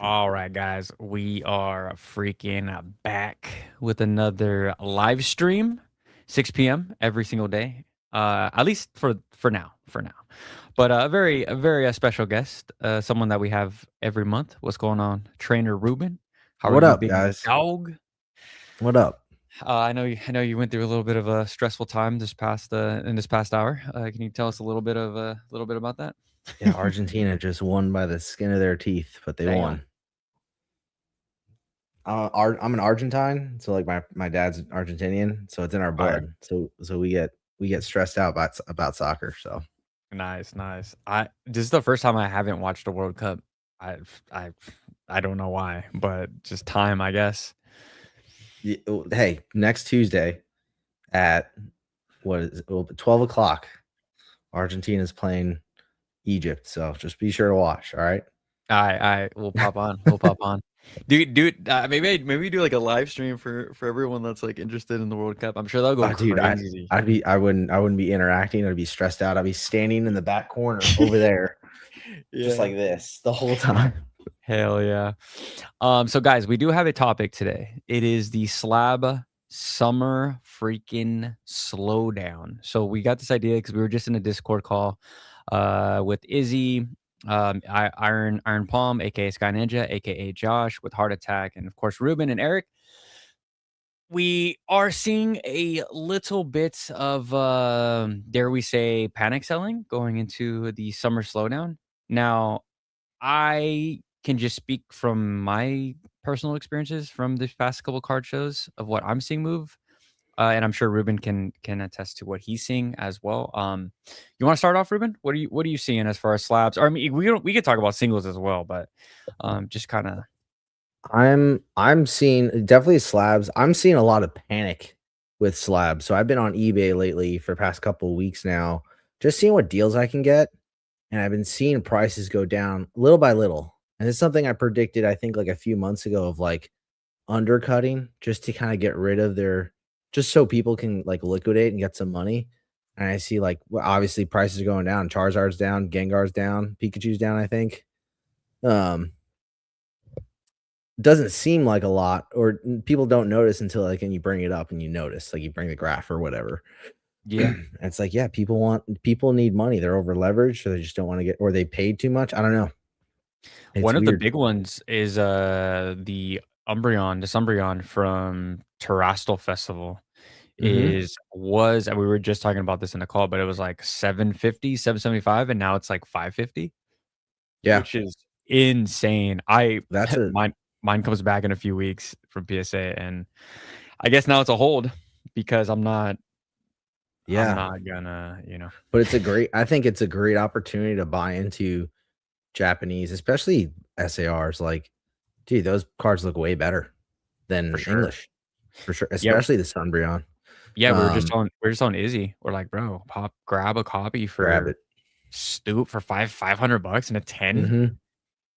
All right, guys, we are freaking back with another live stream, 6 p.m. every single day. At least for now, But a very special guest, someone that we have every month. What's going on, Trainer Ruben? How are What you, up, big guys? dog? What up? I know you went through a little bit of a stressful time in this past hour. Can you tell us a little bit about that? Yeah, Argentina just won by the skin of their teeth, but they Damn. won. I'm an Argentine, so like my dad's Argentinian, so it's in our Fire. blood. So we get stressed out about soccer. So Nice, nice. This is the first time I haven't watched a World Cup. I I I don't know why, but just time, I guess. hey, next Tuesday at 12 o'clock, Argentina's playing Egypt. So just be sure to watch. All right. I we'll pop on. We'll pop on. Maybe do like a live stream for everyone that's like interested in the World Cup. I'm sure that'll go Dude, crazy. I wouldn't be interacting. I'd be stressed out. I'd be standing in the back corner over there, just Yeah. like this the whole time. Hell yeah. So guys, we do have a topic today. It is the Slab summer freaking slowdown. So we got this idea because we were just in a Discord call with Izzy, Iron Palm, aka Sky Ninja, aka Josh, with Heart Attack, and of course Ruben and Eric. We are seeing a little bit of dare we say panic selling going into the summer slowdown. Now, I can just speak from my personal experiences from the past couple card shows of what I'm seeing move, and I'm sure Ruben can attest to what he's seeing as well. You want to start off, Ruben? What are you seeing as far as slabs? Or I mean, we could talk about singles as well, but just kind of I'm seeing definitely slabs. I'm seeing a lot of panic with slabs. So I've been on eBay lately for the past couple of weeks now, just seeing what deals I can get. And I've been seeing prices go down little by little. And it's something I predicted, I think, like a few months ago of like undercutting just to kind of get rid of their, just so people can like liquidate and get some money. And I see like, well, obviously prices are going down. Charizard's down, Gengar's down, Pikachu's down, I think. Um, doesn't seem like a lot, or people don't notice until like and you bring it up and you notice, like you bring the graph or whatever. yeah. And it's like, yeah, people need money. They're over leveraged, so they just don't want to get, or they paid too much. I don't know. It's One of the weird. big ones is the Umbreon from Terrastal Festival. Hmm. Was and we were just talking about this in the call, but it was like 750, 775, and now it's like 550, Yeah, which is insane. I that's a mine comes back in a few weeks from PSA, and I guess now it's a hold because I'm yeah, not gonna. but I think it's a great opportunity to buy into Japanese, especially SARs. Like, dude, those cards look way better For than sure. English for sure, Yeah, especially the Sunbreon. yeah, Um, we are just on Izzy. We're like, bro, grab a copy grab for it. Stoop for 500 bucks, and a 10 Hmm.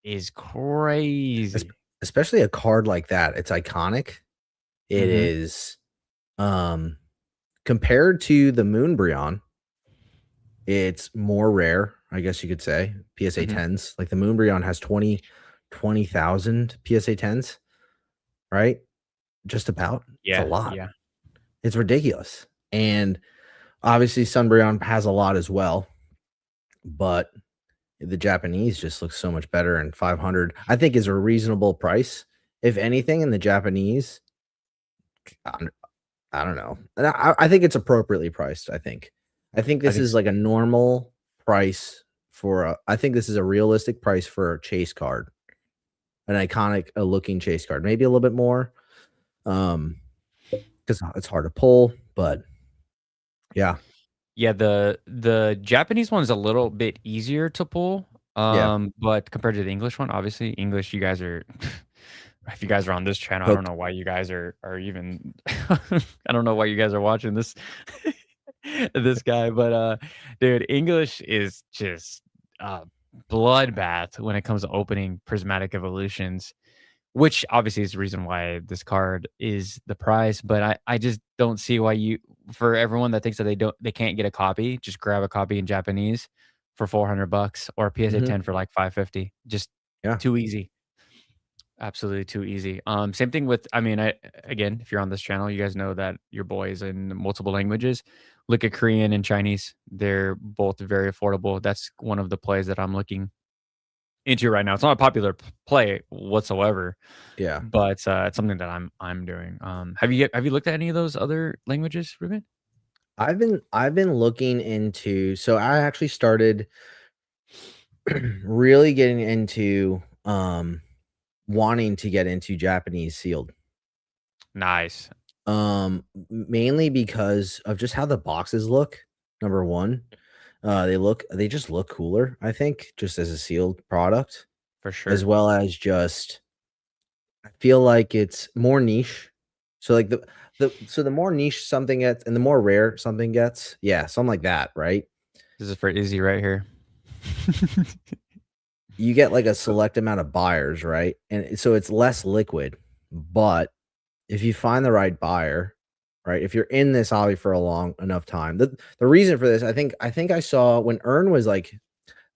is crazy. Especially a card like that. It's iconic. It Mhm, is um compared to the Moonbreon, it's more rare, I guess you could say. PSA mhm. 10s. Like the Moonbreon has 20,000 PSA 10s, right? Just about. It's a Yeah, lot. yeah. It's ridiculous. And obviously Sunbreon has a lot as well, but the Japanese just looks so much better, and 500 I think is a reasonable price. If anything, in the Japanese, I don't know. And I think it's appropriately priced, I think. I think I this think is like a normal price for a I think this is a realistic price for a chase card, an iconic looking chase card. Maybe a little bit more, um, because it's hard to pull, but yeah, yeah, the Japanese one's a little bit easier to pull, yeah. but compared to the English one, obviously, English, you guys are if you guys are on this channel, I don't Hooked. know why you guys are even I don't know why you guys are watching this this guy, but, dude, English is just a bloodbath when it comes to opening prismatic evolutions. Which obviously is the reason why this card is the price, but I just don't see why you for everyone that thinks that they can't get a copy, just grab a copy in Japanese for 400 bucks or a PSA Mhm. 10 for like 550. Just Yeah. too easy. Absolutely too easy. Same thing with I mean, I again, if you're on this channel, you guys know that your boy is in multiple languages. Look at Korean and Chinese. They're both very affordable. That's one of the plays that I'm looking into right now. It's not a popular play whatsoever, Yeah. but it's something that I'm doing. Have you looked at any of those other languages, Ruben? I've been looking into, so I actually started really getting into wanting to get into Japanese sealed. Nice, Mainly because of just how the boxes look. Number one, they just look cooler, I think, just as a sealed product, for as sure. well as just I feel like it's more niche. So like the more niche something gets and the more rare something gets, yeah, something like that, right? This is for Izzy right here. You get like a So select amount of buyers, right? And so it's less liquid. But if you find the right buyer, right? If you're in this hobby for a long enough time, the reason for this, I think I saw when Earn was like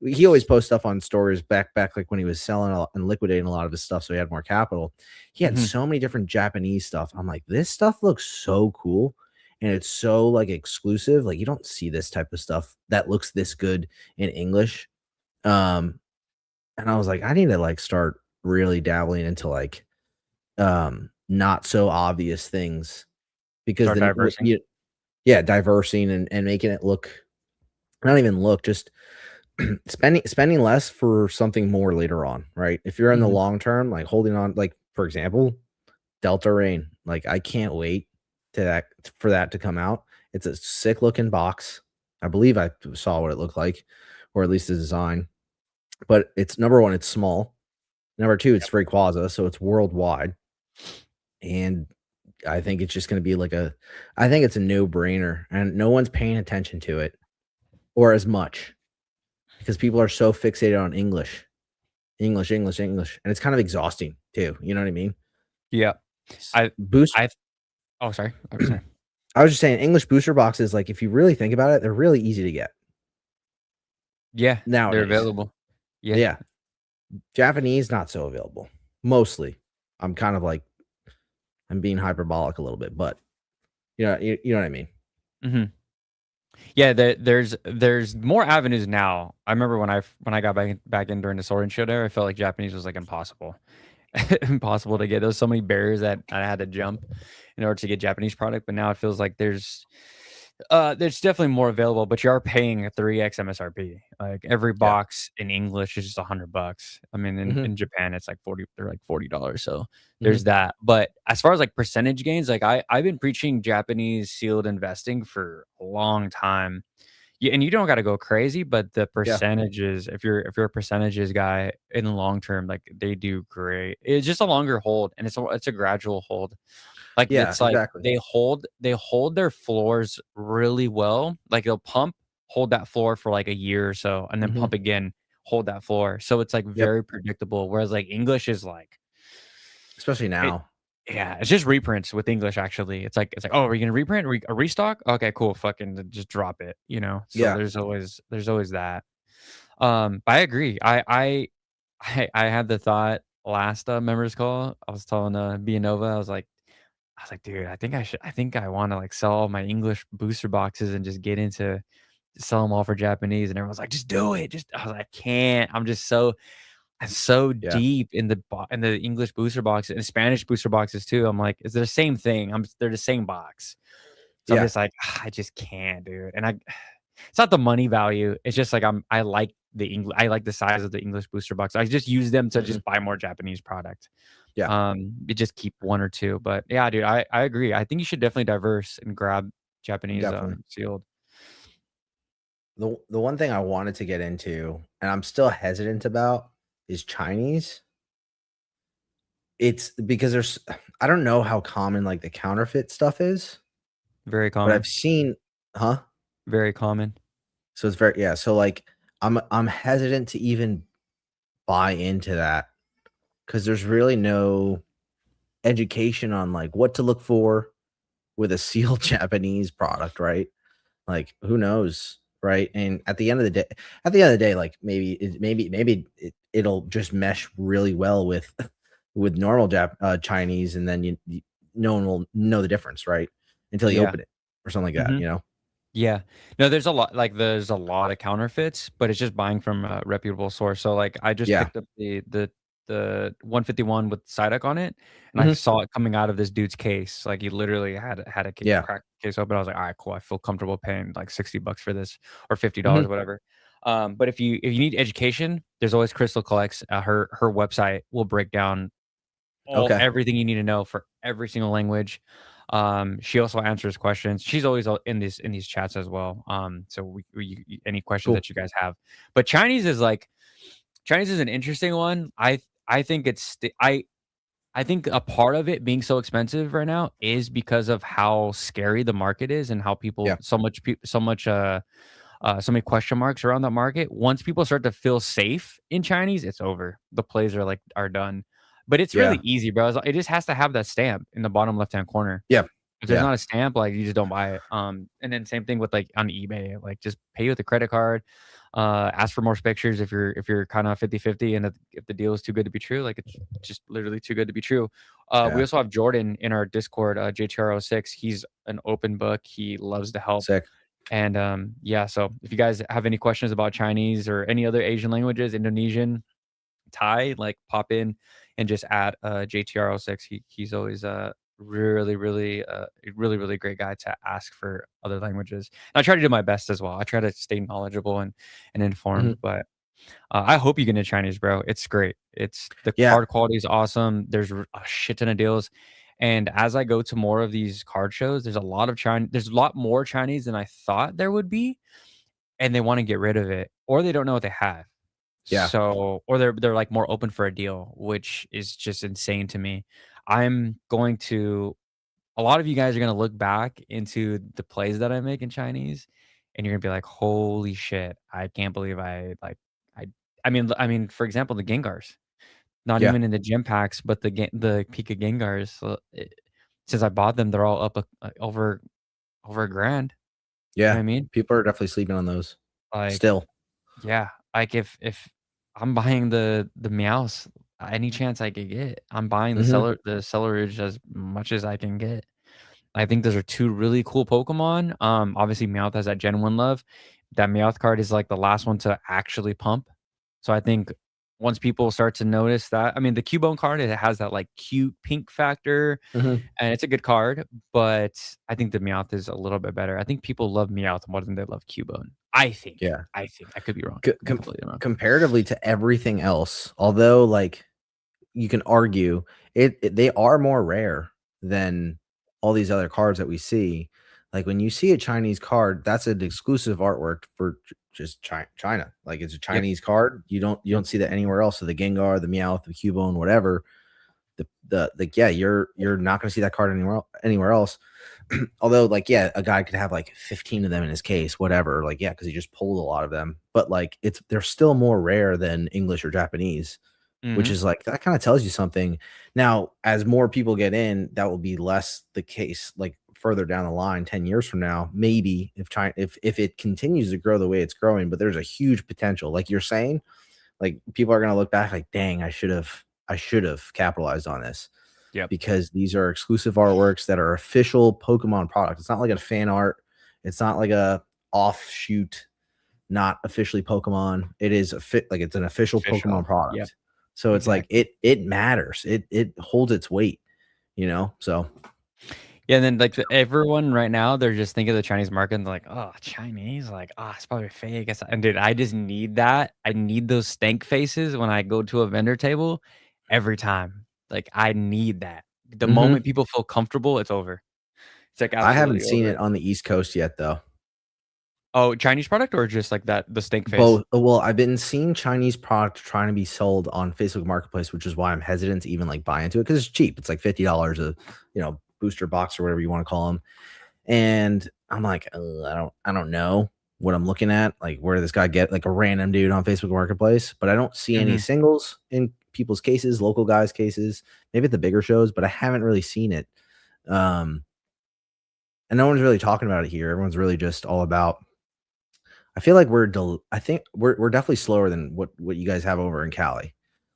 he always posts stuff on stories back like when he was selling and liquidating a lot of his stuff, so he had more capital. He had mhm, so many different Japanese stuff. I'm like, this stuff looks so cool, and it's so like exclusive. Like you don't see this type of stuff that looks this good in English. Um, and I was like, I need to like start really dabbling into like not so obvious things because start then diversing. you yeah, diversing and making it look not even look, just spending less for something more later on, right? If you're in the Mhm. long term, like holding on, like for example, Delta Rain, like I can't wait to that for that to come out. It's a sick looking box. I believe I saw what it looked like, or at least the design. But it's number one, it's small. Number two, it's Rayquaza, so it's worldwide. And I think it's just gonna be like I think it's a no-brainer, and no one's paying attention to it or as much because people are so fixated on English. English, English, English, and it's kind of exhausting too, you know what I mean? Yeah. S I boost I oh, sorry. I'm sorry. I was just saying English booster boxes, like, if you really think about it, they're really easy to get Yeah, they're nowadays. available. Yeah. Yeah. Japanese, not so available, mostly. I'm kind of like I'm being hyperbolic a little bit, but, you know what I mean? Mhm. Yeah, there's more avenues now. I remember when I got back in during the Sword and Shield era, I felt like Japanese was, like, impossible. Impossible to get. There was so many barriers that I had to jump in order to get Japanese product, but now it feels like there's definitely more available, but you are paying a 3x MSRP. Like, every Yeah. box in English is just $100. I mean, Mhm, in Japan, it's like 40 they're like $40, so mhm. there's that. But as far as, like, percentage gains, like, I've been preaching Japanese sealed investing for a long time. Yeah, and you don't gotta go crazy, but the Yeah. percentages, if you're a percentages guy in the long term, like, they do great. It's just a longer hold, and it's a gradual hold. Like, Yeah, it's like exactly. they hold their floors really well. Like, they'll pump, hold that floor for, like, a year or so, and then Mhm. pump again, hold that floor. So it's, like, Yep. very predictable, whereas, like, English is, like Especially it now. yeah, it's just reprints with English, actually. It's like, "Oh, are you gonna reprint? A restock? Okay, cool, fucking just drop it," you know? So Yeah. there's always that. But I agree. I had the thought last, members call. I was telling, B Nova, I was like, "Dude, I think I wanna, like, sell all my English booster boxes and just get into sell them all for Japanese," and everyone's like, "Just do it, just" I was like, "I can't. I'm so Yeah. deep in the English booster boxes and Spanish booster boxes too." I'm like, "It's the same thing. They're the same box." So I'm Yeah. just like, "I just can't, dude." And I it's not the money value. It's just like I like I like the size of the English booster box. I just use them to Mhm. just buy more Japanese product. Yeah, You just keep 1 or 2, but yeah, dude, I agree. I think you should definitely diverse and grab Japanese, definitely. sealed. The one thing I wanted to get into, and I'm still hesitant about, is Chinese. It's because there's I don't know how common, like, the counterfeit stuff is, Very but common. I've seen Huh? Very common. So it's very yeah, so, like, I'm hesitant to even buy into that because there's really no education on, like, what to look for with a sealed Japanese product, right? Like, who knows, right? And at the end of the day, like, maybe it'll just mesh really well with with normal Chinese, and then no one will know the difference, right? Until you Yeah. open it or something like that, Mhm. you know? Yeah. No, there's a lot of counterfeits, but it's just buying from a reputable source. So, like, I just Yeah. picked up the 151 with Psyduck on it, and I Mhm. saw it coming out of this dude's case. Like, he literally had a ca Yeah. cracked case open. I was like, "Alright, cool. I feel comfortable paying, like, $60 for this or $50, Mhm. whatever." But if you need education, there's always Crystal Collects. Her website will break down Okay. everything you need to know for every single language. She also answers questions. She's always in these chats as well. So any questions Cool. that you guys have. But Chinese is an interesting one. I think I think a part of it being so expensive right now is because of how scary the market is and how Yeah. people so many question marks around that market. Once people start to feel safe in Chinese, it's over. The plays are done. But it's really Yeah. easy, bro. It just has to have that stamp in the bottom left-hand corner. Yeah. If there's Yeah. not a stamp, like, you just don't buy it. And then same thing with, like, on eBay, like, just pay with a credit card, ask for more pictures if you're kinda 50-50, and if the deal is too good to be true, like, it's just literally too good to be true. We Yeah. also have Jordan in our Discord, JTR06. He's an open book. He loves to help. Sick. And, yeah, so if you guys have any questions about Chinese or any other Asian languages, Indonesian, Thai, like, pop in and just add, JTR06. He's always a really great guy to ask for other languages. And I try to do my best as well. I try to stay knowledgeable and Mhm. informed, but, I hope you get into Chinese, bro. It's great. It's the Yeah. card quality is awesome. There's a shit ton of deals. And as I go to more of these card shows, there's a lot more Chinese than I thought there would be, and they wanna get rid of it, or they don't know what they have. Yeah. So or they're, like, more open for a deal, which is just insane to me. I'm going to A lot of you guys are gonna look back into the plays that I make in Chinese, and you're gonna be like, "Holy shit, I can't believe I" I mean, for example, the Gengars, not Yeah. even in the gym packs, but the Pika Gengars, so, since I bought them, they're all up, over a grand, you know what Yeah. I mean? People are definitely sleeping on those Like, still. yeah, like, if I'm buying the Meows any chance I could get, I'm buying Mhm. the Celeridge as much as I can get. I think those are 2 really cool Pokemon. Obviously, Meowth has that Gen 1 love. That Meowth card is, like, the last one to actually pump. So I think once people start to notice that I mean, the Cubone card, it has that, like, cute pink factor, Mhm. and it's a good card, but I think the Meowth is a little bit better. I think people love Meowth more than they love Cubone. I think. Yeah. I think. I could be wrong. C Could be completely wrong. comparatively to everything else, although, like, you can argue they are more rare than all these other cards that we see. Like, when you see a Chinese card, that's an exclusive artwork for just China. Like, it's a Yep. Chinese card. You don't see that anywhere else. So the Gengar, the Meowth, the Cubone, whatever. Yeah, you're not going to see that card anywhere else. Although, like, yeah, a guy could have like 15 of them in his case, whatever. Like, yeah, because he just pulled a lot of them. But like, they're still more rare than English or Japanese, which Mhm. is like that kind of tells you something. Now, as more people get in, that will be less the case. Like further down the line, 10 years from now, maybe if China, if it continues to grow the way it's growing, but there's a huge potential. Like you're saying, like people are gonna look back like, dang, I should have capitalized on this Yep. because these are exclusive artworks that are official Pokemon product. It's not like a fan art. It's not like a offshoot, not officially Pokemon. It is like it's an official Official. Pokemon Yep. product. So it's like Exactly. it matters. It holds its weight, you know? So Yeah, and then, like, everyone right now, they're just thinking of the Chinese market, and they're like, "Oh, Chinese? Like, oh, it's probably fake." And dude, I just need that. I need those stank faces when I go to a vendor table every time. Like, I need that. The mhm. moment people feel comfortable, it's over. It's, like, I haven't absolutely seen it over. on the East Coast yet though. Oh, Chinese product or just, like, the stank face? Both well, I've been seeing Chinese product trying to be sold on Facebook Marketplace, which is why I'm hesitant to even like buy into it because it's cheap. It's like $50 a booster box or whatever you want to call them. And I'm like, I don't know what I'm looking at. Like, where did this guy get like a random dude on Facebook Marketplace? But I don't see any Mhm. singles in people's cases, local guys' cases, maybe at the bigger shows, but I haven't really seen it. Um, and no one's really talking about it here. Everyone's really just all about. I feel like I think we're definitely slower than what you guys have over in Cali.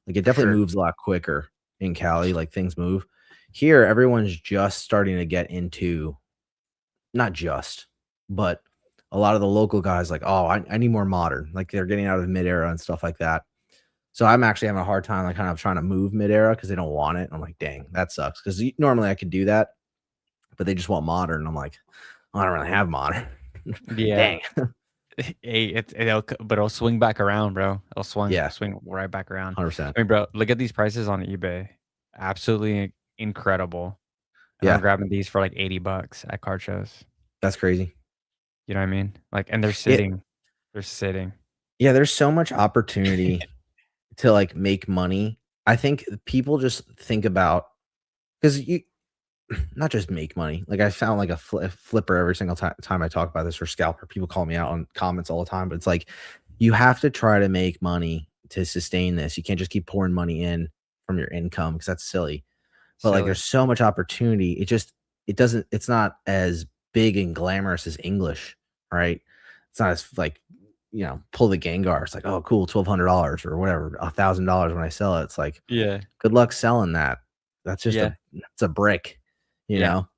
Like, it For definitely sure. moves a lot quicker. in Cali, like things move. Here, everyone's just starting to get into, not just, but a lot of the local guys like, oh, I need more modern. Like they're getting out of mid era and stuff like that. So I'm actually having a hard time, like kind of trying to move mid era because they don't want it. I'm like, dang, that sucks. Because normally I could do that, but they just want modern. I'm like, I don't really have modern. Yeah. Dang. Hey, but it'll swing back around, bro. It'll Yeah, swing right back around. 100%. I mean, bro, look at these prices on eBay. Absolutely incredible. And I'm Yeah, grabbing these for like $80 at card shows. that's crazy. You know what I mean? Like, and they're Yeah, sitting. They're sitting. yeah. There's so much opportunity to like make money. I think people just think about, because you not just make money. Like I found like a flipper every single time I talk about this, or scalper. People call me out on comments all the time, but it's like you have to try to make money to sustain this. You can't just keep pouring money in from your income because that's silly. But like Silly. there's so much opportunity. It's not as big and glamorous as English, right? It's not as like, pull the Gengar. It's like, oh cool, $1,200 or whatever, $1,000 when I sell it. It's like, Yeah. good luck selling that. Yeah. That's a brick, you Yeah. know?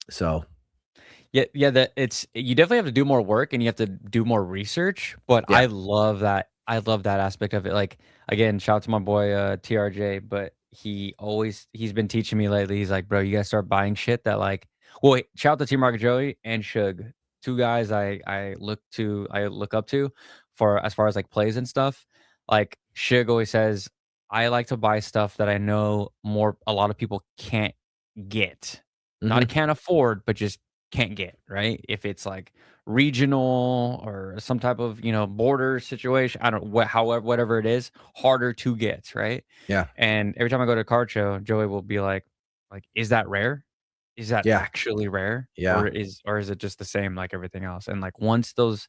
So Yeah, yeah, that it's you definitely have to do more work and you have to do more research, but yeah. I love that aspect of it. Like again, shout out to my boy TRJ, but he's been teaching me lately. He's like, "Bro, you got to start buying shit that like." Well, wait, shout out to T Market Joey and Shug. Two guys I look up to for as far as like plays and stuff. Like Shug always says, "I like to buy stuff that I know a lot of people can't get." Not Mhm. can't afford, but just can't get, right? If it's like regional or some type of, border situation, I don't what however whatever it is, harder to get, right? Yeah. And every time I go to a card show, Joey will be like, "Is that rare? Is that Yeah. actually rare? Yeah. Or is it just the same like everything else?" And like once those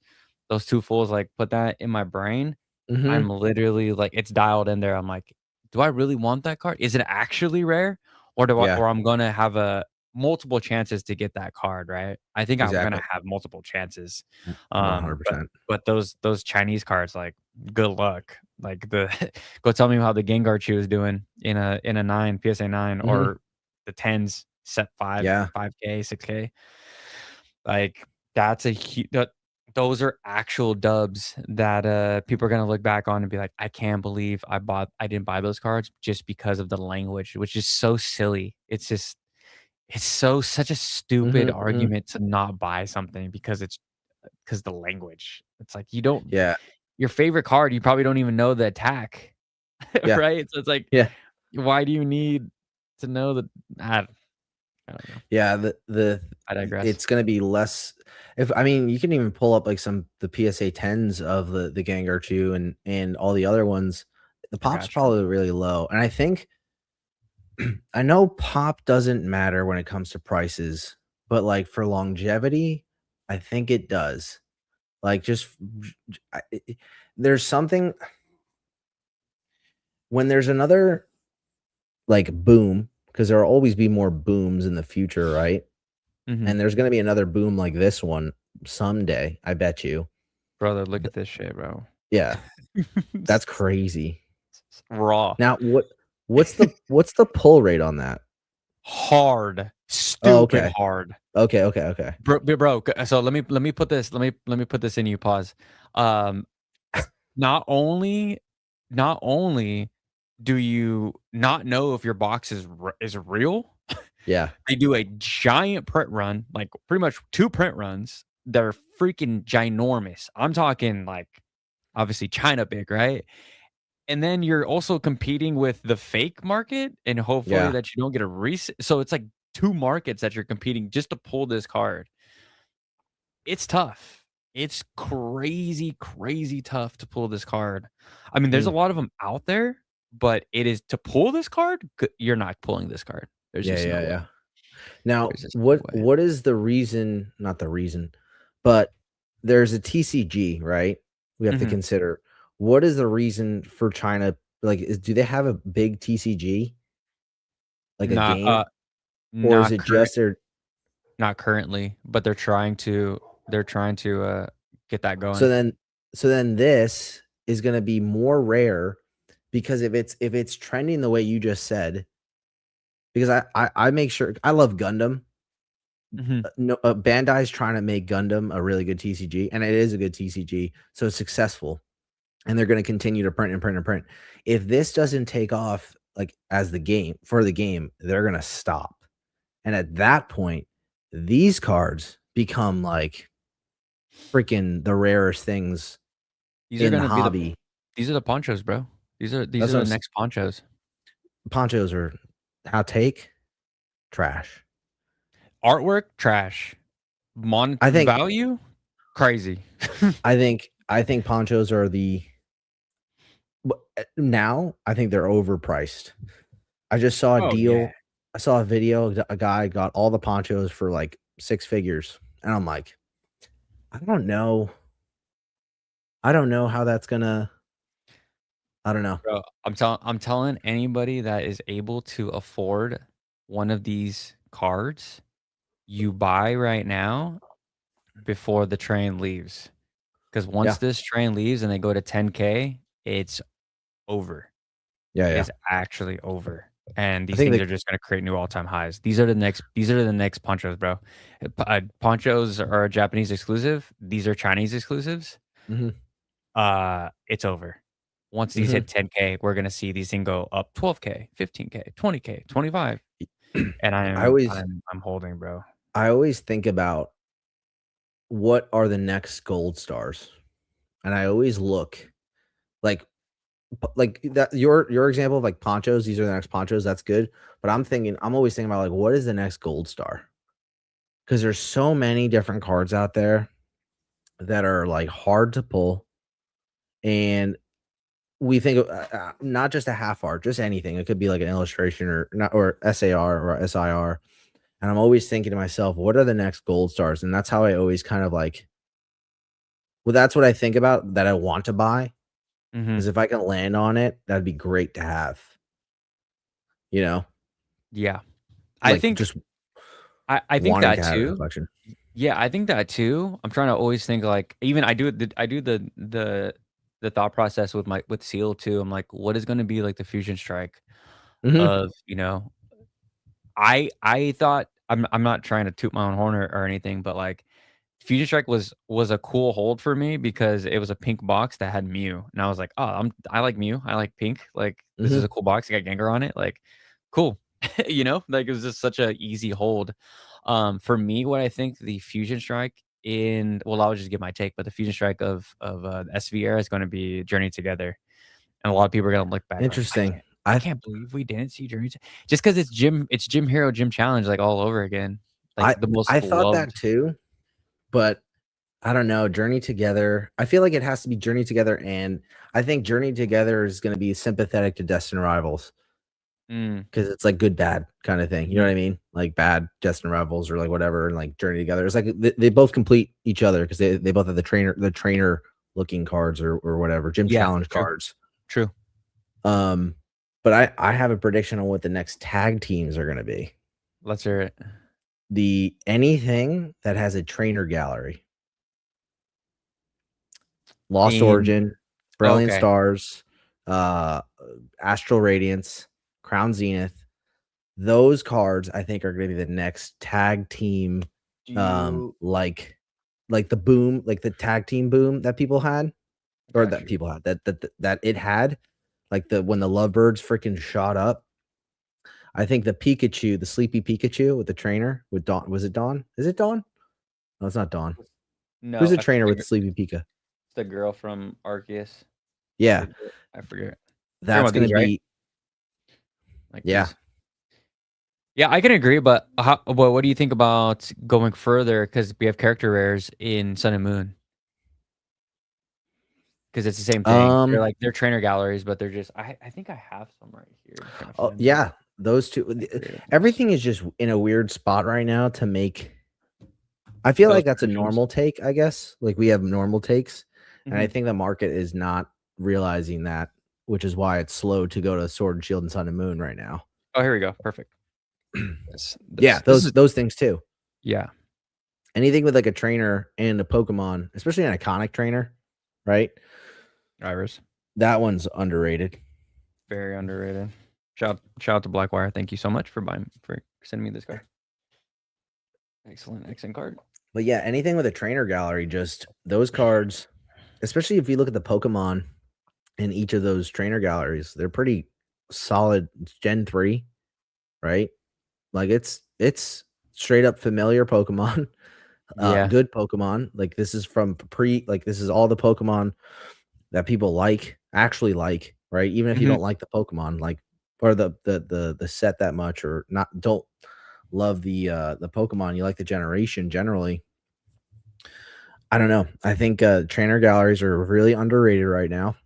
two fools like put that in my brain, I'm Mhm. literally like it's dialed in there. I'm like, "Do I really want that card? Is it actually rare? Yeah. Or I'm gonna have a multiple chances to get that card, right? I think I'm gonna Exactly. have multiple chances. But 100%. those Chinese cards, like, good luck. Like the go tell me how the Gengar Chew is doing in a 9, PSA 9 Mhm. or the 10s set Yeah. 5K, 6K. Like, that's a those are actual dubs that, people are gonna look back on and be like, "I can't believe I didn't buy those cards just because of the language," which is so silly. It's such a stupid Mhm. Mhm. argument to not buy something because it's because the language. It's like, you don't Yeah. your favorite card, you probably don't even know the attack, Yeah. right? So it's like, Yeah. why do you need to know that I don't know. Yeah, the I digress. it's gonna be less. If I mean, you can even pull up like some the PSA 10s of the Gengar Chew and all the other ones. The I pop's got you. probably really low, and I think I know pop doesn't matter when it comes to prices, but like for longevity, I think it does. Like just there's something when there's another like boom, because there will always be more booms in the future, right? Mhm. And there's gonna be another boom like this one someday, I bet you. Brother, look Th at this shit, bro. Yeah, that's crazy. Raw. Now what's the pull rate on that? Hard. Oh, Stupid okay. hard. Okay, okay, okay. So let me put this in you, pause. Um, not only not only do you not know if your box is real, Yeah, they do a giant print run, like, pretty much 2 print runs. They're freaking ginormous. I'm talking, like, obviously China big, right? And then you're also competing with the fake market, and hopefully yeah. that you don't get a so it's like 2 markets that you're competing just to pull this card. It's tough. It's crazy, crazy tough to pull this card. I mean, there's a Mm. lot of them out there, but it is to pull this card, you're not pulling this card. There's Yeah, just no yeah, way. yeah. Now, There's just no what way. what is the reason, not the reason, but there's a TCG, right? We have to Mhm. consider. What is the reason for China, like, do they have a big TCG, like a Not, game, or is not it current just their not currently, but they're trying to, get that so going. then so then this is gonna be more rare because if it's trending the way you just said, because I make sure I love Gundam. Mhm. No, Bandai's trying to make Gundam a really good TCG, and it is a good TCG, so it's successful, and they're going to continue to print and print and print. If this doesn't take off like as the game for the game, they're going to stop. And at that point, these cards become like freaking the rarest things These are in the gonna be hobby. these are the ponchos, bro. These That's are what the next ponchos. ponchos are hot take trash. Artwork, trash. I think Value, crazy. I think ponchos are the now I think they're overpriced. I just saw a Oh, yeah. deal. I saw a video. A guy got all the ponchos for like 6 figures, and I'm like, I don't know. I don't know how that's gonna. I don't know. Bro, I'm telling anybody that is able to afford one of these cards, you buy right now before the train leaves. Because once Yeah, this train leaves and they go to 10K, it's over. yeah, yeah. It's actually over. And I these think things the are just gonna create new all-time highs. These are the next ponchos, bro. Ponchos are a Japanese exclusive. These are Chinese exclusives. mhm, It's over. Once these mhm. hit 10K, we're gonna see these things go up 12K, 15K, 20K, 25. And I always I'm holding, bro. I always think about what are the next gold stars, and I always look like like that your example of like ponchos. These are the next ponchos. That's good, but I'm always thinking about like what is the next gold star because there's so many different cards out there that are like hard to pull, and we think of, not just a half art, just anything. It could be like an illustration or not or SAR or SIR. And I'm always thinking to myself, what are the next gold stars? And that's how I always kind of like, well, that's what I think about that I want to buy. Mhm. Because if I can land on it, that'd be great to have, you know, Yeah. I like think just I think wanting that to have it in a too. collection. Yeah, I think that too. I'm trying to always think like even I do the thought process with my with Seal too. I'm like, what is gonna be like the fusion strike Hmm. of, I thought I'm not trying to toot my own horn or anything, but like Fusion Strike was a cool hold for me because it was a pink box that had Mew, and I was like, "Oh, I like Mew, I like pink, like, this is Hmm. a cool box, it got Gengar on it, like, cool." Like, it was just such a easy hold. For me, what I think the Fusion Strike I'll just give my take, but the Fusion Strike of SV era is gonna be Journey Together, and a lot of people are gonna look back like, Interesting. I can't believe we didn't see Journey to" just because it's Gym Hero, Gym Challenge, like, all over again, like, I the most I thought that loved. too, but I don't know. Journey Together. I feel like it has to be Journey Together, and I think Journey Together is going to be sympathetic to Destined Rivals. Mm, 'Cause it's like good, bad kinda thing, you know what mhm. I mean? Like bad Destined Rivals or like whatever, and like Journey Together. It's like they both complete each other because they both have the trainer looking cards or whatever, gym Yeah, challenge true, cards. true. Um, but I have a prediction on what the next tag teams are gonna be. Let's hear it. The anything that has a trainer gallery, Lost In Origin, Brilliant Okay. Stars, uh, Astral Radiance, Crown Zenith. Those cards, I think, are gonna be the next tag team, Do you like the boom, like the tag team boom that people had, or Got that you. people had, that it had, like the when the Lovebirds freaking shot up. I think the Pikachu, the sleepy Pikachu with the trainer with Dawn, was it Dawn? Is it Dawn? No, it's not Dawn. Who's No, the I think trainer with the sleepy Pika? the girl from Arceus. Yeah, The girl I forget. You're talking that's about gonna these, right? be Like yeah. these? Yeah, I can agree, but what do you think about going further? Because we have character rares in Sun and Moon. Because it's the same thing. Um, They're trainer galleries, but they're just I think I have some right here. I'm trying to oh find them. yeah, those two. I forget. Everything is just in a weird spot right now to make. I feel Those like that's a predictions. normal take, I guess. Like we have normal takes, and I Mhm. think the market is not realizing that, which is why it's slow to go to Sword and Shield and Sun and Moon right now. Oh, here we go. Perfect. Yeah, This is those things too. yeah, Anything with like a trainer and a Pokemon, especially an iconic trainer, right? Iris. That one's underrated. Very underrated. Shout out to Blackwire. Thank you so much for sending me this card. Excellent card. But yeah, anything with a trainer gallery, just those cards, especially if you look at the Pokemon in each of those trainer galleries, they're pretty solid. It's Gen 3, right? Like it's straight up familiar Pokemon, Yeah. good Pokemon. Like this is from like this is all the Pokemon that people actually like, right? Even if you Mhm. don't like the Pokemon, like or the set that much, or not don't love the Pokemon, you like the generation generally. I don't know. I think trainer galleries are really underrated right now.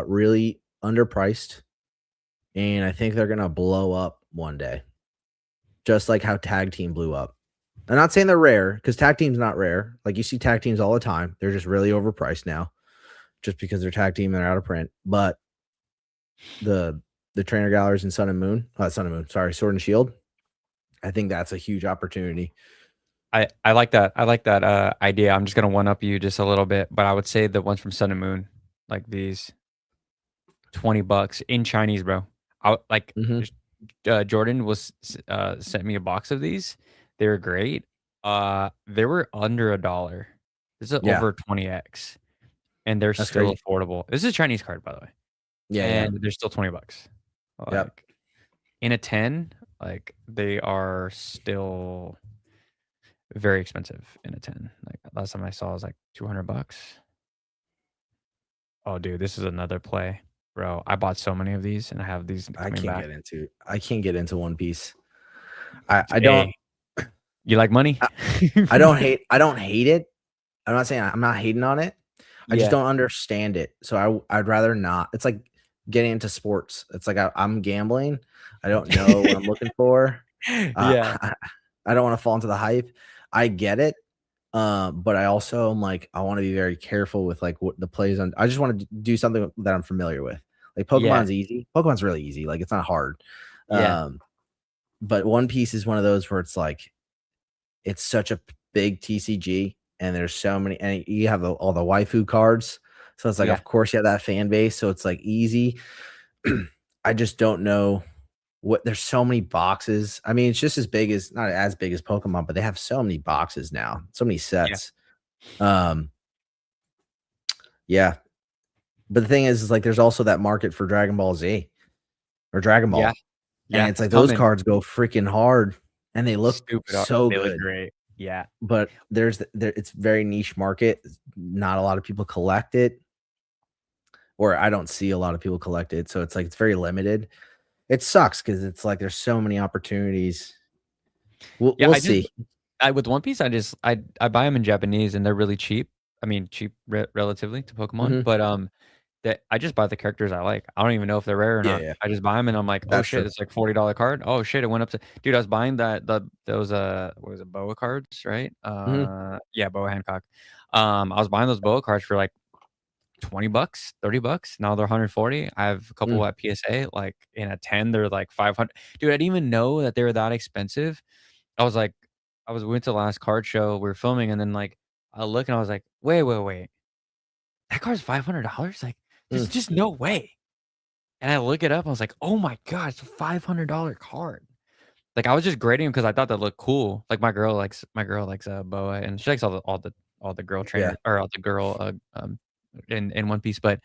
Really underpriced, and I think they're gonna blow up one day, just like how tag team blew up. I'm not saying they're rare because tag team's not rare. Like you see tag teams all the time. They're just really overpriced now, just because they're tag team and they're out of print. But the the trainer galleries in Sun and Moon, sorry, Sword and Shield. I think that's a huge opportunity. I like that. I like that idea. I'm just gonna one up you just a little bit, but I would say the ones from Sun and Moon, like these, $20 in Chinese, bro. I like Mhm. Jordan was sent me a box of these. They were great. They were under $1. This is Yeah, over 20x, and they're that's still crazy. affordable. This is a Chinese card, by the way, Yeah, yeah. and they're still $20. Yep. Like in a 10, like they are still very expensive in a 10. Like last time I saw it was like $200. Oh, dude, this is another play, bro. I bought so many of these, and I have these coming back. I can't get into One Piece. I don't Hey, you like money? I, I don't hate it. I'm not saying I'm not hating on it. I just Yeah. don't understand it. So I'd rather not. It's like getting into sports. It's like I'm gambling. I don't know what I'm looking for. Yeah. I don't want to fall into the hype. I get it. But I also am like, I want to be very careful with like what the plays on. I just want to do something that I'm familiar with. Like Yeah. Pokemon's easy. Pokemon's really easy. Like it's not hard. Yeah. Um, but One Piece is one of those where it's like it's such a big TCG, and there's so many, and you have all the waifu cards. So it's like, Yeah. of course, you have that fan base. So it's like easy. I just don't know what there's so many boxes. I mean, it's just as big as not as big as Pokemon, but they have so many boxes now, so many Yeah. sets. Um, yeah. But the thing is like there's also that market for Dragon Ball Z or Dragon Yeah. Ball. And Yeah. it's It's like those coming. cards go freaking hard and they look Stupid. so They look good. great. Yeah. But it's very niche market. Not a lot of people collect it, or I don't see a lot of people collect it. So it's like it's very limited. It sucks because it's like there's so many opportunities. Yeah. We'll see. I with One Piece, I buy them in Japanese, and they're really cheap. I mean, cheap relatively to Pokemon, Mhm. but that I just buy the characters I like. I don't even know if they're rare or Yeah, not. yeah. I just buy them, and I'm like, oh That's shit, true. it's like $40 card. Oh shit, it went up to, dude. I was buying those what was it, BOA cards, right? Mhm, Yeah, BOA Hancock. I was buying those BOA cards for like $20, $30. Now they're 140. I have a couple mm, at PSA. Like in a 10, they're like 500. Dude, I didn't even know that they were that expensive. I was like, we went to the last card show. We were filming, and then like I look and I was like, wait. That card's $500? Like, there's mm. just no way. And I look it up. I was like, oh my god, it's a $500 card. Like I was just grading them because I thought that looked cool. Like my girl likes BOA, and she likes all the girl Yeah. trainer, or all the girl in One Piece. But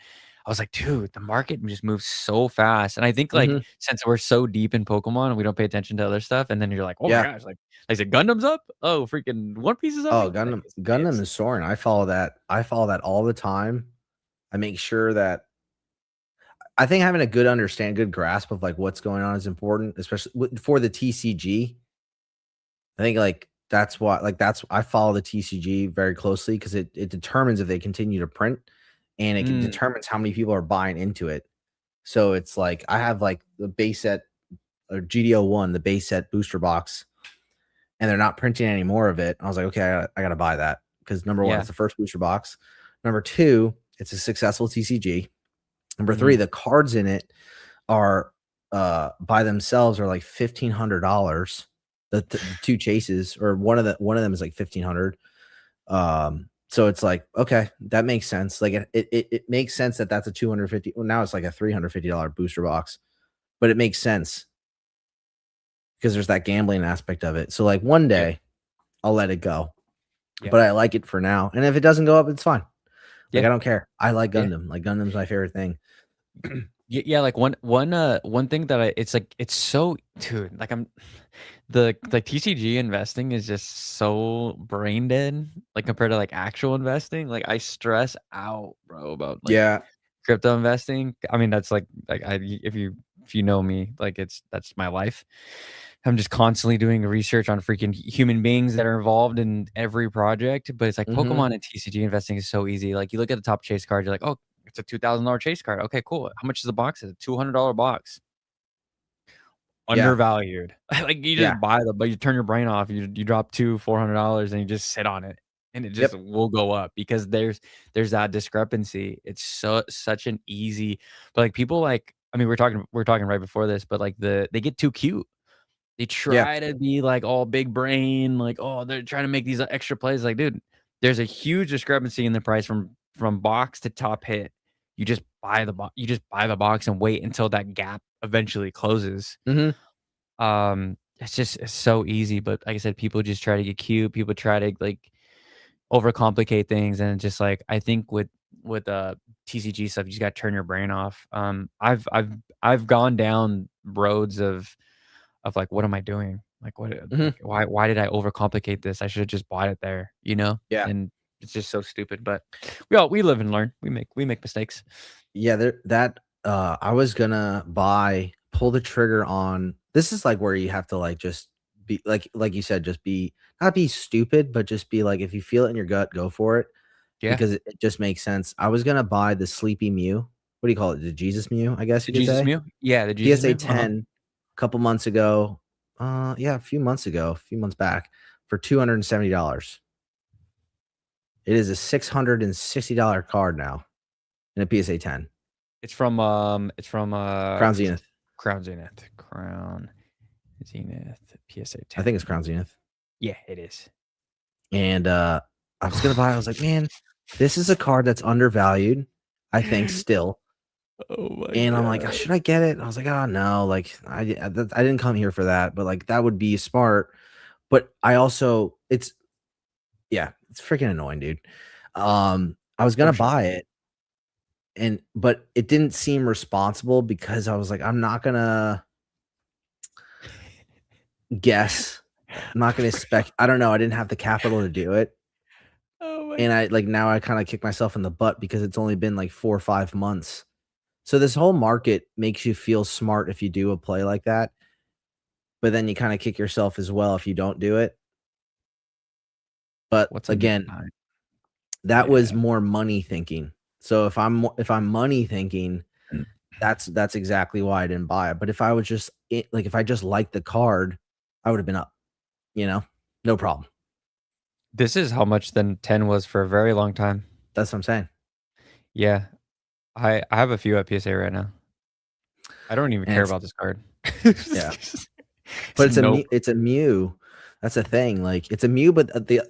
I was like, dude, the market just moves so fast. And I think like Mhm. since we're so deep in Pokemon and we don't pay attention to other stuff, and then you're like, oh my Yeah. gosh, like I said, Gundam's up. Oh, freaking One Piece is up. Oh, Like Gundam is soaring. I follow that all the time. I make sure that I think having a good grasp of, like, what's going on is important, especially for the TCG. I think, like, that's why like, that's I follow the TCG very closely because it determines if they continue to print, and it mm, determines how many people are buying into it. So, it's like, I have, like, the base set or GDO1, the base set booster box, and they're not printing any more of it. I was like, "Okay, I gotta buy that because number 1, yeah. it's the first booster box. Number 2, it's a successful TCG. Number 3, Mhm. the cards in it are, by themselves are like $1,500. The 2 chases or one of them is like 1,500. So it's like, okay, that makes sense. Like it makes sense that that's a 250. Well, now it's like a $350 booster box, but it makes sense because there's that gambling aspect of it. So like one Yep. day I'll let it go, Yep. but I like it for now. And if it doesn't go up, it's fine. Like Yeah. I don't care. I like Yeah. Gundam. Like Gundam's my favorite thing. Yeah, like one thing that it's like it's so dude, like I'm like TCG investing is just so brain dead, like compared to like actual investing. Like I stress out, bro, about like Yeah. crypto investing. I mean, that's like I if you know me, like that's my life. I'm just constantly doing research on freaking human beings that are involved in every project. But it's like Mhm. Pokemon and TCG investing is so easy. Like you look at the top chase card, you're like, oh, it's a $2,000 chase card. Okay, cool. How much is the box? It's a $200 box. Yeah. Undervalued. Like you Yeah. just buy the, but you turn your brain off. You drop $400 and you just sit on it, and it just Yep. will go up because there's that discrepancy. It's such an easy, but like people like I mean we're talking right before this, but like they get too cute. They Yeah. try to be like all big brain, like oh they're trying to make these extra plays. Like dude, there's a huge discrepancy in the price from box to top hit. You just buy the box and wait until that gap eventually closes. Mhm. It's so easy, but like I said, people just try to get cute. People try to like overcomplicate things, and it's just like I think with TCG stuff, you just got to turn your brain off. I've gone down roads of like, what am I doing? Like, Mhm. like why did I overcomplicate this? I should have just bought it there, you know? Yeah. And it's just so stupid. But we live and learn. We make mistakes. Yeah, I was gonna pull the trigger on this is like where you have to like just be like you said, just be not be stupid, but just be like if you feel it in your gut, go for it Yeah, because it just makes sense. I was gonna buy the Sleepy Mew. What do you call it? The Jesus Mew, I guess the you could Jesus say. meal. Yeah, the Jesus PSA meal. Uh huh. 10 a couple months ago. Yeah, a few months ago, a few months back for $270. It is a $660 card now in a PSA 10. It's from Crown Zenith. Crown Zenith. Crown Zenith PSA I think it's 10. Crown Zenith. Yeah, it is. And, I was gonna buy it, I was like, "Man, this is a card that's undervalued, I think, still." Oh my And I'm like, god. should I get it?" And I was like, "Oh, no, like, I didn't come here for that, but, like, that would be smart." But I also yeah, it's freaking annoying, dude. I was For gonna sure. buy it, but it didn't seem responsible because I was like, "I'm not gonna guess. I'm not gonna I don't know, I didn't have the capital to do it." Oh my And I like, now I kinda kick myself in the butt because it's only been, like, 4 or 5 months. So this whole market makes you feel smart if you do a play like that, but then you kinda kick yourself as well if you don't do it. But what's in again, nine? that was Yeah. more money thinking. So if I'm money thinking, that's exactly why I didn't buy it. But if I was just like, if I just liked the card, I would have been up, you know? No problem. This is how much then 10 was for a very long time. That's what I'm saying. Yeah. I have a few at PSA right now. I don't even And care it's about this card. yeah. It's But nope. It's a Mew. That's the thing. Like it's a Mew, but the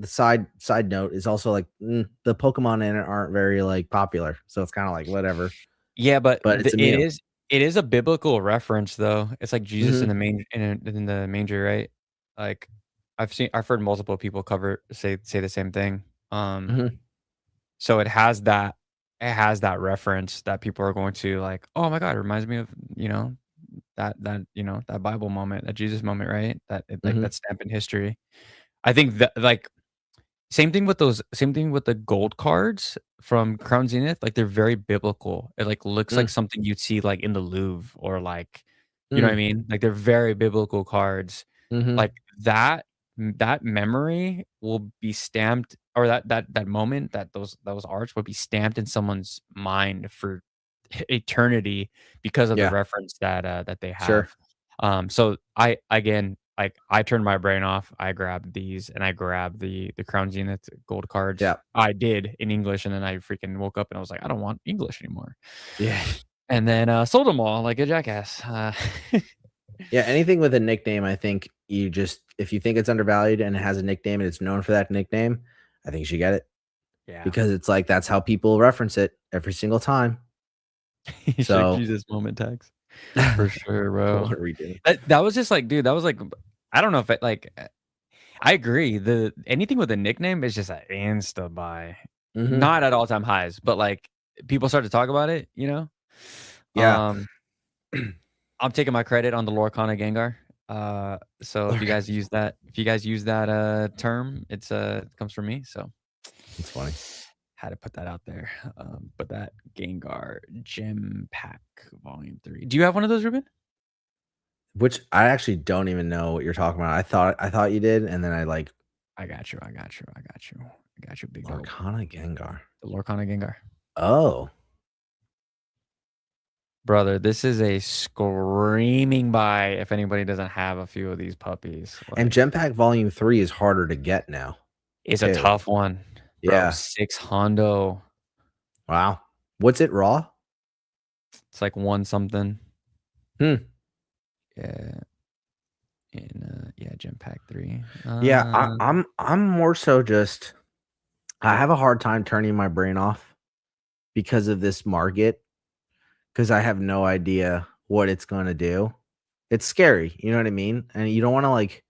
side note is also like the Pokemon in it aren't very like popular, so it's kind of like whatever. Yeah, but But it's a Mew. it is a biblical reference though. It's like Jesus in Hmm. the in the manger, right? Like I've heard multiple people say the same thing. Hmm. So it has that reference that people are going to like, "Oh my god, it reminds me of, you know, that Bible moment, that Jesus moment, right? Like Hmm. that stamp in history." I think that like same thing with the gold cards from Crown Zenith, like, they're very biblical. It, like, looks Mm, like something you'd see, like, in the Louvre or, like you know what I mm, mean? Like, they're very biblical cards. mhm, Like, that memory will be stamped or that moment, those arts will be stamped in someone's mind for eternity because of the yeah, reference that they sure, have. So I again, like I turned my brain off. I grabbed these and I grabbed the Crown Zenith gold cards. yeah, I did in English, and then I freaking woke up and I was like, I don't want English anymore. yeah, And then sold them all like a jackass. yeah, anything with a nickname, I think you just if you think it's undervalued and it has a nickname and it's known for that nickname, I think you should get it Yeah. because it's like that's how people reference it every single time. Should So Jesus moment tags. For sure, bro. what are we doing? That was just like, dude, that was like, I don't know if it like, I agree. Anything with a nickname is just an insta buy. Mhm. Not at all-time highs, but, like, people start to talk about it, you know? Yeah. Um, I'm taking my credit on the Lorcana Gengar. So if you guys use that, term, it comes from me, so That's funny. had to put that out there. But that Gengar Gem Pack Volume 3. Do you have one of those, Ruben? Which I actually don't even know what you're talking about. I thought you did, and then I like I got you, I got you, I got you. I got you, big dog. Arcana Gengar. The Lorcana Gengar. Oh, Brother, this is a screaming buy if anybody doesn't have a few of these puppies. and Like, Gem Pack Volume 3 is harder to get now, it's a too. tough one, bro. Yeah. 6 hondo. Wow. What's it raw? It's like one something. Hmm. Yeah. Yeah, Gem Pack 3. Yeah, I'm more so just I have a hard time turning my brain off because of this market because I have no idea what it's gonna do. It's scary, you know what I mean? And you don't wanna, like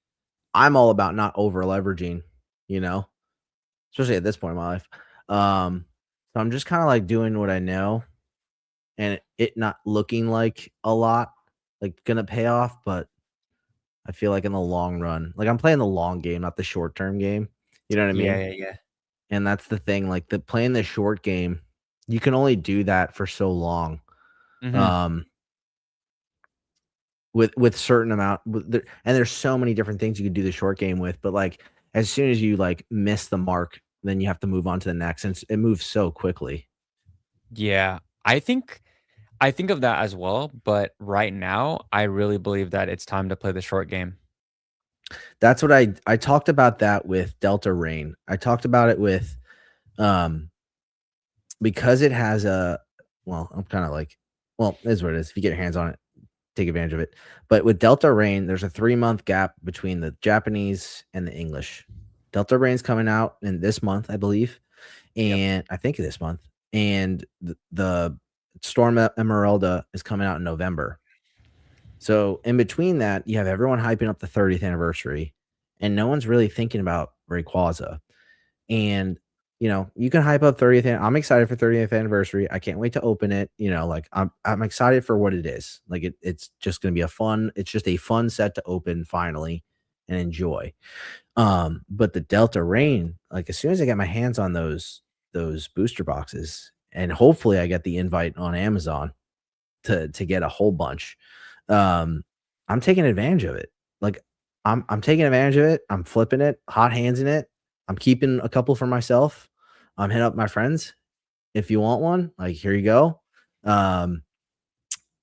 I'm all about not over leveraging, you know, especially at this point in my life. So I'm just kinda, like, doing what I know and it not looking like a lot, like, gonna pay off, but I feel like in the long run like, I'm playing the long game, not the short-term game, you know what I Yeah, mean? yeah, yeah. And that's the thing, like, the playing the short game, you can only do that for so long, Mhm. um, with certain amount with the and there's so many different things you could do the short game with, but, like, as soon as you, like, miss the mark, then you have to move on to the next, and it moves so quickly. Yeah. I think of that as well, but right now, I really believe that it's time to play the short game. That's what I talked about that with Delta Rain. I talked about it with, um because it has a well, I'm kinda like well, it is what it is. If you get your hands on it, take advantage of it. But with Delta Rain, there's a 3-month gap between the Japanese and the English. Delta Rain's coming out in this month, I believe, Yep. and I think this month, and the Storm Emeralda is coming out in November. So in between that, you have everyone hyping up the 30th anniversary, and no one's really thinking about Rayquaza. And, you can hype up 30th I'm excited for 30th anniversary. I can't wait to open it, like, I'm excited for what it is. Like, it's just gonna be it's just a fun set to open finally and enjoy. But the Delta Rain, like, as soon as I get my hands on those booster boxes, and hopefully I get the invite on Amazon to get a whole bunch, um, I'm taking advantage of it. Like, I'm taking advantage of it. I'm flipping it, hot hands in it. I'm keeping a couple for myself. I'm hitting up my friends. If you want one, like, here you go. Um,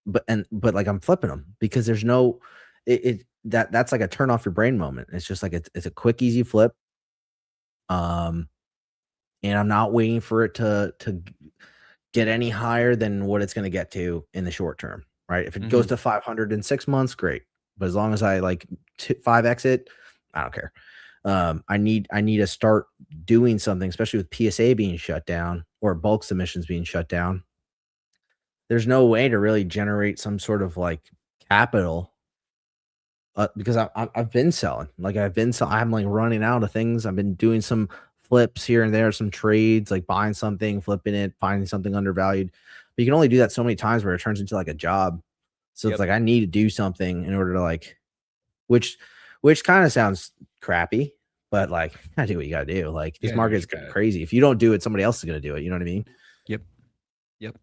but like I'm flipping them because there's no that's like a turn off your brain moment. It's just like it's a quick, easy flip. Um, and I'm not waiting for it to get any higher than what it's gonna get to in the short term, right? If it goes Mhm. to 500 in 6 months, great. But as long as I like 5x it, I don't care. I need to start doing something, especially with PSA being shut down or bulk submissions being shut down. There's no way to really generate some sort of like capital because I've been selling. Like I'm like running out of things. I've been doing some flips here and there, some trades, like buying something, flipping it, finding something undervalued. But you can only do that so many times where it turns into like a job. So it's Yep. like I need to do something in order to like which which kind of sounds crappy, but like you gotta do what you gotta do. Like You this gotta do what market's you got. crazy. If you don't do it, somebody else is gonna do it. You know what I mean? Yep. Yep.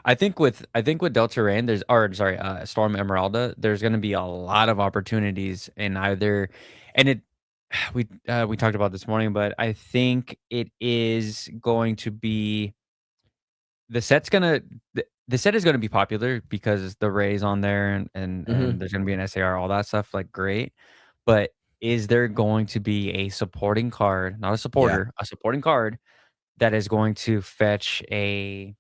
I think with Delta Rain, Storm Emeralda, there's gonna be a lot of opportunities in either and it we talked about this morning, but I think it is going to be the set's gonna the set is gonna be popular because the Ray's on there and Hmm. there's gonna be an SAR, all that stuff, like, great. But is there going to be a supporting card, not a Yeah. supporter, a supporting card that is going to fetch a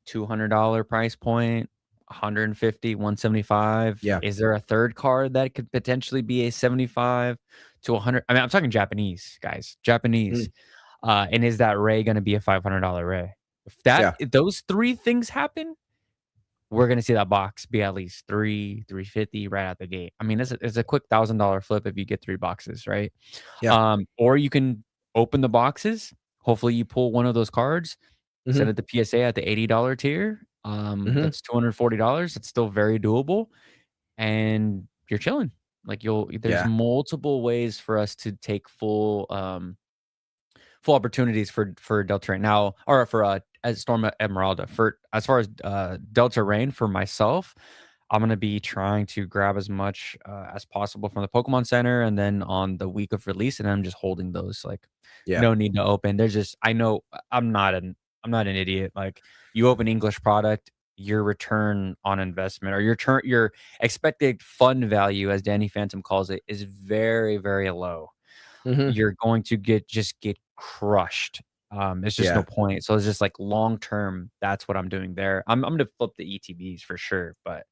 $200 price point, 150, 175. Yeah. Is there a third card that could potentially be a 75 to 100? I mean, I'm talking Japanese, guys, Japanese. Mm, And is that Ray gonna be a $500 Ray? yeah. If those 3 things happen, we're gonna see that box be at least 350 right out the gate. I mean, it's a quick $1,000 flip if you get 3 boxes, right? Yeah. Or you can open the boxes. Hopefully, you pull one of those cards, Mhm. send it to PSA at the $80 tier. Mhm. That's $240. It's still very doable, and you're chilling. Like there's Yeah. multiple ways for us to take full opportunities for Delta Rain now, or for as Storm Emeralda. For as far as Delta Rain for myself, I'm gonna be trying to grab as much as possible from the Pokemon Center, and then on the week of release, and I'm just holding those. Like, Yeah. no need to open. There's just I know I'm not an idiot. Like, you open English product, your return on investment, or your expected fund value, as Danny Phantom calls it, is very, very low. Mhm. You're going to get crushed. It's just no Yeah. point. So it's just like long term, that's what I'm doing there. I'm gonna flip the ETBs for sure, but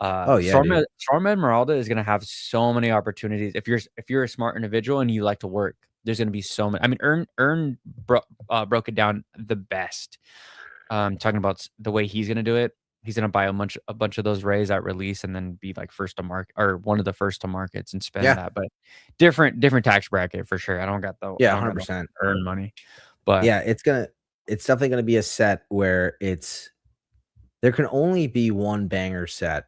Oh, yeah, dude. Storm Esmeralda is gonna have so many opportunities. If you're a smart individual and you like to work, there's gonna be so many. I mean, broke it down the best. Talking about the way he's gonna do it. He's gonna buy a bunch of those rays at release and then be like first to market, or one of the first to markets, and spend Yeah. that. But different tax bracket for sure. I Yeah, don't got the 100%. earn money, but Yeah, it's definitely gonna be a set where there can only be one banger set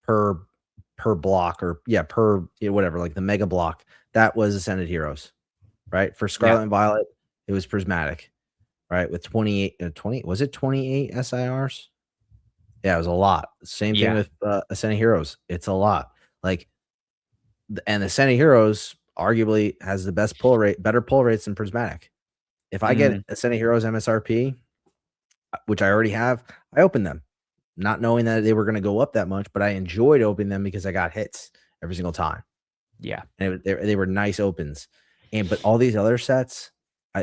per block, or yeah, per, whatever, like the mega block. That was Ascended Heroes, right? For yeah, Scarlet and Violet, it was Prismatic, right? With 28, 20, was it 28 SIRs? Yeah, it was a lot. Same thing yeah, with Ascended Heroes. It's a lot. Like, and Ascended Heroes arguably has the best pull rate, better pull rates than Prismatic. If I mm, get Ascended Heroes MSRP, which I already have, I open them, not knowing that they were going to go up that much, but I enjoyed opening them because I got hits every single time, yeah, and they were nice opens. But all these other sets,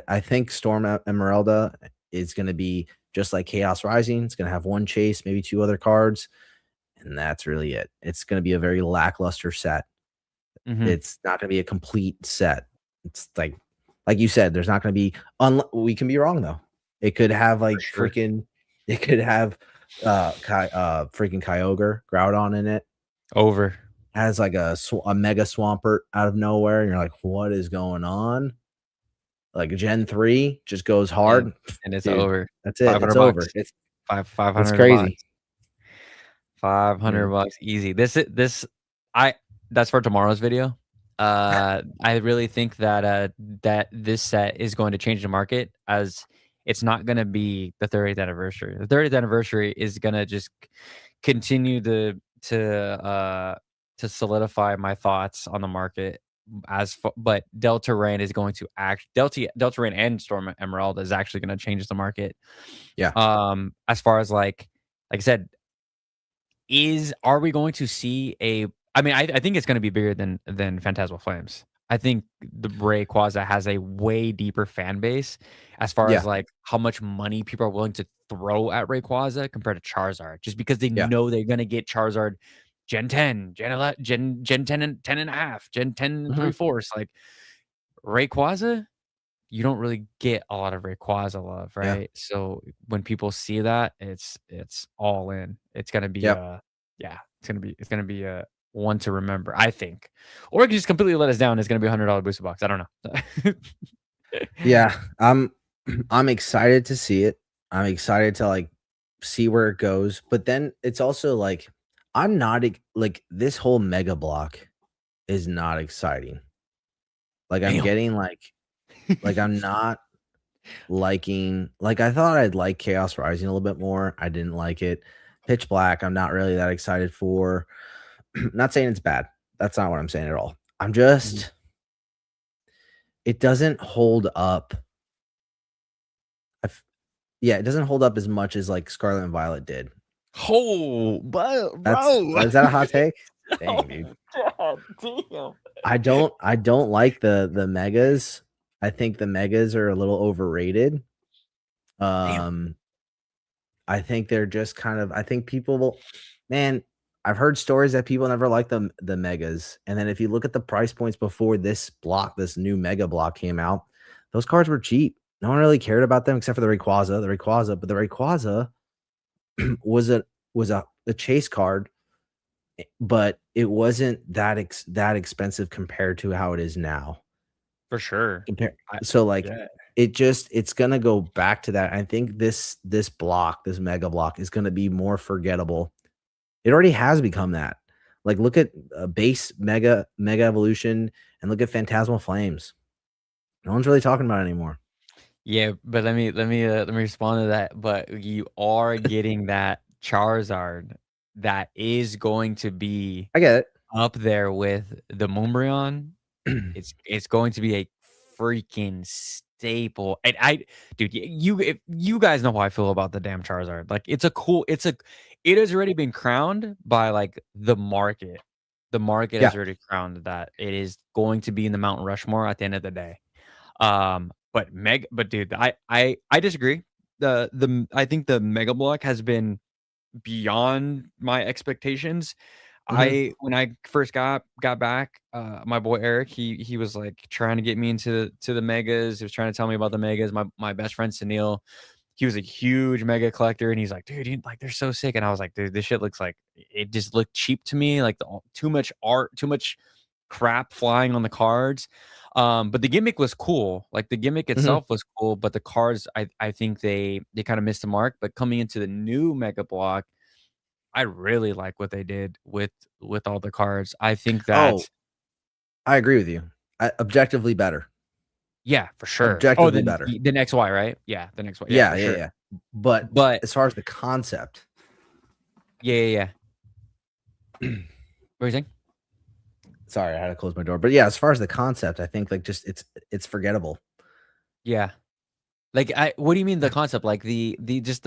I think Storm Emeralda is going to be just like Chaos Rising. It's going to have one chase, maybe two other cards, and that's really it. It's going to be a very lackluster set. mhm, It's not going to be a complete set. It's like you said, there's not going to be. We can be wrong though. It could have for like sure. freaking. It could have freaking Kyogre Groudon in it. Over. Has like a mega Swampert out of nowhere, and you're like, what is going on? Like Gen 3 just goes and hard, and it's dude. over. That's it. It's 500 over. bucks. Five It's hundred crazy. bucks. 500 Mm. bucks easy. I That's for tomorrow's video. I really think that this set is going to change the market, as it's not gonna be the 30th anniversary. The 30th anniversary is gonna just continue to solidify my thoughts on the market. But Delta Rain is going to Delta Rain and Storm Emerald is actually gonna change the market. Yeah. As far as like I said, are we going to see a I mean, I think it's gonna be bigger than Phantasmal Flames. I think the Rayquaza has a way deeper fan base as far as, Yeah. like, how much money people are willing to throw at Rayquaza compared to Charizard, just because they Yeah. know they're gonna get Charizard Gen 10, Gen 10 and 10 and a half, Gen 10 and Mhm. 3/4. Like, Rayquaza, you don't really get a lot of Rayquaza love, Yeah. right? So when people see that, it's all in. It's gonna be Yep. yeah, it's gonna be a one to remember, I think. Or it could just completely let us down. It's gonna be $100 booster box. I don't know. Yeah. I'm excited to see it. I'm excited to like see where it goes. But then it's also like I'm not like this whole mega block is not exciting. Like I'm Damn. getting like I'm not liking, like I thought I'd like Chaos Rising a little bit more. I didn't like it. Pitch Black, I'm not really that excited for. Not saying it's bad. That's not what I'm saying at all. I'm Mhm. just it doesn't hold up. I f- yeah, it doesn't hold up as much as like Scarlet and Violet did. Oh, but That's bro. is that a hot take? Dang, dude. Oh, god damn. I don't like the megas. I think the megas are a little overrated. Damn. Um I think they're just kind of. I think people will. Man, I've heard stories that people never liked the megas, and then if you look at the price points before this new mega block came out, those cards were cheap. No one really cared about them except for but the Rayquaza was a chase card, but it wasn't that expensive compared to how it is now. For sure. Compare I so, like, Yeah, it's gonna go back to that. I think this mega block is gonna be more forgettable. It already has become that. Like, look at, base Mega Evolution and look at Phantasmal Flames. No one's really talking about it anymore. yeah, but let me respond to that. But you are getting that Charizard that is going to be I get up there with the Moonbryon. it. It's going to be a freaking staple, and dude, you if you guys know how I feel about the damn Charizard. Like, it has already been crowned by, like, the market. The market Yeah. has already crowned that it is going to be in the Mount Rushmore at the end of the day. But dude, I disagree. I think the Mega Block has been beyond my expectations. Mhm. When I first got back, my boy Eric, he was, like, trying to get me to the megas. He was trying to tell me about the megas. My best friend Sunil, he was a huge mega collector, and he's like, "Dude, like, they're so sick." And I was like, "Dude, this shit looks like it just looked cheap to me, like, too much art, too much crap flying on the cards." But the gimmick was cool. Like, the gimmick Mhm. itself was cool, but the cards, I think they kinda missed the mark. But coming into the new mega block, I really like what they did with all the cards. I think Oh, that I agree with you. Objectively better. yeah, for sure. Oh, Objectively then better. the next Y, right? Yeah, the next Y. Yeah, Yeah, for yeah, sure. yeah. But But as far as the concept yeah, yeah, yeah. What were you saying? sorry, I had to close my door. But yeah, as far as the concept, I think, like, just it's forgettable. Yeah. Like, what do you mean the concept? Like, just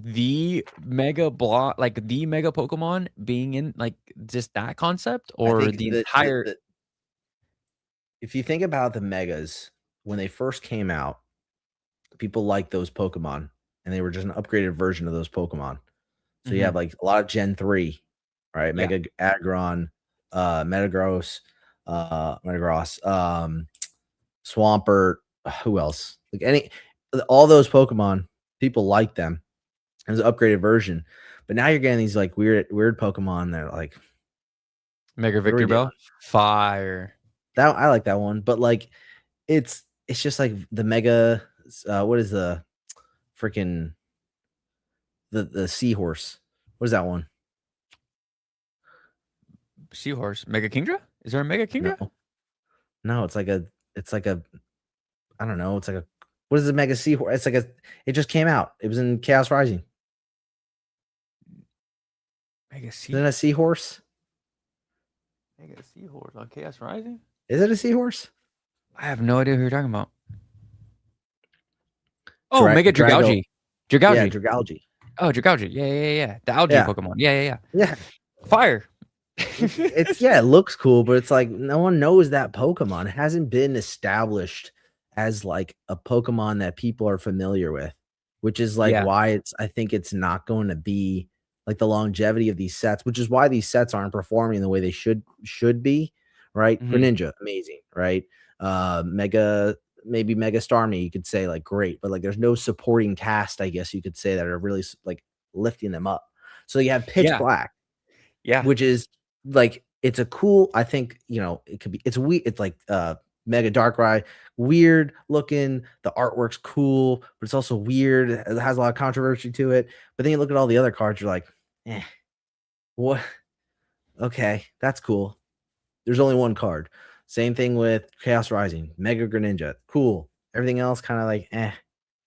the mega block, like, the mega Pokemon being in, like, just that concept, I or think the the entire. the if you think about the megas when they first came out, people liked those Pokemon, and they were just an upgraded version of those Pokemon. So you have, Mhm. like, a lot of Gen 3, right? Yeah. Mega Aggron, Metagross, Swampert, who else? Like, all those Pokemon, people like them as an upgraded version. But now you're getting these, like, weird Pokemon that are like, Mega "What are we Victor doing?" Bell? Fire. That I like that one, but, like, it's just like the Mega what is the freaking the Seahorse? What is that one? Seahorse. Mega Kingdra? Is there a Mega No. Kingdra? No, it's like a I don't know, it's like a what is the Mega Seahorse? It's like a it just came out. It was in Chaos Rising. Mega Isn't it a Seahorse. seahorse? Mega Seahorse on Chaos Rising? Is it a seahorse? I have no idea who you're talking about. Oh, Mega Drago Dragalge. yeah, Dragalge. Dragalge. Oh, Dragalge. Yeah, yeah, yeah, yeah. The algae Yeah, Pokemon. Yeah, yeah, yeah. yeah. Fire. It's yeah, it looks cool, but it's like no one knows that Pokemon. It hasn't been established as like a Pokemon that people are familiar with, which is like Yeah. why I think it's not going to be like the longevity of these sets, which is why these sets aren't performing the way they should be, right? Mhm. Greninja, amazing, right? Mega maybe Mega Starmie, you could say like great, but like there's no supporting cast, I guess you could say, that are really like lifting them up. So you have Pitch Yeah. Black, Yeah. which is like it's a cool I think, it could be it's like, Mega Darkrai, weird looking, the artwork's cool, but it's also weird, it has a lot of controversy to it, but then you look at all the other cards, you're like, "Eh, what? Okay, that's cool." There's only one card. Same thing with Chaos Rising, Mega Greninja, cool. Everything else kinda like, "Eh,"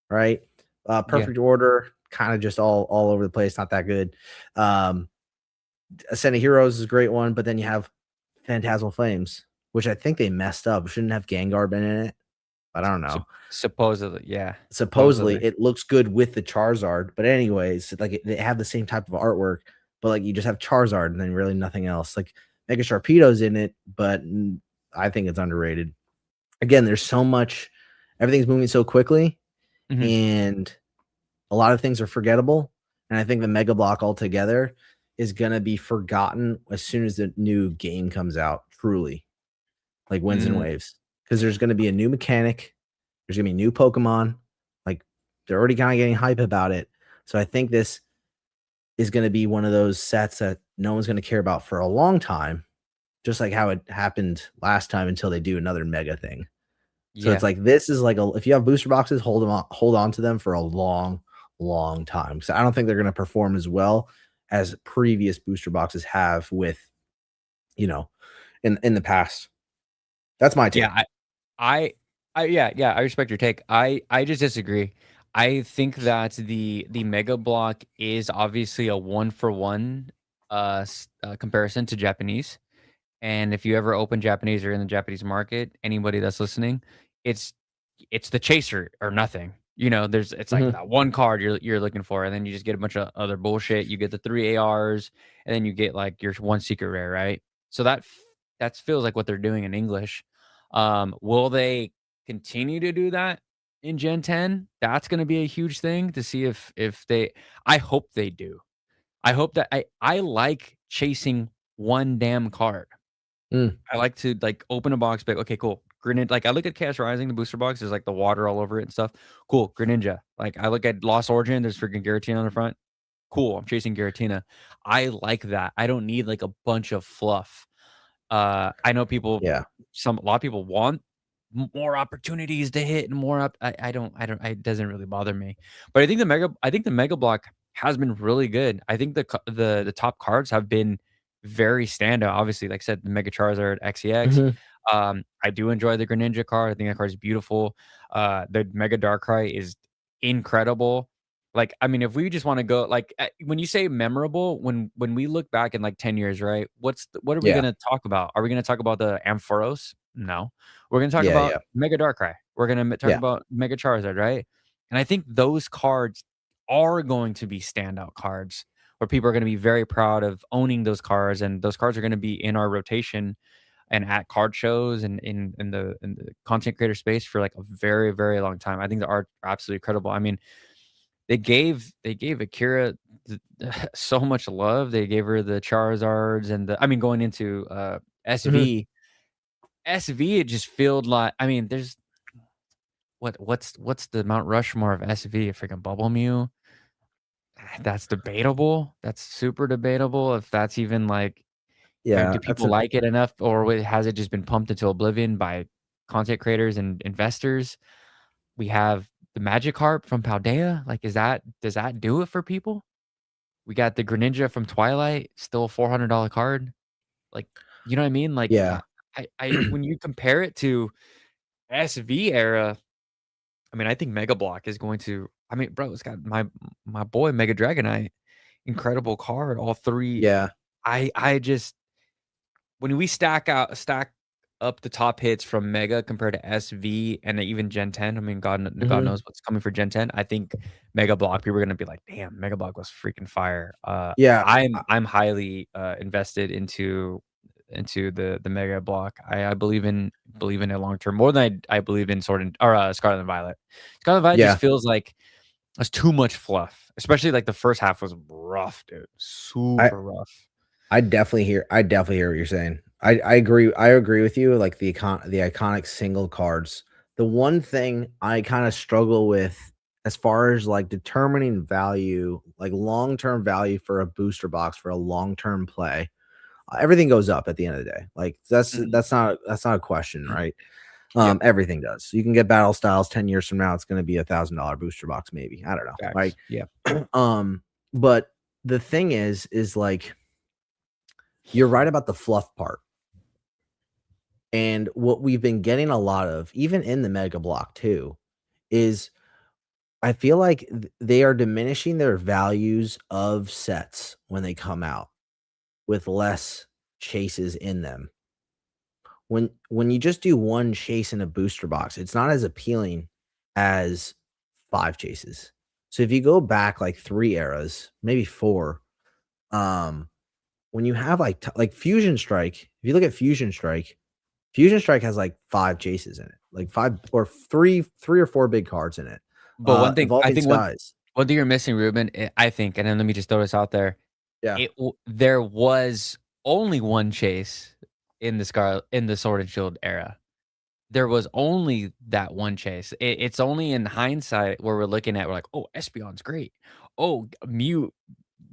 right? Yeah. Perfect Order, kinda just all over the place, not that good. Um Ascent of Heroes is a great one, but then you have Phantasmal Flames, which I think they messed up. Shouldn't have Gengar been in it, but I don't Sup know. supposedly, yeah. Supposedly, Supposedly. it looks good with the Charizard, but anyways, like they have the same type of artwork, but like you just have Charizard and then really nothing else. Like Mega Sharpedo's in it, but I think it's underrated. Again, there's so much, everything's moving so quickly, Mhm. and A lot of things are forgettable, and I think the Mega Block altogether is gonna be forgotten as soon as the new game comes out, truly, like winds and Mm, waves. Because there's gonna be a new mechanic, there's gonna be new Pokemon, like, they're already kinda getting hype about it. So I think this is gonna be one of those sets that no one's gonna care about for a long time, just like how it happened last time until they do another mega thing. So it's yeah. like this is like a if you have booster boxes, hold on to them for a long, long time. So I don't think they're gonna perform as well as previous booster boxes have with, you know, in the past. That's my Yeah, take. I I respect your take. I just disagree. I think that the Mega Block is obviously a one for one comparison to Japanese. And if you ever open Japanese or in the Japanese market, anybody that's listening, it's it's the chaser or nothing. You know, there's it's like Mhm. that one card you're looking for, and then you just get a bunch of other bullshit. You get the 3 ARs, and then you get like your one secret rare, right? So that feels like what they're doing in English. Will they continue to do that in Gen 10? That's gonna be a huge thing to see if they I hope they do. I hope that I like chasing one damn card. Mm. I like to, like, open a box, be like, "Okay, cool." Grenin like, I look at Chaos Rising, the booster box, there's, like, the water all over it and stuff. Cool, Greninja. Like, I look at Lost Origin, there's freaking Giratina on the front. Cool, I'm chasing Giratina. I like that. I don't need, like, a bunch of fluff. I know people Yeah. a lot of people want more opportunities to hit and more up I don't it doesn't really bother me. But I think the Mega Block has been really good. I think the top cards have been very standout. Obviously, like I said, the Mega Charizard XEX. Mhm. I do enjoy the Greninja card. I think that card is beautiful. The Mega Darkrai is incredible. Like, I mean, if we just wanna go like, when you say memorable, when we look back in, like, 10 years, right, what are we Yeah. gonna talk about? Are we gonna talk about the Ampharos? No. We're gonna talk Yeah, about yeah. Mega Darkrai. We're gonna talk Yeah. about Mega Charizard, right? And I think those cards are going to be standout cards where people are gonna be very proud of owning those cards, and those cards are gonna be in our rotation and at card shows and in the content creator space for, like, a very, very long time. I think the art absolutely incredible. I mean, they gave Akira th so much love. They gave her the Charizards and the I mean, going into, Mhm. SV, it just felt like I mean, there's what's the Mount Rushmore of SV? A freaking Bubble Mew? That's debatable. That's super debatable if that's even, like Yeah, do that's people a like it enough, or has it just been pumped into oblivion by content creators and investors? We have the Magikarp from Paldea, like, does that do it for people? We got the Greninja from Twilight, still a $400 card. Like, you know what I mean? Like, yeah. I when you compare it to SV era, I mean, I think Mega Block is going to I mean, bro, it's got my boy Mega Dragonite, incredible card, all 3. Yeah. I just when we stack up the top hits from Mega compared to SV and even Gen 10, I mean, God Mhm. knows what's coming for Gen 10. I think Mega Block, people are gonna be like, "Damn, Mega Block was freaking fire." Yeah. I'm highly, invested into the Mega Block. I believe in it long term more than I believe in Sword and or, Scarlet and Violet. Scarlet and Violet just Yeah. feels like it's too much fluff, especially, like, the first half was rough, dude, I super rough. I definitely hear what you're saying. I agree with you, like, the iconic single cards. The one thing I kinda struggle with as far as, like, determining value, like, long-term value for a booster box for a long-term play, everything goes up at the end of the day. Like, Mhm. that's not a question, right? Yep, Everything does. You can get battle styles 10 years from now, it's gonna be $1,000 booster box maybe, I don't know, facts. like, Yeah. but the thing is, like, you're right about the fluff part. And what we've been getting a lot of, even in the Mega Block too, is I feel like they are diminishing their values of sets when they come out with less chases in them. When you just do one chase in a booster box, it's not as appealing as 5 chases. So if you go back like 3 eras, maybe 4, um, when you have like Fusion Strike, if you look at Fusion Strike has like 5 chases in it, like 5 or 3 or 4 big cards in it. But one thing I Evolving think one Skies. what you're missing, Ruben, I think, and then let me just throw this out there. Yeah. There was only one chase in the Sword and Shield era. There was only that one chase. It's only in hindsight where we're looking at, we're like, "Oh, Espeon's great. Oh, Mew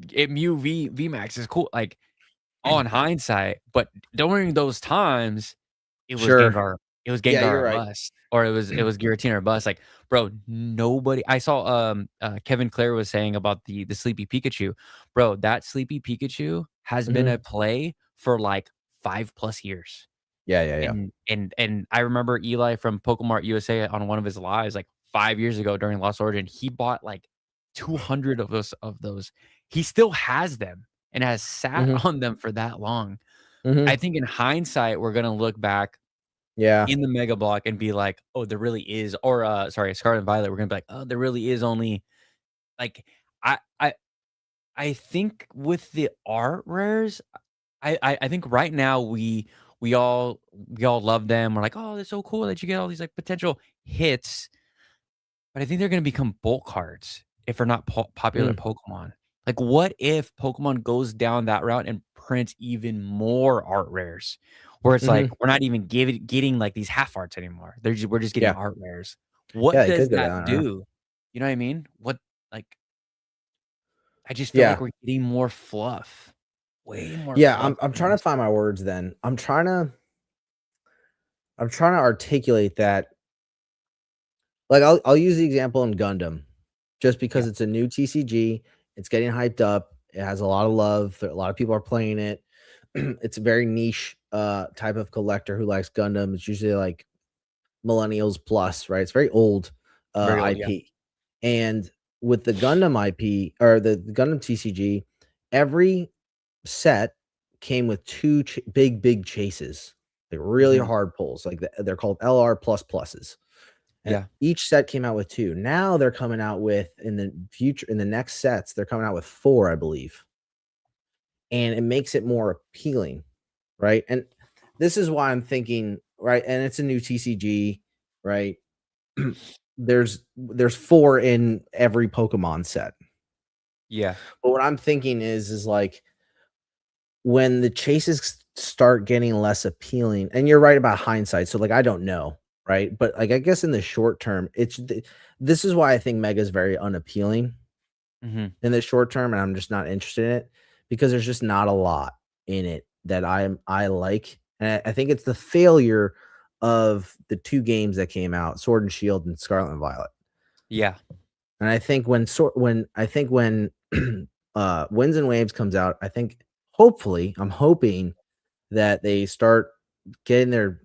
VMAX is cool." Like, all in hindsight, but during those times, it was Sure. Gengar it was Yeah, Gengar you're or right. bust, or it was Giratina or bust. Like, bro, nobody I saw, Kevin Clare was saying about the Sleepy Pikachu. Bro, that Sleepy Pikachu has been Mhm. a play for, like, 5 plus years. Yeah, yeah, yeah. And I remember Eli from Pokemart USA on one of his lives, like, 5 years ago during Lost Origin, he bought, like, 200 of those. He still has them and has sat Mhm. on them for that long. I Mhm. think in hindsight, we're gonna look back Yeah. in the Mega Block and be like, "Oh, there really is," or, sorry, Scarlet and Violet, we're gonna be like, "Oh, there really is only," like, I I I think with the art rares, I think right now we all love them. We're like, "Oh, that's so cool that you get all these, like, potential hits," but I think they're gonna become bulk cards if they're not popular Mm. Pokemon. Like, what if Pokemon goes down that route and prints even more art rares? Where it's like, Mhm. we're not even getting, like, these half arts anymore. We're just getting Yeah. art rares. Yeah, What it does could go that down, yeah. do? You know what I mean? Like, I just feel like Yeah. we're getting more fluff. Way more Yeah, fluff I'm than it trying to used to find be. my words then. I'm trying to articulate that. Like, I'll use the example in Gundam, just Yeah, because it's a new TCG, it's getting hyped up, it has a lot of love, a lot of people are playing it. It's a very niche, type of collector who likes Gundam. It's usually, like, millennials plus, right? It's very old, very old, yeah. IP. And with the Gundam IP or the Gundam TCG, every set came with 2 big chases, like, really Mhm. hard pulls, like, they're called LR plus pluses. Yeah, Each set came out with 2. Now they're coming out with in the next sets, they're coming out with 4, I believe, and it makes it more appealing, right? And this is why I'm thinking, right, and it's a new TCG, right? There's 4 in every Pokemon set. yeah, But what I'm thinking is like when the chases start getting less appealing, and you're right about hindsight, so, like, I don't know, right? But, like, I guess in the short term, this is why I think Mega is very unappealing mhm. in the short term, and I'm just not interested in it because there's just not a lot in it that I like, and I think it's the failure of the 2 games that came out, Sword and Shield and Scarlet and Violet. Yeah, And I think when Winds and Waves comes out, I think hopefully, I'm hoping that they start getting their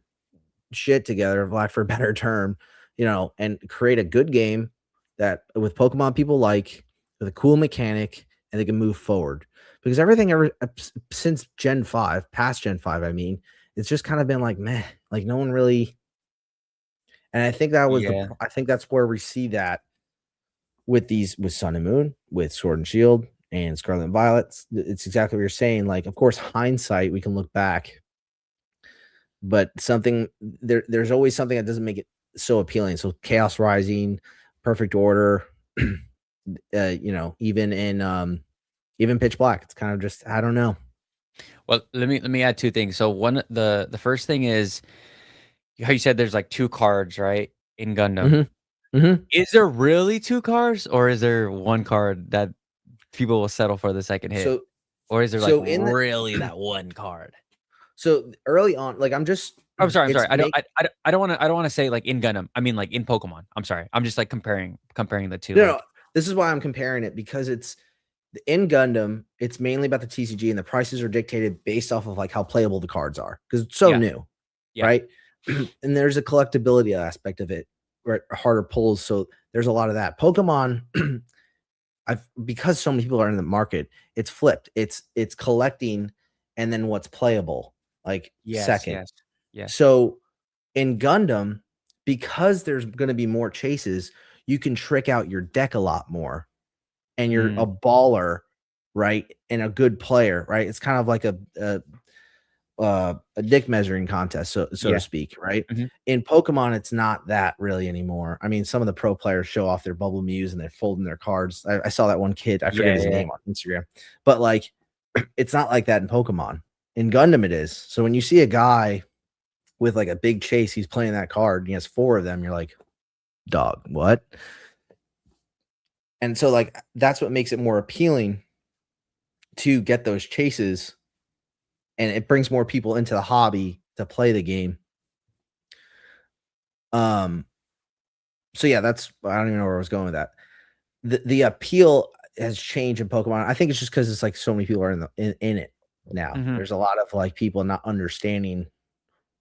shit together, for lack for a better term, and create a good game that with Pokemon people like, with a cool mechanic, and they can move forward. Because everything ever since Gen 5, past Gen 5, I mean, it's just kind of been like meh, like no one really. And yeah, I think that's where we see that with Sun and Moon, with Sword and Shield, and Scarlet and Violet. It's exactly what you're saying. Like, of course, hindsight, we can look back, but there's always something that doesn't make it so appealing. So Chaos Rising, Perfect Order, even Pitch Black. It's kind of just I don't know. Well, let me add 2 things. So one the first thing is how you said there's, like, 2 cards, right, in Gundam. Mhm. Mhm. Is there really 2 cards, or is there 1 card that people will settle for the second hit? So Or is there, like, so in the really that 1 card? so early on, like I'm just I'm sorry. it's make I don't wanna say, like, in Gundam. I mean, like, in Pokemon. I'm sorry. I'm just, like, comparing the 2, no, no. like, This is why I'm comparing it because it's in Gundam, it's mainly about the TCG and the prices are dictated based off of like how playable the cards are because it's so yeah, new, yeah, right? And there's a collectability aspect of it, right? Harder pulls. So there's a lot of that. Pokemon, I've because so many people are in the market, it's flipped. It's collecting and then what's playable, like yes, second. yes, yes. So in Gundam, because there's going to be more chases, you can trick out your deck a lot more and you're Mm, a baller, right? And a good player, right? It's kind of like a dick measuring contest, so to Yeah. speak, right? Mhm. In Pokemon, it's not that really anymore. I mean, some of the pro players show off their bubble mews and they're folding their cards. I saw that one kid, I forget Yeah, his yeah. name on Instagram, but like it's not like that in Pokemon. In Gundam, it is. So when you see a guy with like a big chase, he's playing that card, and he has 4 of them, you're like, dog, what? And so like that's what makes it more appealing to get those chases, and it brings more people into the hobby to play the game. Um, so yeah, that's I don't even know where I was going with that. The appeal has changed in Pokemon. I think it's just because it's like so many people are in it now. Mhm. There's a lot of like people not understanding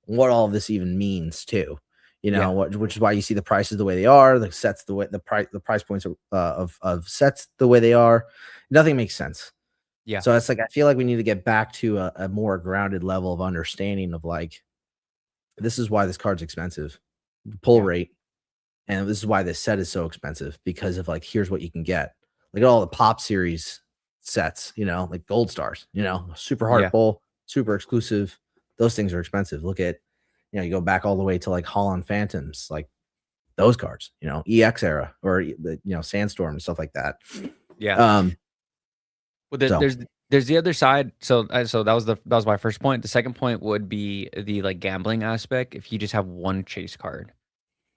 what all of this even means too. You know, Yeah. which is why you see the prices the way they are, the sets the way the price points of sets the way they are. Nothing makes sense. Yeah. So it's like I feel like we need to get back to a more grounded level of understanding of like this is why this card's expensive, pull Yeah. rate, and this is why this set is so expensive because of like here's what you can get. Like all the pop series sets, you know, like gold stars, you know, super Yeah. heart bowl, super exclusive. Those things are expensive. Look at, you know, you go back all the way to like Holland Phantoms, like those cards, you know, EX era or Sandstorm and stuff like that. Yeah. Um, Well, there so there's the other side. So that was my first point. The second point would be the, like, gambling aspect. If you just have one chase card,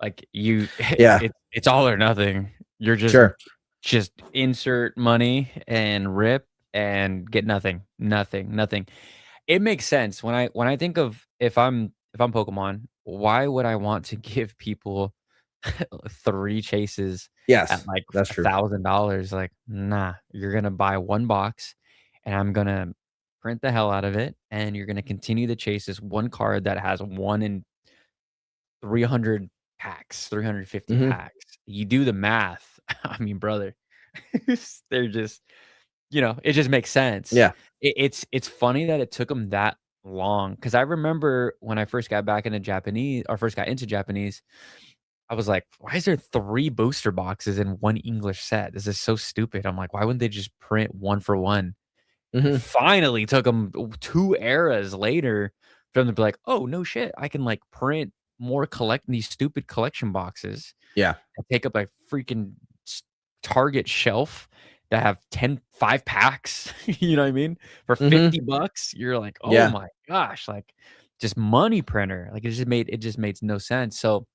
like, you yeah, it's all or nothing. You're sure. just insert money and rip and get nothing, nothing, nothing. It makes sense when I think of if I'm Pokemon, why would I want to give people 3 chases at, Yes, like, that's true. $1,000? Like, nah, you're gonna buy 1 box, and I'm gonna print the hell out of it, and you're gonna continue to chase this 1 card that has 1 in 300 packs, 350 Hmm. packs. You do the math. I mean, brother, they're just it just makes sense. Yeah. It's funny that it took them that long because I remember when I first got back into Japanese or first got into Japanese, I was like, "Why is there 3 booster boxes in 1 English set? This is so stupid." I'm like, "Why wouldn't they just print 1 for 1?" Hmm. Finally took them 2 eras later for them to be like, "Oh, no shit. I can, like, print more collect these stupid collection boxes Yeah. and take up a freaking s Target shelf that have 5 packs." You know what I mean? For Hmm. 50 bucks, you're like, "Oh Yeah. my gosh," like, just money printer. Like, it just made no sense. So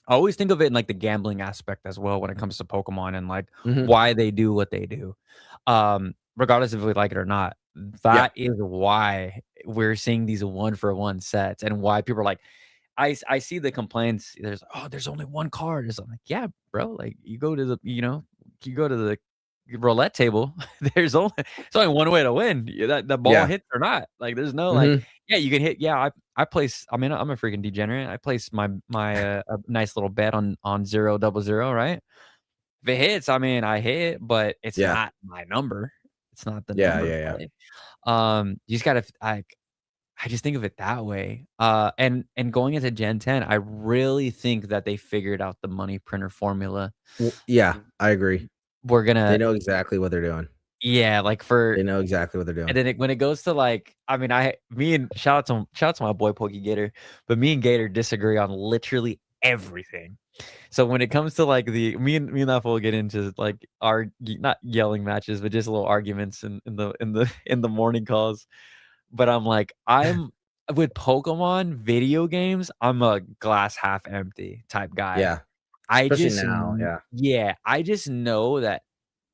I always think of it in, like, the gambling aspect as well when it comes to Pokemon and, like, Hmm. why they do what they do. Regardless if we like it or not, Yeah. that is why we're seeing these one-for-one sets and why people are like I see the complaints, "Oh, there's only 1 card." It's like, "Yeah, bro, like, you go to the roulette table, there's only one way to win, that the ball Yeah. hits or not." Like, there's no, like Hmm. yeah, you can hit yeah, I place I mean, I'm a freaking degenerate. I place a nice little bet on 0, double 0, right? If it hits, I mean, I hit, but it's Yeah. not my number. It's not the Yeah. number Yeah. Yeah. play. You just gotta I just think of it that way. And going into Gen 10, I really think that they figured out the money printer formula. Yeah. I agree. We're They gonna know exactly what they're doing. yeah, like for They know exactly what they're and doing. then when it goes to like, I mean, I me and shout out to my boy Pokey Gator, but me and Gator disagree on literally everything. So when it comes to like the me and that fool get into like our not yelling matches, but just little arguments in the morning calls. But I'm like, I'm with Pokemon video games, I'm a glass half empty type guy. Yeah. Especially now. Yeah. I just know that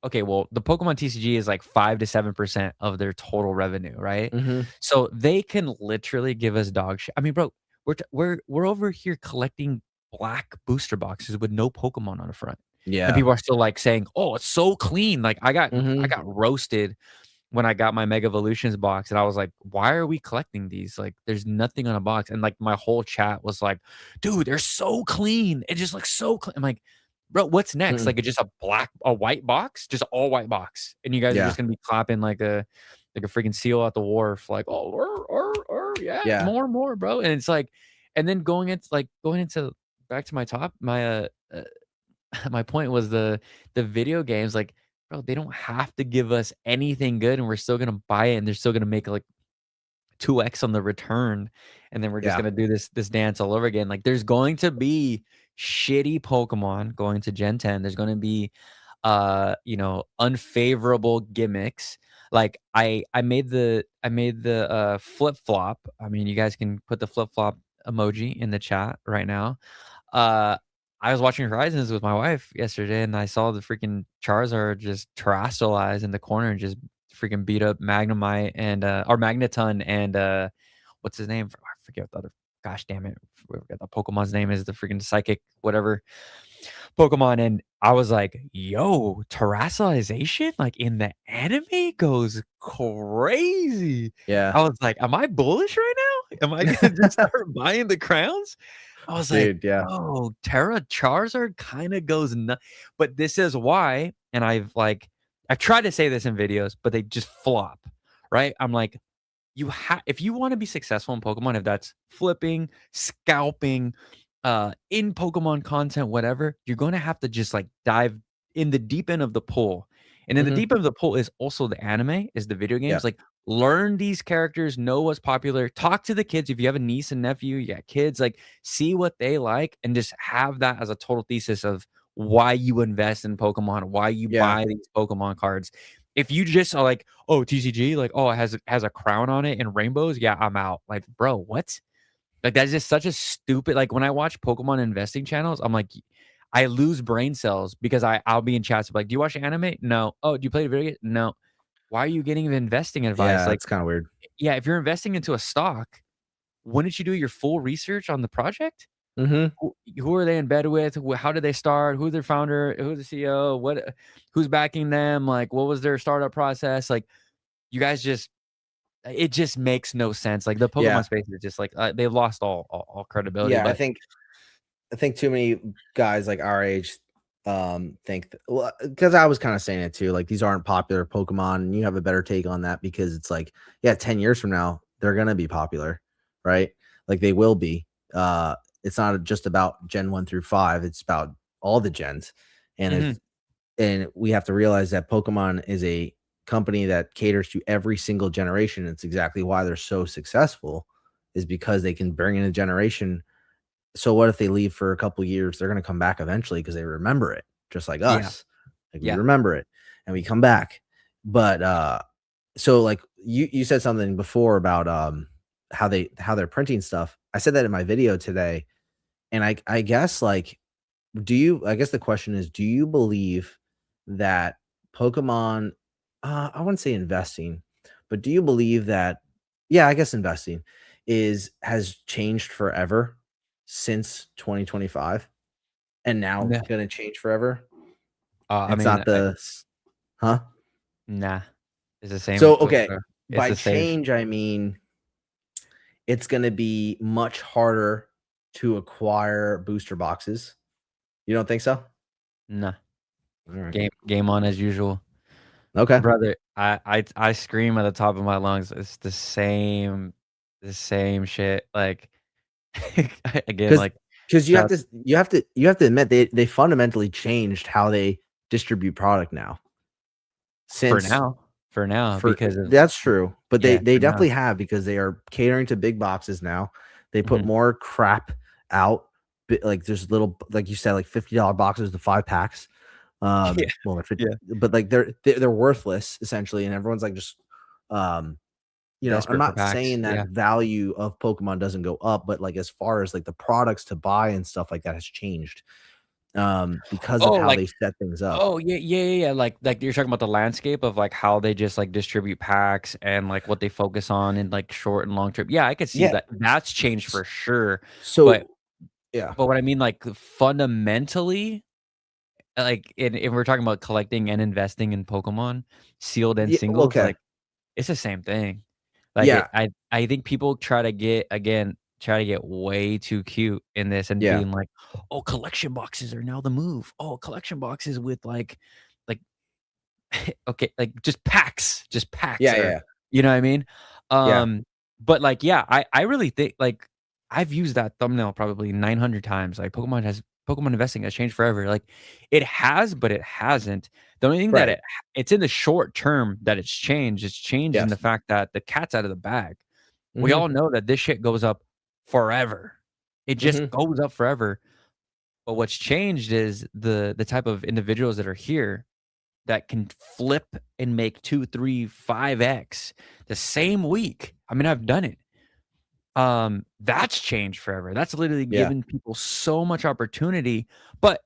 okay, well, the Pokemon TCG is like 5 to 7% of their total revenue, right? Hmm. So they can literally give us dog shit. I mean, bro, we're over here collecting black booster boxes with no Pokemon on the front. And Yeah. people are still like saying, "Oh, it's so clean." Like I Hmm. got roasted when I got my Mega Evolutions box, and I was like, "Why are we collecting these? Like, there's nothing on a box." And like my whole chat was like, "Dude, they're so clean. It just looks so clean." I'm like, "Bro, what's next? Hmm. Like, it's just a white box, just all white box, and you guys are Yeah. just gonna be clapping like a freaking seal at the wharf, like, oh, yeah, Yeah. more, bro." And it's like, and then going into back to my top, my point was the video games, like, bro, they don't have to give us anything good, and we're still gonna buy it, and they're still gonna make, like, 2x on the return, and then we're just Yeah. gonna do this dance all over again. Like, there's going to be shitty Pokemon going to Gen 10. There's gonna be, unfavorable gimmicks. Like, I made the flip-flop. I mean, you guys can put the flip-flop emoji in the chat right now. Uh, I was watching Horizons with my wife yesterday, and I saw the freaking Charizard just terrestrialize in the corner and just freaking beat up Magnemite and, or Magneton and, what's his name? I forget what the other gosh damn it, I forget the Pokemon's name is, the freaking psychic whatever Pokemon, and I was like, "Yo, terrestrialization, like, in the anime goes crazy." Yeah. I was like, "Am I bullish right now? Am I gonna just start buying the crowns?" I was like, Dude, yeah. "Oh, Terra Charizard kinda goes nut," but this is why, and I've tried to say this in videos, but they just flop, right? I'm like, if you wanna be successful in Pokemon, if that's flipping, scalping, in Pokemon content, whatever, you're gonna have to just, like, dive in the deep end of the pool, and in the Mhm. deep end of the pool is also the anime, is the video Yeah. games, like, learn these characters, know what's popular, talk to the kids, if you have a niece and nephew, you got kids, like, see what they like, and just have that as a total thesis of why you invest in Pokemon, why you Yeah. buy these Pokemon cards. If you just are like, "Oh, TCG, like, oh, it has a crown on it and rainbows, yeah, I'm out." Like, bro, what? Like, that's just such a stupid like, when I watch Pokemon investing channels, I'm like, I lose brain cells because I'll be in chats like, "Do you watch anime? No. Oh, do you play the video game? No. Why are you getting investing advice?" Yeah, Like, it's kinda weird. yeah, if you're investing into a stock, wouldn't you do your full research on the project? Mhm. Who are they in bed with? How did they start? Who's their founder? Who's the CEO? Who's backing them? Like, what was their startup process? Like, you guys just it just makes no sense. Like, the Yeah. Pokemon space is just like, they've lost all credibility, Yeah, but I think too many guys like our age think well, because I was kind of saying it too, like these aren't popular Pokemon, and you have a better take on that because it's like, yeah, 10 years from now, they're gonna be popular, right? Like they will be. It's not just about Gen 1 through 5, it's about all the gens. And Mhm. we have to realize that Pokemon is a company that caters to every single generation. It's exactly why they're so successful, is because they can bring in a generation. So what if they leave for a couple years? They're gonna come back eventually because they remember it, just like Yeah, us. Like we yeah. remember it and we come back. But so like you said something before about how they're printing stuff. I said that in my video today, and I guess like I guess the question is, do you believe that Pokemon I wouldn't say investing, but do you believe that yeah, I guess investing is has changed forever since 2025 and now Nah, gonna change forever? I It's mean, not the huh? nah, it's the same So, with okay, it's by the same. change, I mean it's gonna be much harder to acquire booster boxes. You don't think so? Nah, Alright. game on as usual. Okay. Brother, I scream at the top of my lungs, it's the same shit, like, again, Because like, because shout you have to admit they fundamentally changed how they distribute product now. for Since now for now, for because of that's true, but yeah, they for now. definitely have because they are catering to big boxes now. They put Mhm. more crap out, like there's little like you said, like $50 boxes to 5 packs. Yeah, Well, if it, yeah, but like they're worthless essentially, and everyone's like just um I'm desperate for not packs, saying that yeah. value of Pokemon doesn't go up, but like as far as like the products to buy and stuff like that has changed because of Oh, how like they set things up. oh, yeah, yeah, yeah, yeah, like, you're talking about the landscape of, like, how they just, like, distribute packs and, like, what they focus on in, like, short and long term. Yeah, I could see Yeah. that. That's changed s- for sure, but So yeah. what I mean, like, fundamentally, like, and we're talking about collecting and investing in Pokemon, sealed and Yeah. singles, Okay. like, it's the same thing. Like, Yeah. I think people try to get way too cute in this and Yeah. being like, "Oh, collection boxes are now the move. Oh, collection boxes with, like, okay, like, just packs Yeah. are" Yeah. you know what I mean? Yeah. But, like, yeah, I really think, like, I've used that thumbnail probably 900 times, like, Pokemon investing has changed forever, like, it has, but it hasn't. The only thing that Right. it's in the short term that it's changed in the Yes. fact that the cat's out of the bag. We Mhm. all know that this shit goes up forever. It just Mhm. goes up forever. But what's changed is the type of individuals that are here that can flip and make 2, 3, 5x the same week. I mean, I've done it. That's changed forever. That's literally Yeah. given people so much opportunity. But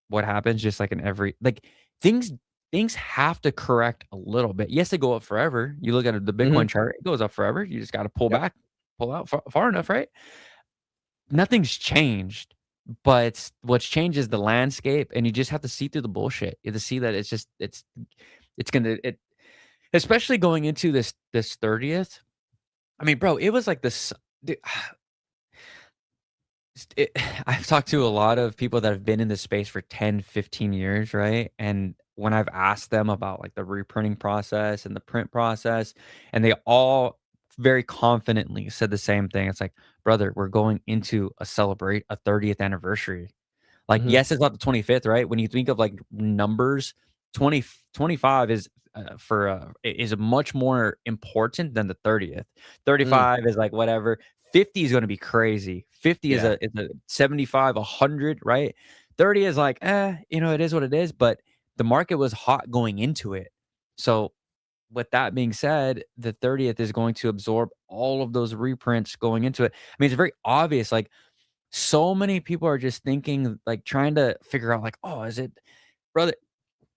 what happens, just like in every like things things have to correct a little bit. Yes, they go up forever. You look at the Mhm. Bitcoin chart, it goes up forever. You just got to pull Yep. back, pull out far enough, right? Nothing's changed, but what's changed is the landscape, and you just have to see through the bullshit. You have to see that it's gonna it especially going into this 30th. I mean, bro, it was like this. Dude, I've talked to a lot of people that have been in this space for 10, 15 years, right? And when I've asked them about like the reprinting process and the print process, and they all very confidently said the same thing. It's like, brother, we're going into celebrate a 30th anniversary. Like, Mhm. yes, it's not the 25th, right? When you think of, like, numbers, 25 is, is much more important than the 30th. Mm. 35 is, like, whatever. 50 is gonna be crazy. 50 Yeah. is a 75, 100, right? 30 is like, it is what it is, but the market was hot going into it. So, with that being said, the 30th is going to absorb all of those reprints going into it. I mean, it's very obvious, like, so many people are just thinking, like, trying to figure out, like, "Oh, is it" brother,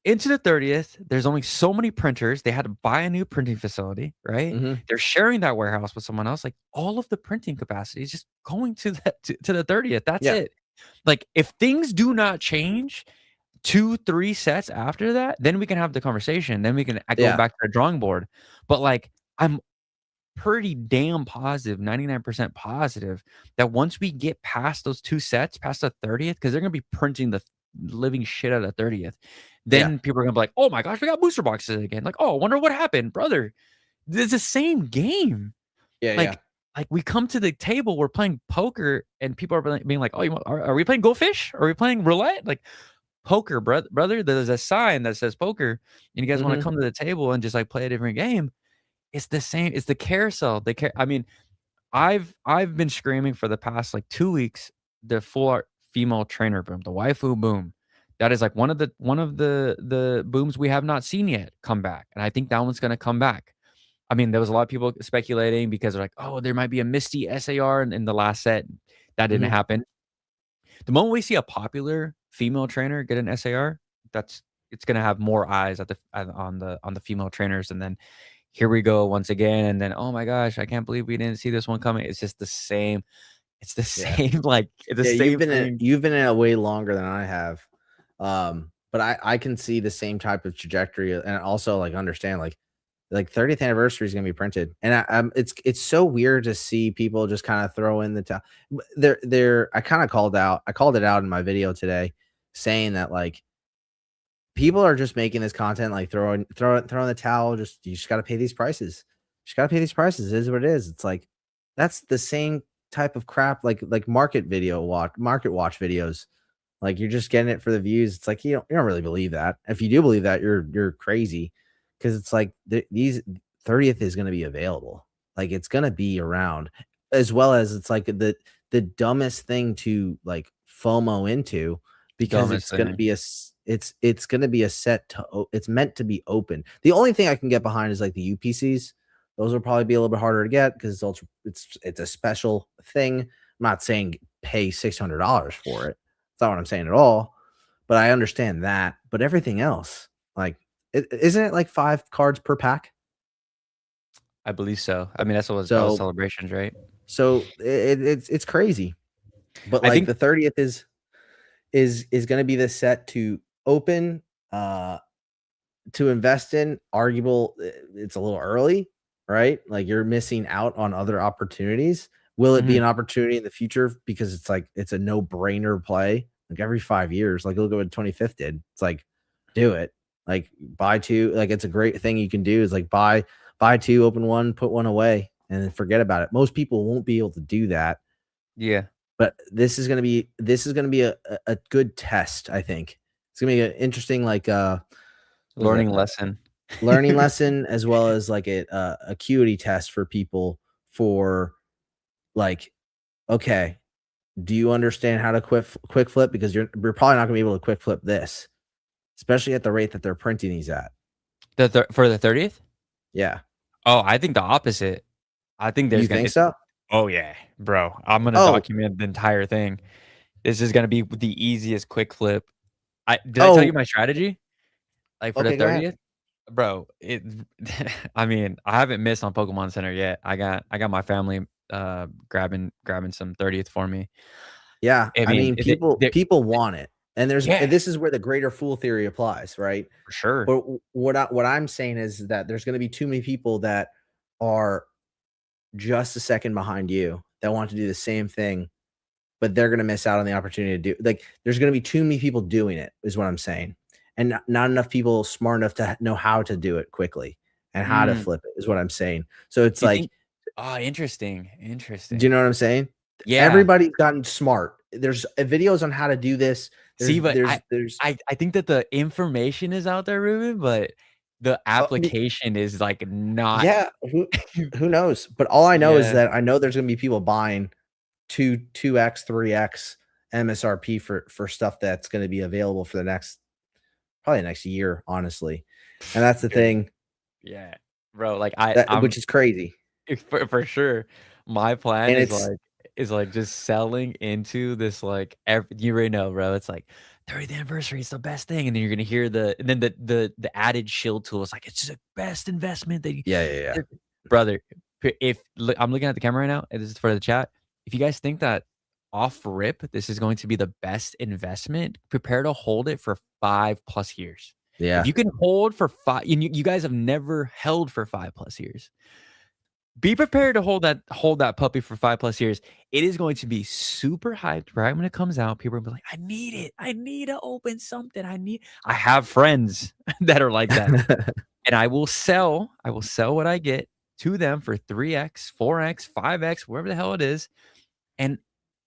into the 30th, there's only so many printers, they had to buy a new printing facility, right? Mhm. They're sharing that warehouse with someone else, like, all of the printing capacity is just going to to the 30th, that's Yeah. it. Like, if things do not change 2, 3 sets after that, then we can have the conversation, then we can, go Yeah. back to the drawing board. But, like, I'm pretty damn positive, 99% positive that once we get past those 2 sets, past the 30th, because 'cause they're gonna be printing the living shit out of 30th, Yeah. then people are gonna be like, "Oh my gosh, we got booster boxes again." Like, "Oh, I wonder what happened." Brother, it's the same game. Yeah, yeah. Like we come to the table, we're playing poker, and people are being like, "Oh, are we playing Go Fish? Are we playing roulette?" Like, poker, brother, there's a sign that says poker, and you guys wanna Mhm. come to the table and just, like, play a different game. It's the same, it's the carousel. I mean, I've been screaming for the past, like, 2 weeks, the full art female trainer boom, the waifu boom. That is, like, one of the booms we have not seen yet come back, and I think that one's gonna come back. I mean, there was a lot of people speculating because they're like, "Oh, there might be a Misty SAR in the last set." That didn't Mhm. happen. The moment we see a popular female trainer get an SAR, that's it's gonna have more eyes on the female trainers, and then here we go once again, and then, "Oh my gosh, I can't believe we didn't see this one coming." It's just the same. It's the Yeah. same, like, it's the Yeah, same thing. you've been in it way longer than I have. But I can see the same type of trajectory and also, like, understand, like 30th anniversary is gonna be printed. And it's so weird to see people just kinda throw in the towel. They're I called it out in my video today saying that, like, people are just making this content, like, throwing the towel, just you just gotta pay these prices. Just gotta pay these prices. It is what it is. It's like, that's the same type of crap, like market watch videos. Like, you're just getting it for the views. It's like, you don't really believe that. If you do believe that, you're crazy, because it's like these 30th is gonna be available. Like, it's gonna be around, as well as it's like the dumbest thing to, like, FOMO into, because Dumbest it's gonna thing. be it's gonna be a set to it's meant to be open. The only thing I can get behind is, like, the UPCs. Those will probably be a little bit harder to get because it's a special thing. I'm not saying pay $600 for it. That's not what I'm saying at all, but I understand that. But everything else, like, isn't it like 5 cards per pack? I believe so. I mean, that's what that was So Celebrations, right? it's crazy. But, I like, think the 30th is gonna be the set to open, to invest in. Arguable, it's a little early, right? Like, you're missing out on other opportunities. Will it be mhm, an opportunity in the future? Because it's like it's a no-brainer play. Like, every 5 years, like, look at what 25th did. It's like, do it. Like, buy 2, like, it's a great thing you can do, is, like, buy 2, open 1, put 1 away, and then forget about it. Most people won't be able to do that, yeah, but this is gonna be a good test, I think. It's gonna be an interesting, like, what was learning it? lesson. Learning lesson, as well as, like, a acuity test for people for like, okay, do you understand how to quick flip? Because you're probably not gonna be able to quick flip this, especially at the rate that they're printing these at. For the 30th? Yeah. Oh, I think the opposite. I think You there's gonna think it so? oh, yeah, bro. I'm gonna Oh, document the entire thing. This is gonna be the easiest quick flip. I tell you oh, my strategy? Like, for the okay, go ahead. 30th? Bro, it I mean, I haven't missed on Pokemon Center yet. I got my family, grabbing some 30th for me. Yeah, I I mean, mean, it they people want it, and yeah, this is where the greater fool theory applies, right? for sure. But what I'm saying is that there's gonna be too many people that are just a second behind you that want to do the same thing, but they're gonna miss out on the opportunity to do like, there's gonna be too many people doing it, is what I'm saying, and not enough people smart enough to know how to do it quickly and how to Mm. flip it, is what I'm saying. So it's Do you like, think interesting, do you interesting. know what I'm saying? Yeah. Everybody's gotten smart. There's videos on how to do this. See, but There's I think that the information is out there, Ruben, but the me application is, like, not yeah, who knows? But all I know is Yeah. that I know there's gonna be people buying 2x, 3x MSRP for stuff that's gonna be available for the next probably next year, honestly. And that's the Dude, thing yeah. Bro, like, which is crazy. for sure. My plan And it's is, like, just selling into this, like, you already know, bro, it's like, "30th anniversary, it's the best thing," and then you're gonna hear and then the added shield tool is like, "It's the best investment that you" yeah, yeah, yeah. er brother, if I'm looking at the camera right now, and this is for the chat. If you guys think that off rip, this is going to be the best investment, prepare to hold it for 5 plus years. If Yeah. you can hold for 5 and you guys have never held for 5 plus years, be prepared to hold that puppy for 5 plus years. It is going to be super hyped right when it comes out. People are gonna be like, "I need it. I need to open something. I have friends that are like that, and I will sell what I get to them for 3x, 4x, 5x, whatever the hell it is, and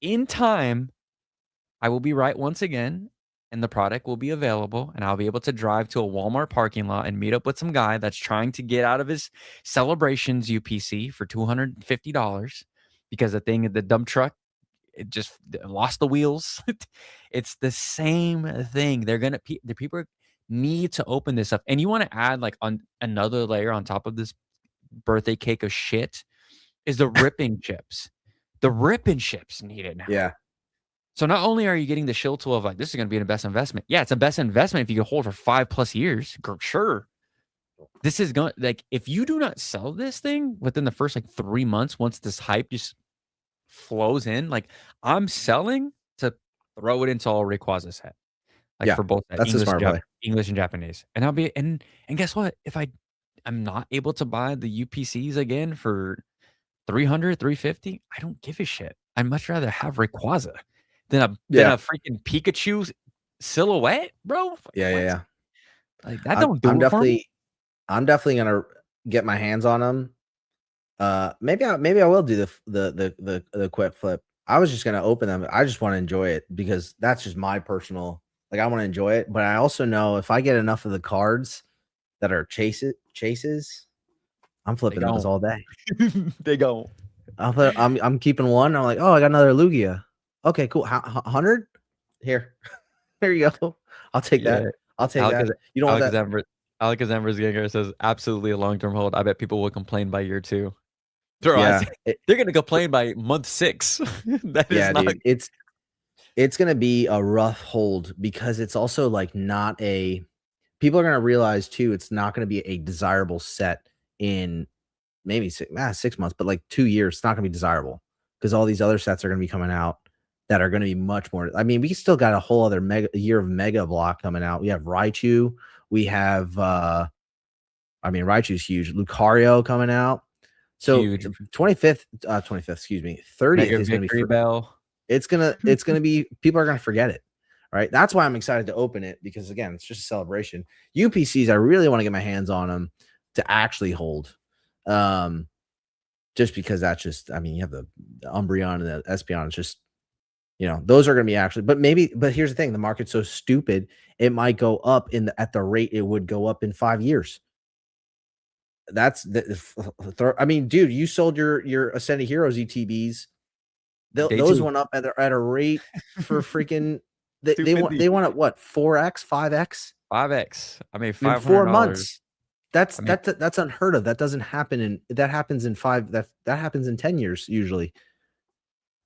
in time, I will be right once again, and the product will be available, and I'll be able to drive to a Walmart parking lot and meet up with some guy that's trying to get out of his celebrations UPC for $250 because the dump truck, it just lost the wheels. It's the same thing. The people need to open this up, and you want to add like on another layer on top of this birthday cake of shit is the ripping chips. The ripping chips need it now. Yeah. So not only are you getting the shield tool of like, this is gonna be the best investment. Yeah, it's a best investment if you can hold for 5 plus years. Sure. This is going like if you do not sell this thing within the first like 3 months, once this hype just flows in, like I'm selling to throw it into all Rayquaza's head. Like Yeah. for both That's a smart play. English and Japanese. And I'll be and guess what? If I'm not able to buy the UPCs again for 300, 350, I don't give a shit. I'd much rather have Rayquaza than Yeah. a freaking Pikachu silhouette, bro. Yeah, yeah, What? yeah. Like, that don't I'm do it for me. definitely gonna get my hands on them. Maybe I will do the quick flip. I was just gonna open them. I just want to enjoy it because that's just my personal like I want to enjoy it. But I also know if I get enough of the cards that are chases, I'm They flipping those don't. all day. They don't. I'm keeping one. I'm like, oh, I got another Lugia. Okay, cool. 100 here. There you go. I'll take Yeah. that. I'll take Alakaz that. You don't want that? Alakazam Alakazam's Giga says, "Absolutely a long-term hold. I bet people will complain by year 2." Bro, I Yeah. say they're gonna complain by month 6. That is Yeah, not dude. It's gonna be a rough hold because it's also like not a people are gonna realize too, it's not gonna be a desirable set in maybe 6 months, but like 2 years, it's not gonna be desirable because all these other sets are gonna be coming out that are gonna be much more. I mean, we still got a whole other mega year of mega block coming out. We have Raichu, we have I mean Raichu's huge, Lucario coming out. So huge. 25th, excuse me, 30th Mega is gonna be Victory Bell. it's gonna be people are gonna forget it, right? That's why I'm excited to open it because again, it's just a celebration. UPCs, I really want to get my hands on them to actually hold. Um, just because that's just, I mean, you have the Umbreon and the Espeon. It's just, those are gonna be actually, but here's the thing: the market's so stupid, it might go up at the rate it would go up in 5 years. That's the I mean, dude, you sold your Ascended Heroes ETBs. Day Those 2. went up at a rate for freaking they 250. went at what, 4x, 5x 5x. I made in 4 $500. months. That's I mean, that's unheard of. That doesn't happen that happens in that happens in 10 years usually.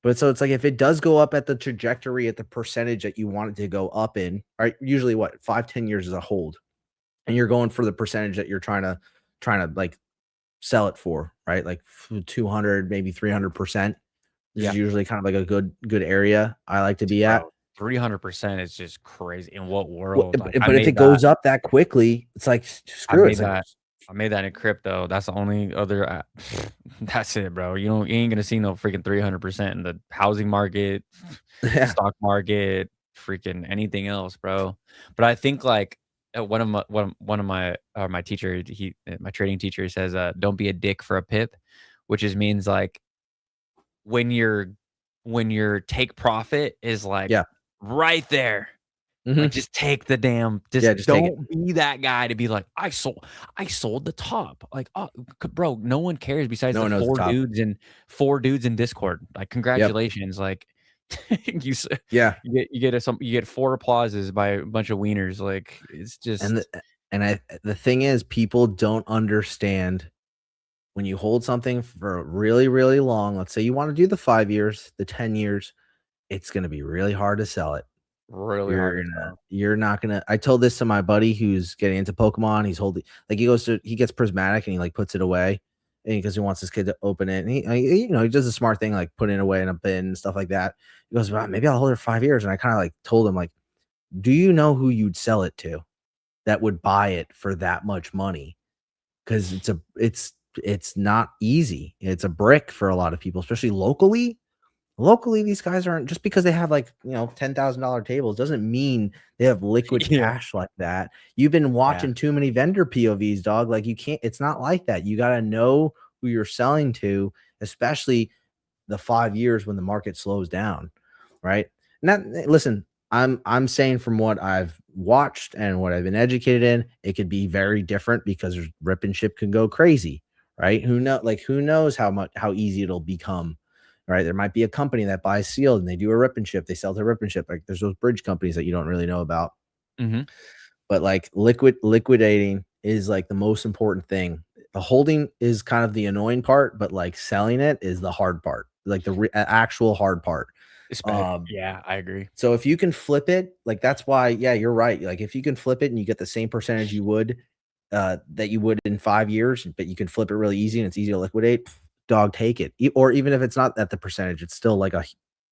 But so it's like if it does go up at the trajectory at the percentage that you want it to go up in, right? Usually what 5-10 years is a hold. And you're going for the percentage that you're trying to like sell it for, right? Like 200, maybe 300%. This is yeah. usually kind of like a good area I like to be at. Bro, 300% is just crazy. In what Well, world? Like, I but if made it that. goes up that quickly, it's like I screw it. It's made like that. I made that in crypto. That's the only other that's it, bro. You ain't gonna see no freaking 300% in the housing market, yeah, stock market, freaking anything else, bro. But I think like one of my my teacher, my trading teacher says, don't be a dick for a pip, which is means like when your take profit is like yeah, right there. Like, hmm just take the damn yeah. just Just take it. don't be that guy to be like, I sold the top." Like, "Oh, c bro, no one cares besides No the one knows the top. 4 dudes in Discord." Like, Yep. congratulations, like, you s Yeah. you get 4 applauses by a bunch of wieners, like, it's And just the thing is, people don't understand when you hold something for really, really long. Let's say you want to do the 5 years, the 10 years. It's going to be really hard to sell it. really hard to tell. You're not gonna. I told this to my buddy who's getting into Pokemon. He's holding like he gets prismatic and he like puts it away, and because he wants his kid to open it. And he does a smart thing like putting it away in a bin and stuff like that. He goes, well, maybe I'll hold it for 5 years. And I kind of like told him like, do you know who you'd sell it to that would buy it for that much money? Because it's not easy. It's a brick for a lot of people, especially locally. Locally, these guys aren't just because they have like, $10,000 tables doesn't mean they have liquid Yeah, cash like that. You've been yeah. watching too many vendor POVs, dog. Like you can't, it's not like that. You got to know who you're selling to, especially the 5 years when the market slows down. Right. And listen, I'm saying from what I've watched and what I've been educated in, it could be very different because rip and ship can go crazy. Right. Who knows how easy it'll become, right? There might be a company that buys sealed and they do a rip and ship. They sell to rip and ship. Like there's those bridge companies that you don't really know about. Mhm. But like liquidating is like the most important thing. The holding is kind of the annoying part, but like selling it is the hard part, like the actual hard part. Um, Yeah, I agree. so if you can flip it, like that's why, yeah, you're right. Like if you can flip it and you get the same percentage you would that you would in 5 years, but you can flip it really easy and it's easy to liquidate, dog, take it. Or even if it's not at the percentage, it's still like a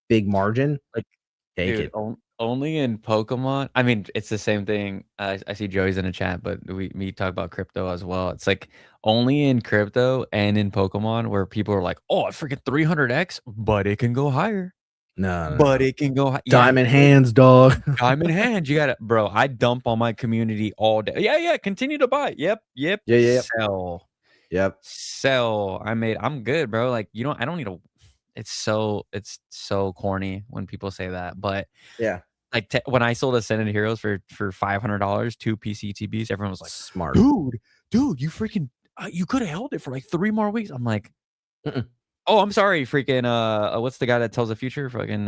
big margin. Like, Take dude, it. only in Pokemon. I mean, it's the same thing. I see Joey's in the chat, but we talk about crypto as well. It's like only in crypto and in Pokemon where people are like, "Oh, I freaking 300x, but it can go higher. No, no, But no. it can go yeah, Diamond hands, dog. diamond hand. You got to bro, I dump on my community all day. Yeah, yeah, continue to buy. Yep, yep, Yeah, yeah, yep. sell. Yep. Sell. I'm good, bro. Like, I don't need a it's so corny when people say that, but Yeah. like, when I sold Ascended Heroes for $500, 2 PCTBs, everyone was like, Smart. "Dude, you freaking you coulda held it for, like, 3 more weeks." I'm like, Mm-mm. "Oh, I'm sorry, freaking, what's the guy that tells the future? Fucking,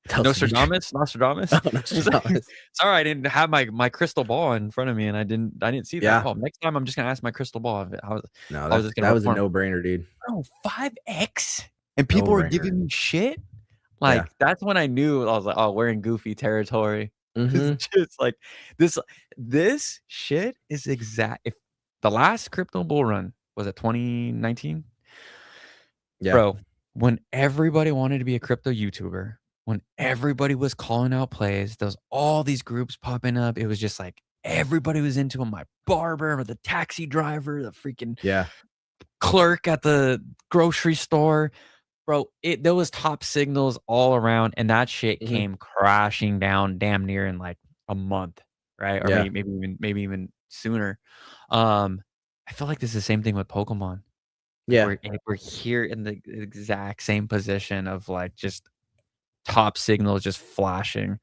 Tells the future. Nostradamus? Nostradamus?" Oh, no, He's like, Stradamus. "Sorry, I didn't have my crystal ball in front of me, and I didn't see that. Yeah. Oh, next time, I'm just gonna ask my crystal ball if it No, how is this gonna that was a perform." no-brainer, dude. Bro, 5x? And people are No-brainer. giving me shit? Yeah. Like, that's when I knew I was like, "Oh, we're in goofy territory." It's Mhm. just like this this shit is exact if the last crypto bull run was it 2019? Yeah. Bro, when everybody wanted to be a crypto YouTuber, when everybody was calling out plays, there was all these groups popping up, it was just like everybody was into 'em, my barber, the taxi driver, the freaking Yeah. clerk at the grocery store. Bro, there was top signals all around, and that shit Mhm. came crashing down damn near in, like, a month, right? Or Yeah. maybe even sooner. Um, I feel like this is the same thing with Pokemon. Like, Yeah. we're here in the exact same position of, like, just top signals just flashing.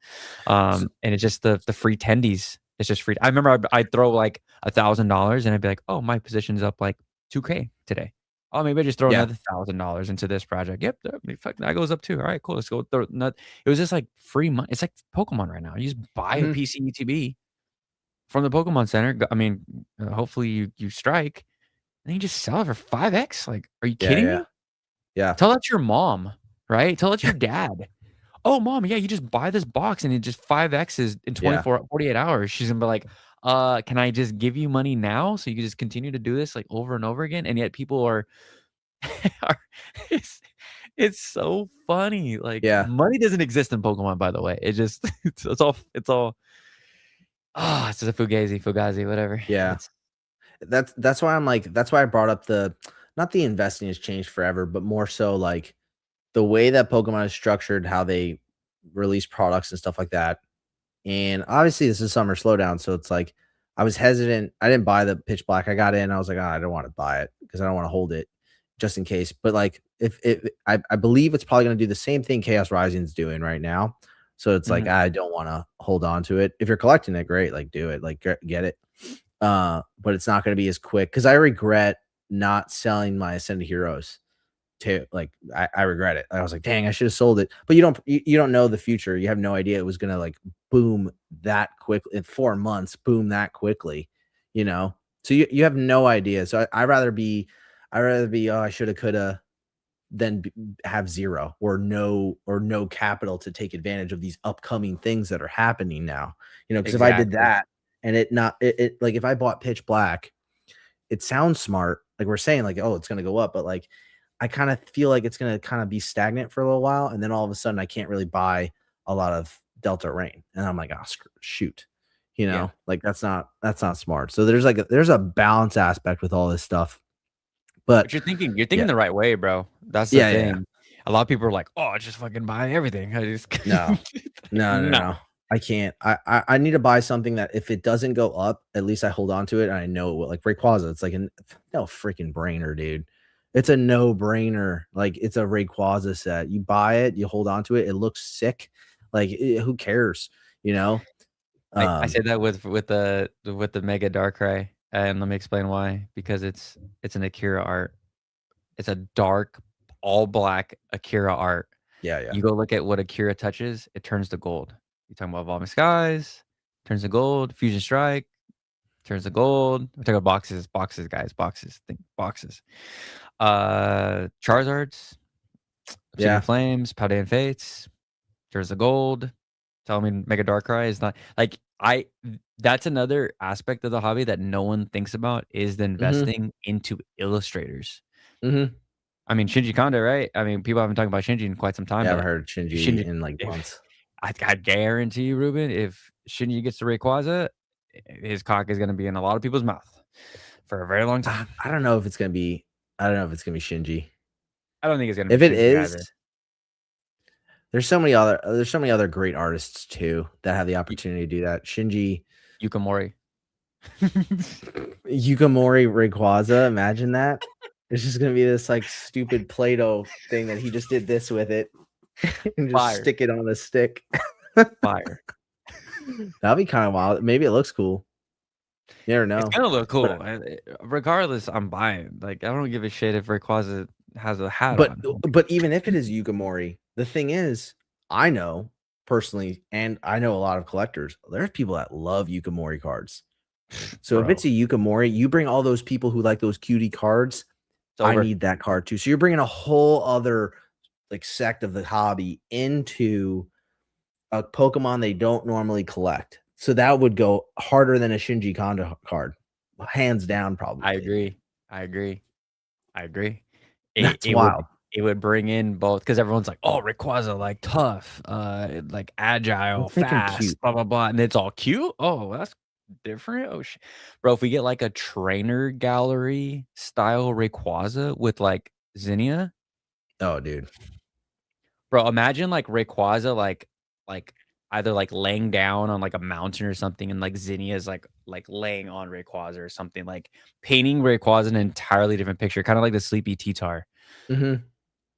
S And it's just the free tendies. It's just free. I remember I'd throw like $1,000 and I'd be like, oh, my position's up like 2K today. Oh, maybe I just throw Yeah. another $1,000 into this project. Yep, fuck, that goes up too. All right, cool. Let's go. It was just like free money. It's like Pokemon right now. You just buy a Mhm. PC ETB from the Pokemon Center. I mean, hopefully you strike, and then you just sell it for 5x. Like, are you Yeah, kidding yeah. me? Yeah. Tell that to your mom, right? Tell that to your dad. Oh, mom, yeah, you just buy this box and it just 5x's in Yeah. 48 hours. She's gonna be like, can I just give you money now so you can just continue to do this like over and over again? And yet people are, are it's, it's so funny. Like Yeah. money doesn't exist in Pokemon, by the way. It just it's all it's just a fugazi, whatever. Yeah. It's That's why I'm like that's why I brought up the not the investing has changed forever, but more so like the way that Pokemon is structured, how they release products and stuff like that. And obviously, this is summer slowdown, so it's like I was hesitant. I didn't buy the pitch black. I got in. I was like, oh, I don't want to buy it because I don't want to hold it just in case. But like, if it, I believe it's probably going to do the same thing Chaos Rising is doing right now. So it's like mhm. I don't want to hold on to it. If you're collecting it, great, like do it, like get it. But it's not going to be as quick because I regret not selling my Ascended Heroes too. Like I regret it. I was like, dang, I should have sold it. But you don't know the future. You have no idea it was gonna like boom that quick in 4 months, boom that quickly, you know. So you have no idea. So I rather be oh I shoulda coulda than have zero or no capital to take advantage of these upcoming things that are happening now. You know, because if I did Exactly. that and it like if I bought Pitch Black, it sounds smart. Like we're saying, like, oh, it's gonna go up, but like I kind of feel like it's gonna kind of be stagnant for a little while, and then all of a sudden I can't really buy a lot of Delta Rain. And I'm like, oh shoot. You Yeah. know, like that's not smart. So there's a balance aspect with all this stuff. But But you're yeah, thinking the right way, bro. That's the yeah. thing. A lot of people are like, "Oh, I just fucking buy everything." I just No, no. no. I can't. I need to buy something that if it doesn't go up, at least I hold on to it and I know it will. Like Rayquaza, it's like no freaking brainer, dude. It's a no brainer. Like it's a Rayquaza set. You buy it, you hold on to it. It looks sick. Like who cares? You know. I Um. say that with the Mega Darkrai, and let me explain why. Because it's an Akira art. It's a dark, all black Akira art. Yeah. Yeah. You go look at what Akira touches, it turns to gold. You're talking about Evolving Skies, turns to gold. Fusion Strike turns to gold. We're talking about boxes, guys, boxes. Think boxes. Charizards, Obsidian Yeah. Flames, Paldean Fates, turns to gold. Tell me Mega Darkrai is not like that's another aspect of the hobby that no one thinks about is the Mm-hmm. investing into illustrators. Mm-hmm. I mean, Shinji Kondo, right? I mean, people haven't talked about Shinji in quite some time, Yeah. I haven't but heard Shinji Shinji, in like if months. I guarantee you, Ruben, if Shinji gets to Rayquaza, his cock is gonna be in a lot of people's mouth for a very long time. I don't know if it's gonna be. I don't know if it's gonna be Shinji. I don't think it's gonna be If it Shinji is, either. there's so many other great artists too that have the Y opportunity to do that. Shinji Yukamori. Yukamori Rayquaza, imagine that. It's just gonna be this like stupid Play-Doh thing that he just did this with it and just Fire, stick it on a stick. fire. That'd be kind of wild. Maybe it looks cool. You never It's know. gonna look But cool. Regardless, I'm buying. Like, I don't give a shit if Rayquaza has a hat but on. but even if it is Yukamori, the thing is, I know personally, and I know a lot of collectors, there's people that love Yukamori cards. So if it's Bro, a Yukamori, you bring all those people who like those cutie cards. it's I over. need that card too. So you're bringing a whole other like sect of the hobby into a Pokemon they don't normally collect. So that would go harder than a Shinji Kondo card, hands down, I probably. agree. I agree. I agree. It That's it would wild. it would bring in both because everyone's like, "Oh, Rayquaza, like, tough, like, agile, Let's make him fast, cute. blah, blah, blah," and it's all cute? Oh, that's different? Oh, bro, if we get, like, a trainer gallery style Rayquaza with, like, Zinnia, Oh, dude. bro, imagine, like, Rayquaza, like, either, like, laying down on, like, a mountain or something, and, like, Zinnia is, like, laying on Rayquaza or something, like, painting Rayquaza an entirely different picture, kinda like the Sleepy T-Tar. Mhm.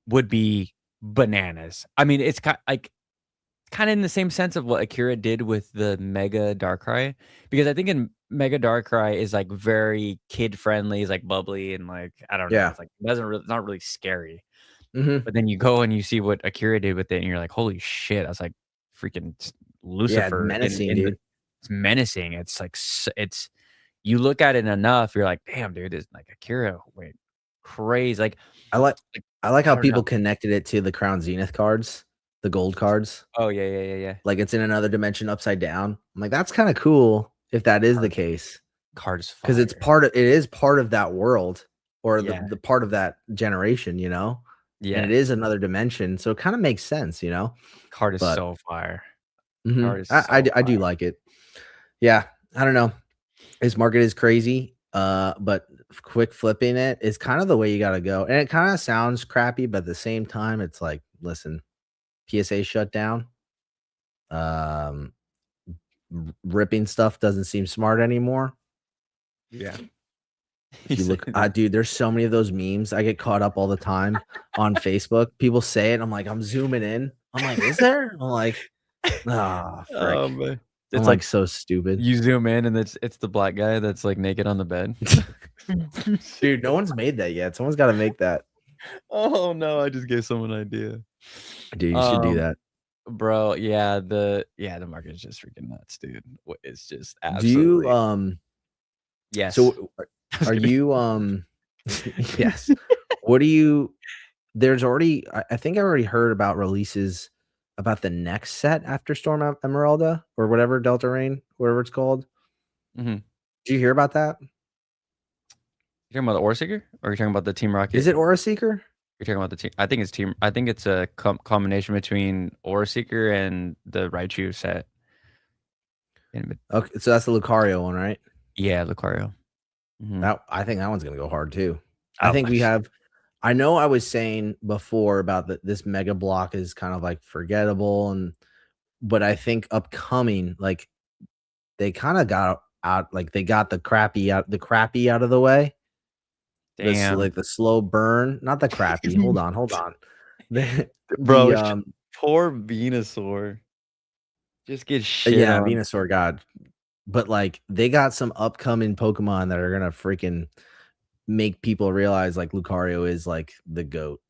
Would be bananas. I mean, it's like kinda in the same sense of what Akira did with the Mega Darkrai, because I think in Mega Darkrai is, like, very kid-friendly, it's, like, bubbly and, like, I don't know, Yeah. it's, like, doesn't really not really scary. Mhm. But then you go and you see what Akira did with it, and you're like, "Holy shit." I was like, freaking Yeah, Lucifer menacing, in the dude. it's menacing. It's like it's you look at it enough, you're like, "Damn, dude, this like Akira went crazy." I like Like, I like I how don't know. people connected it to the Crown Zenith cards, the gold cards. Oh, yeah, yeah, yeah, yeah. Like, it's in another dimension upside down. I'm like, "That's kinda cool if that is the Card case, card is because fire. it is part of that world or Yeah, the part of that generation, you know? And it yeah. is another dimension, so it kinda makes sense, you know? Card is But so fire. mhm, Card is so I do fire. like it. Yeah, I don't know. His market is crazy, but quick flipping it is kind of the way you gotta go, and it kinda sounds crappy, but at the same time, it's like, listen, PSA shut down, um, ripping stuff doesn't seem smart anymore. Yeah. He If you said look dude, there's so many of those memes, I get caught up all the time on Facebook. People say it, I'm like, I'm zooming in. I'm like, "Is there?" I'm like, "Ah, frick." Man. I'm It's like, like so stupid. you zoom in and it's the black guy that's, like, naked on the bed. Dude, no one's made that yet. Someone's gotta make that. Oh, no, I just gave someone an idea. Dude, you should do Um, that. bro, the market is just freaking nuts, dude. It's just Do you, absolutely yes. so I was are kidding. you, yes. What do you there's already I think I already heard about releases about the next set after Storm Emeralda or whatever, Delta Rain, whatever it's called. Mhm. Did you hear about that? You talking about the Ore Seeker? Or you talking about the Team Is Rocket? it Aura Seeker? You're talking about the team I think it's a combination between Ore Seeker and the Raichu set. In bet Okay, so that's the Lucario one, right? Yeah, Lucario. Mhm. That I think that one's gonna go hard too. I Oh, think we have I know I was saying before about this mega block is kind of like forgettable but I think upcoming, like they kinda got out like they got the crappy out of the way. damn. The slow burn, not the crappy, hold on. The Bro, the, poor Venusaur. Just get shit yeah, on. Venusaur god, but, like, they got some upcoming Pokemon that are gonna freaking make people realize, like, Lucario is, like, the GOAT.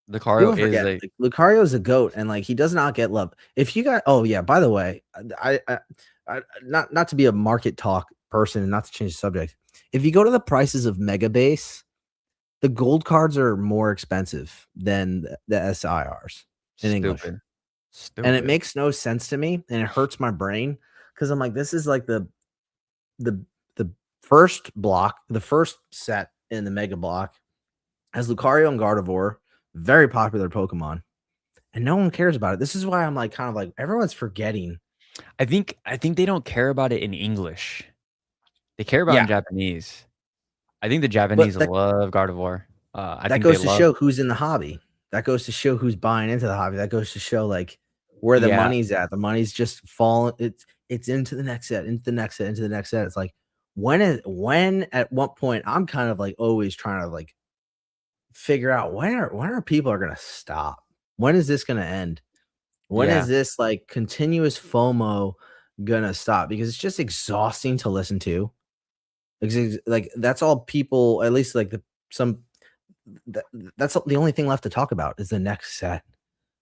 Lucario People is forget, a like, Lucario is a GOAT, and, like, he does not get love. If you got oh, yeah, by the way, not to be a market talk person and not to change the subject. If you go to the prices of Mega Base, the gold cards are more expensive than the SIRs in English, stupid. and it Stupid. makes no sense to me, and it hurts my brain because 'cause I'm like, this is like the the the first set in the Mega Block has Lucario and Gardevoir, very popular Pokemon, and no one cares about it. This is why I'm like, kind of like, everyone's forgetting. I think they don't care about it in English. They care about it in Yeah, Japanese. I think the but Japanese love Gardevoir. I that think they goes to love show who's in the hobby. That goes to show who's buying into the hobby. That goes to show, like, where the yeah, money's at. The money's just falling it's into the next set, into the next set, into the next set. It's like, when at what point I'm kind of, like, always trying to, like, figure out when are people are gonna stop? When is this gonna end? When is yeah, this, like, continuous FOMO gonna stop? Because it's just exhausting to listen to. Like, that's all people at least, like, some that that's the only thing left to talk about is the next set.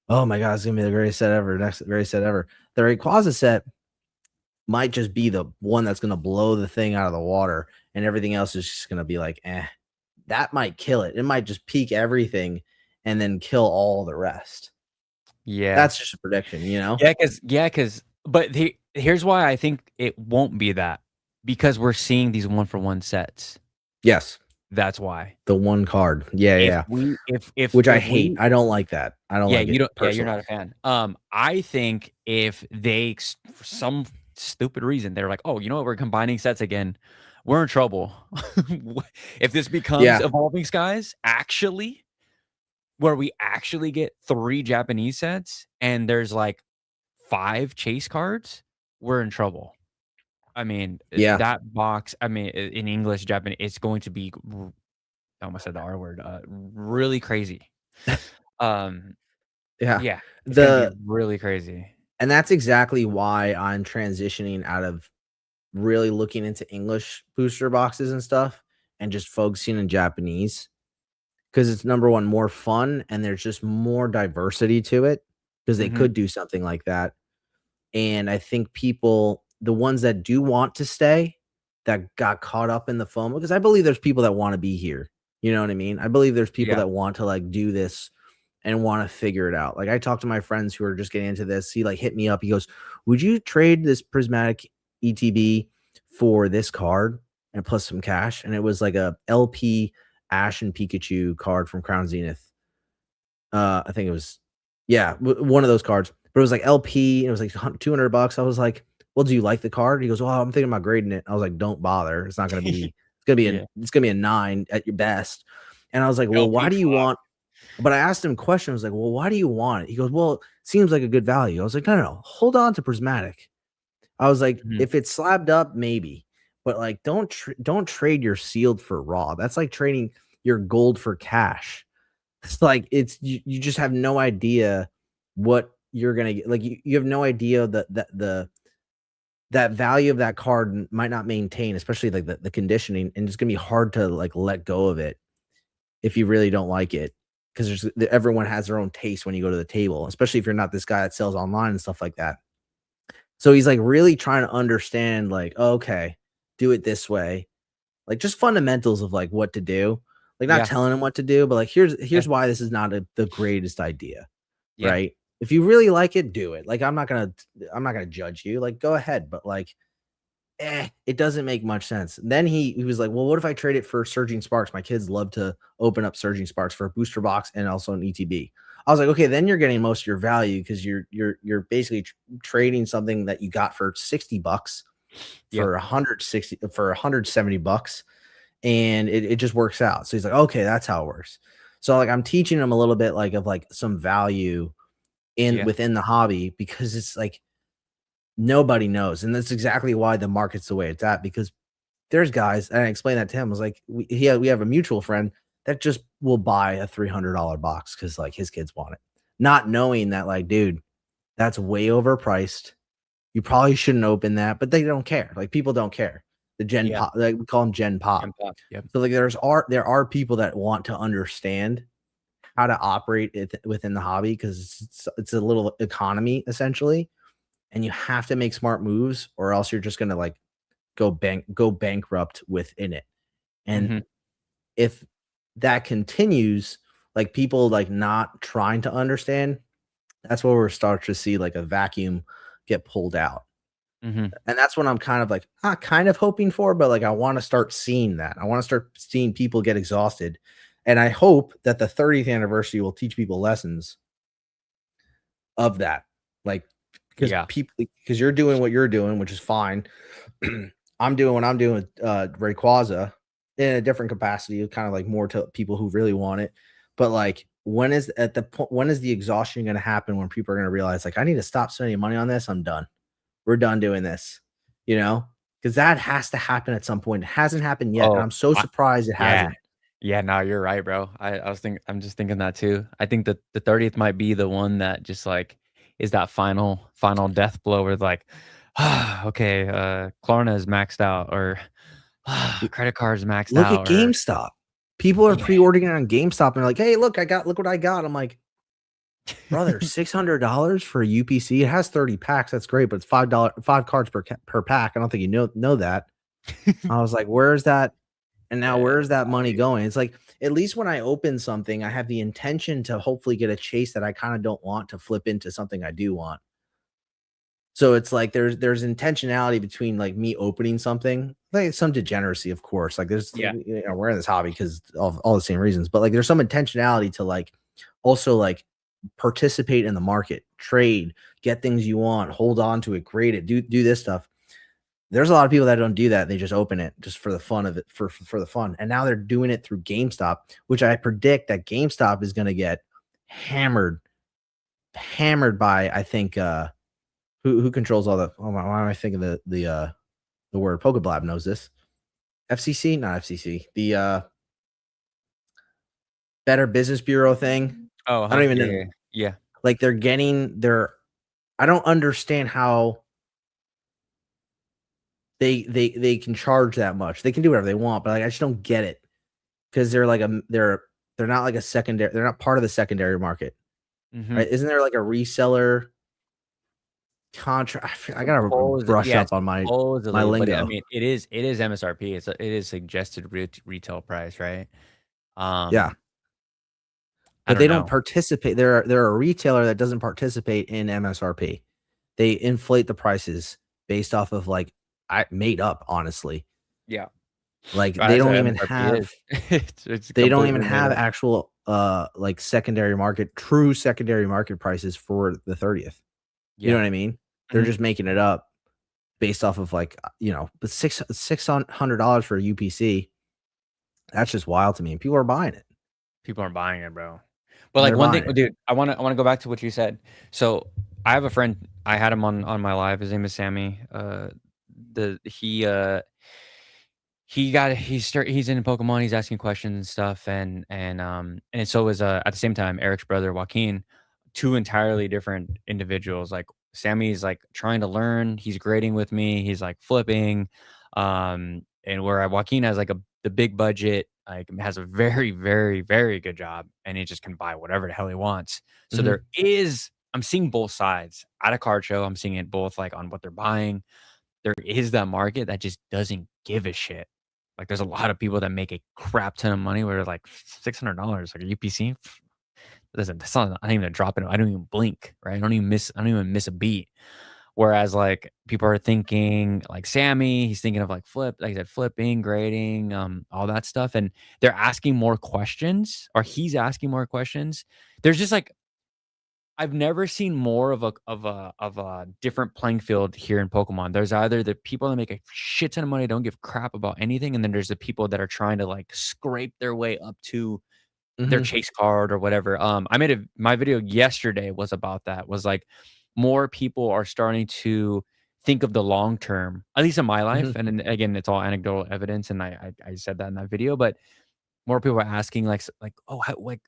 Oh my god, it's gonna be the greatest set ever, next greatest set ever. The Rayquaza set might just be the one that's gonna blow the thing out of the water, and everything else is just gonna be like, "Eh." That might kill it. It might just peak everything and then kill all the rest. yeah. That's just a prediction, you know? Because but here's why I think it won't be that, because we're seeing these one-for-one sets. Yes, That's why. the one card. Yeah, yeah, If yeah. we Which I if hate. we I don't like that. I don't Yeah, like you it don't yeah, you're personally. not a fan. I think if they for some stupid reason, they're like, "Oh, you know what? We're combining sets again. We're in trouble." If this becomes Yeah, Evolving Skies, actually, where we actually get 3 Japanese sets and there's, like, 5 chase cards, we're in trouble. I mean, yeah, that box I mean, in English, Japanese, it's going to be I almost said the R word, really crazy. Um, yeah. yeah, it's gonna be The really crazy. And that's exactly why I'm transitioning out of really looking into English booster boxes and stuff and just focusing in Japanese, because it's number one, more fun, and there's just more diversity to it because they Mhm. could do something like that. And I think people, the ones that do want to stay, that got caught up in the FOMO, because I believe there's people that want to be here. You know what I mean? I believe there's people Yeah. that want to like do this and want to figure it out. Like I talked to my friends who are just getting into this. He like hit me up. He goes, "Would you trade this prismatic ETB for this card and plus some cash?" And it was like a LP Ash and Pikachu card from Crown Zenith. I think it was, yeah, one of those cards, but it was like LP, and it was like $200. I was like, "Well, do you like the card?" He goes, "Well, I'm thinking about grading it." I was like, "Don't bother. It's not gonna be Yeah. it's gonna be a 9 at your best." And I was like, "Well, why LP do you fuck. want," but I asked him questions. I was like, "Well, why do you want it?" He goes, "Well, it seems like a good value." I was like, "No, no, no. Hold on to Prismatic." I was like, Mhm. "If it's slabbed up, maybe, but like, don't trade your sealed for raw. That's like trading your gold for cash." It's like you just have no idea what you're gonna get. Like you have no idea that value of that card might not maintain, especially like the conditioning, and it's gonna be hard to like let go of it if you really don't like it. Because everyone has their own taste when you go to the table, especially if you're not this guy that sells online and stuff like that. So he's like really trying to understand, like, okay, do it this way, like just fundamentals of like what to do. Like not Yeah. telling him what to do, but like Yeah. here's why this is not the greatest idea, Yeah. right? If you really like it, do it. Like I'm not gonna judge you. Like go ahead, but like it doesn't make much sense. And then he was like, "Well, what if I trade it for Surging Sparks? My kids love to open up Surging Sparks for a booster box and also an ETB." I was like, "Okay, then you're getting most of your value because you're basically trading something that you got for $60 Yeah. for 160 for $170, and it just works out." So he's like, "Okay, that's how it works." So like I'm teaching him a little bit like of like some value in Yeah. within the hobby, because it's like nobody knows, and that's exactly why the market's the way it's at, because there's guys, and I explained that to him. I was like, we have a mutual friend that just will buy a $300 box because like his kids want it, not knowing that like, dude, that's way overpriced. You probably shouldn't open that, but they don't care. Like people don't care. The Gen Yeah. Pop, like we call them Gen Pop. And pop. Yep. So like there are people that want to understand how to operate it within the hobby, because it's a little economy essentially, and you have to make smart moves or else you're just gonna like go bankrupt within it. And Mhm. if that continues, like people like not trying to understand, that's where we're start to see like a vacuum get pulled out. Mhm. And that's what I'm kind of like, not kind of hoping for, but like I want to start seeing that. I want to start seeing people get exhausted. And I hope that the 30th anniversary will teach people lessons of that. Like, Yeah. because you're doing what you're doing, which is fine. I'm doing what I'm doing with Rayquaza in a different capacity, kind of like more to people who really want it. But like, when is the exhaustion going to happen, when people are going to realize like I need to stop spending money on this? I'm done. We're done doing this, you know, because that has to happen at some point. It hasn't happened yet, and Oh, I'm so I surprised it yeah. hasn't. Yeah, no, you're right, bro. I'm just thinking that too. I think that the 30th might be the one that just, like, is that final death blow where like, "Okay, Klarna is maxed out," or, "Credit card's maxed Look out," at or GameStop. People are yeah. pre-ordering it on GameStop and they're like, "Hey, look what I got." I'm like, "Brother, $600 for a UPC. It has 30 packs. That's great, but it's $5 cards per pack. I don't think you know that." I was like, "Where's that?" And now Yeah, where's that nah, money dude. going? It's like, at least when I open something, I have the intention to hopefully get a chase that I kind of don't want to flip into something I do want. So it's like there's intentionality between like me opening something, like some degeneracy, of course. Like there's Yeah. we're in this hobby because of all the same reasons, but like there's some intentionality to like also like participate in the market, trade, get things you want, hold on to it, grade it, do this stuff. There's a lot of people that don't do that. They just open it just for the fun of it, for the fun. And now they're doing it through GameStop, which I predict that GameStop is going to get hammered, hammered by, I think, who controls all the, oh my, why am I thinking the word Pokeblab knows this. FCC, not FCC. The Better Business Bureau thing. Oh, I don't even yeah, know. yeah, yeah. Like they're getting their I don't understand how they can charge that much. They can do whatever they want, but like I just don't get it because they're not like a secondary. They're not part of the secondary market, Mhm. right? Isn't there like a reseller contract? I gotta brush Yeah, up on my supposedly, but I lingo. mean, it is MSRP. It is suggested retail price, right? Yeah, Um, I but don't they don't know. participate. They're a retailer that doesn't participate in MSRP. They inflate the prices based off of like I made up honestly. Yeah. Like That's what MSRP is. It's they don't even completely made have up. actual like true secondary market prices for the 30th. You know Yeah. what I mean? They're Mhm. just making it up based off of like, but $600 for a UPC, that's just wild to me. And people are buying it. People aren't buying it, bro. But, like, They're one thing buying it. dude, I wanna go back to what you said. So, I have a friend, I had him on my live, his name is Sammy. The he's into Pokemon, he's asking questions and stuff, and so is, at the same time, Eric's brother, Joaquin, 2 entirely different individuals. Like, Sammy's, like, trying to learn, he's grading with me, he's, like, flipping, and where Joaquin has, like, the big budget, like, has a very, very, very good job, and he just can buy whatever the hell he wants. So Mhm, I'm seeing both sides. At a card show, I'm seeing it both, like, on what they're buying. There is that market that just doesn't give a shit. Like, there's a lot of people that make a crap ton of money where they're like, $600, like a UPC? Listen, that's not I don't even drop it. I don't even blink, right? I don't even miss a beat. Whereas, like, people are thinking like Sammy, he's thinking of like like I said, flipping, grading, all that stuff, and they're asking more questions, or he's asking more questions. There's just like I've never seen more of a different playing field here in Pokemon. There's either the people that make a shit ton of money, don't give crap about anything, and then there's the people that are trying to, like, scrape their way up to their mhm, chase card or whatever. I made my video yesterday was about that, was, like, more people are starting to think of the long term, at least in my life, mhm, and then, again, it's all anecdotal evidence, and I said that in that video, but more people are asking, like, "Oh, how," like,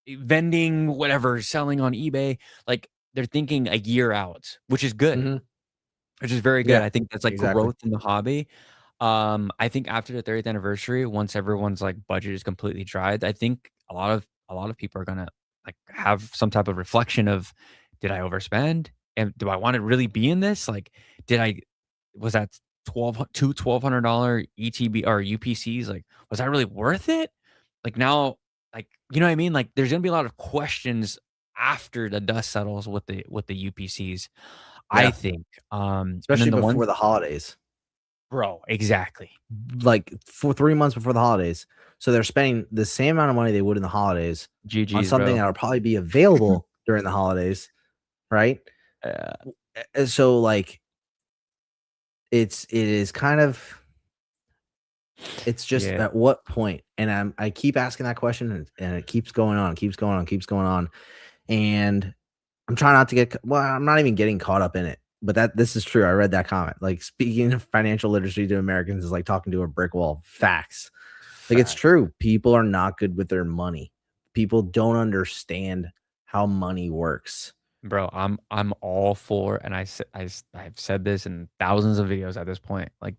vending, whatever, selling on eBay, like, they're thinking a year out, mhm. which is very good. Yeah, I think that's, like, exactly. growth in the hobby. I think after the 30th anniversary, once everyone's, like, budget is completely dried, I think a lot of people are gonna, like, have some type of reflection of, "Did I overspend? And do I wanna really be in this? Like, did I was that 1200 ETB or UPCs, like, was that really worth it?" Like, now, like, you know what I mean? Like, there's gonna be a lot of questions after the dust settles with the UPCs, I Yeah, think, and then especially the ones before the holidays, bro, exactly. like for 3 months before the holidays. So they're spending the same amount of money they would in the holidays on GG's, something bro. that'll probably be available during the holidays, right? Yeah, So like it is kind of it's just yeah. at what point? And I keep asking that question and it keeps going on, keeps going on, keeps going on. And I'm trying not to I'm not even getting caught up in it. But this is true. I read that comment. Like speaking of financial literacy to Americans is like talking to a brick wall. Facts. Like it's Fact. true. People are not good with their money. People don't understand how money works. Bro, I'm all for, and I've said this in thousands of videos at this point, like,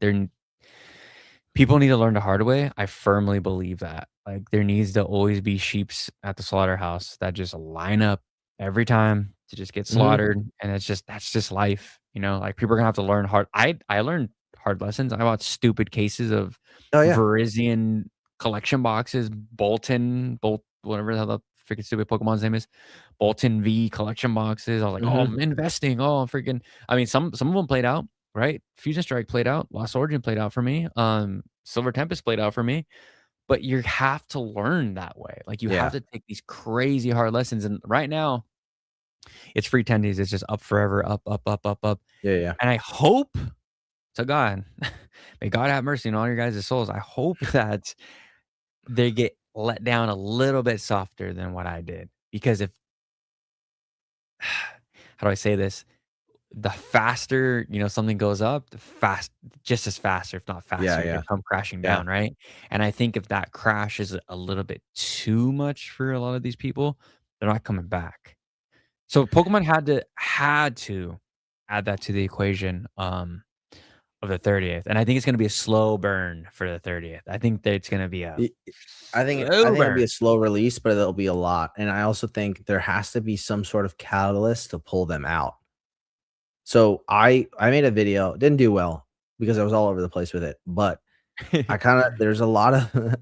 people need to learn the hard way. I firmly believe that. Like, there needs to always be sheeps at the slaughterhouse that just line up every time to just get Mhm. slaughtered, and that's just life, you know? Like, people are gonna have to learn hard I learned hard lessons. I bought stupid cases of Oh yeah. Virizion collection boxes, whatever the hell the freaking stupid Pokemon's name is, Bolton V collection boxes. I was like, "Oh, Mhm. I'm investing. Oh, freaking." I mean, some of them played out, right? Fusion Strike played out, Lost Origin played out for me, Silver Tempest played out for me, but you have to learn that way. Like, you have Yeah. to take these crazy hard lessons, and right now, it's free tendies, it's just up forever, up, up, up, up, up, Yeah, yeah. and I hope to God, may God have mercy on all your guys' souls, I hope that they get let down a little bit softer than what I did, because if how do I say this? The faster, something goes up, the just as faster, if not Yeah, faster, it yeah. could come crashing Yeah. down, right? And I think if that crash is a little bit too much for a lot of these people, they're not coming back. So Pokemon had to add that to the equation, of the 30th, and I think it's gonna be a slow burn for the 30th. I think that it's gonna be a Y I slow think it'll be burn. a slow release, but it'll be a lot, and I also think there has to be some sort of catalyst to pull them out. So I made a video, didn't do well because I was all over the place with it, but I kinda there's a lot of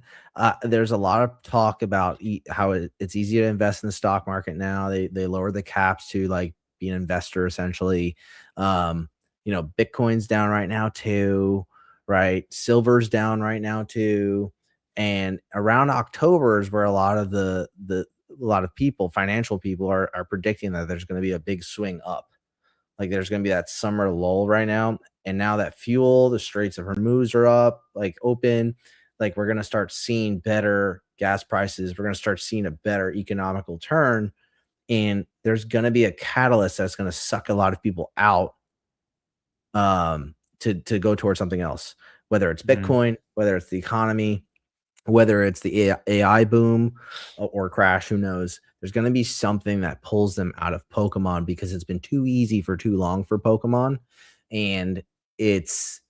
there's a lot of talk about how it's easy to invest in the stock market now. They lowered the caps to, like, be an investor essentially. Um, Bitcoin's down right now too, right? Silver's down right now too, and around October is where a lot of a lot of people, financial people are predicting that there's gonna be a big swing up. Like, there's gonna be that summer lull right now, and now that the Straits of Hormuz are up, like, open, like, we're gonna start seeing better gas prices. We're gonna start seeing a better economical turn, and there's gonna be a catalyst that's gonna suck a lot of people out, to go towards something else, whether it's Mhm. Bitcoin, whether it's the economy, whether it's the AI boom or crash, who knows? There's going to be something that pulls them out of Pokemon because it's been too easy for too long for Pokemon, and it's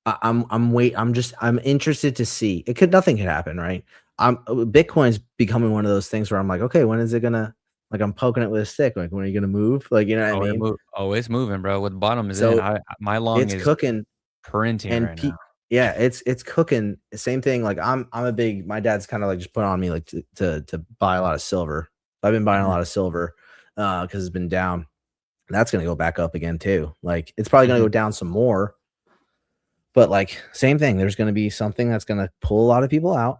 I'm interested to see. Nothing could happen, right? Bitcoin's becoming one of those things where I'm like, okay, when is it gonna like I'm poking it with a stick? Like, when are you gonna move? Like, you know what I mean? It's moving, bro. What bottom is in. So My long it's is cooking. printing And right now. yeah, it's cooking. Same thing, like, I'm a big my dad's kinda, like, just put on me, like, to buy a lot of silver. I've been buying a Mhm, lot of silver, because 'cause it's been down. That's gonna go back up again too. Like, it's probably gonna mhm. go down some more, but, like, same thing, there's gonna be something that's gonna pull a lot of people out,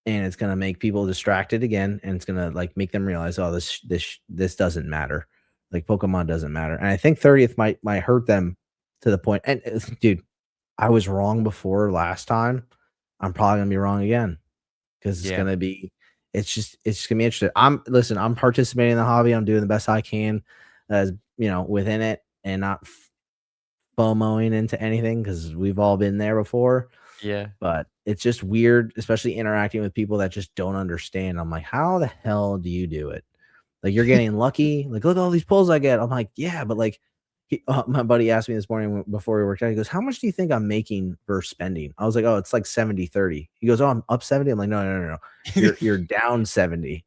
and it's gonna make people distracted again, and it's gonna, like, make them realize, "Oh, this doesn't matter." Like, Pokemon doesn't matter, and I think 30th might hurt them to the point, and, dude, I was wrong before last time. I'm probably gonna be wrong again because Yeah, it's just gonna be interesting. I'm participating in the hobby. I'm doing the best I can as within it and not FOMOing into anything because we've all been there before. yeah. But it's just weird, especially interacting with people that just don't understand. I'm like, how the hell do you do it? Like, you're getting lucky. Like, look at all these pulls I get. I'm like, yeah, but like, my buddy asked me this morning before we worked out. He goes, how much do you think I'm making versus spending? I was like, oh, it's like 70-30. He goes, oh, I'm up 70. I'm like, no, no, no, no. You're down 70.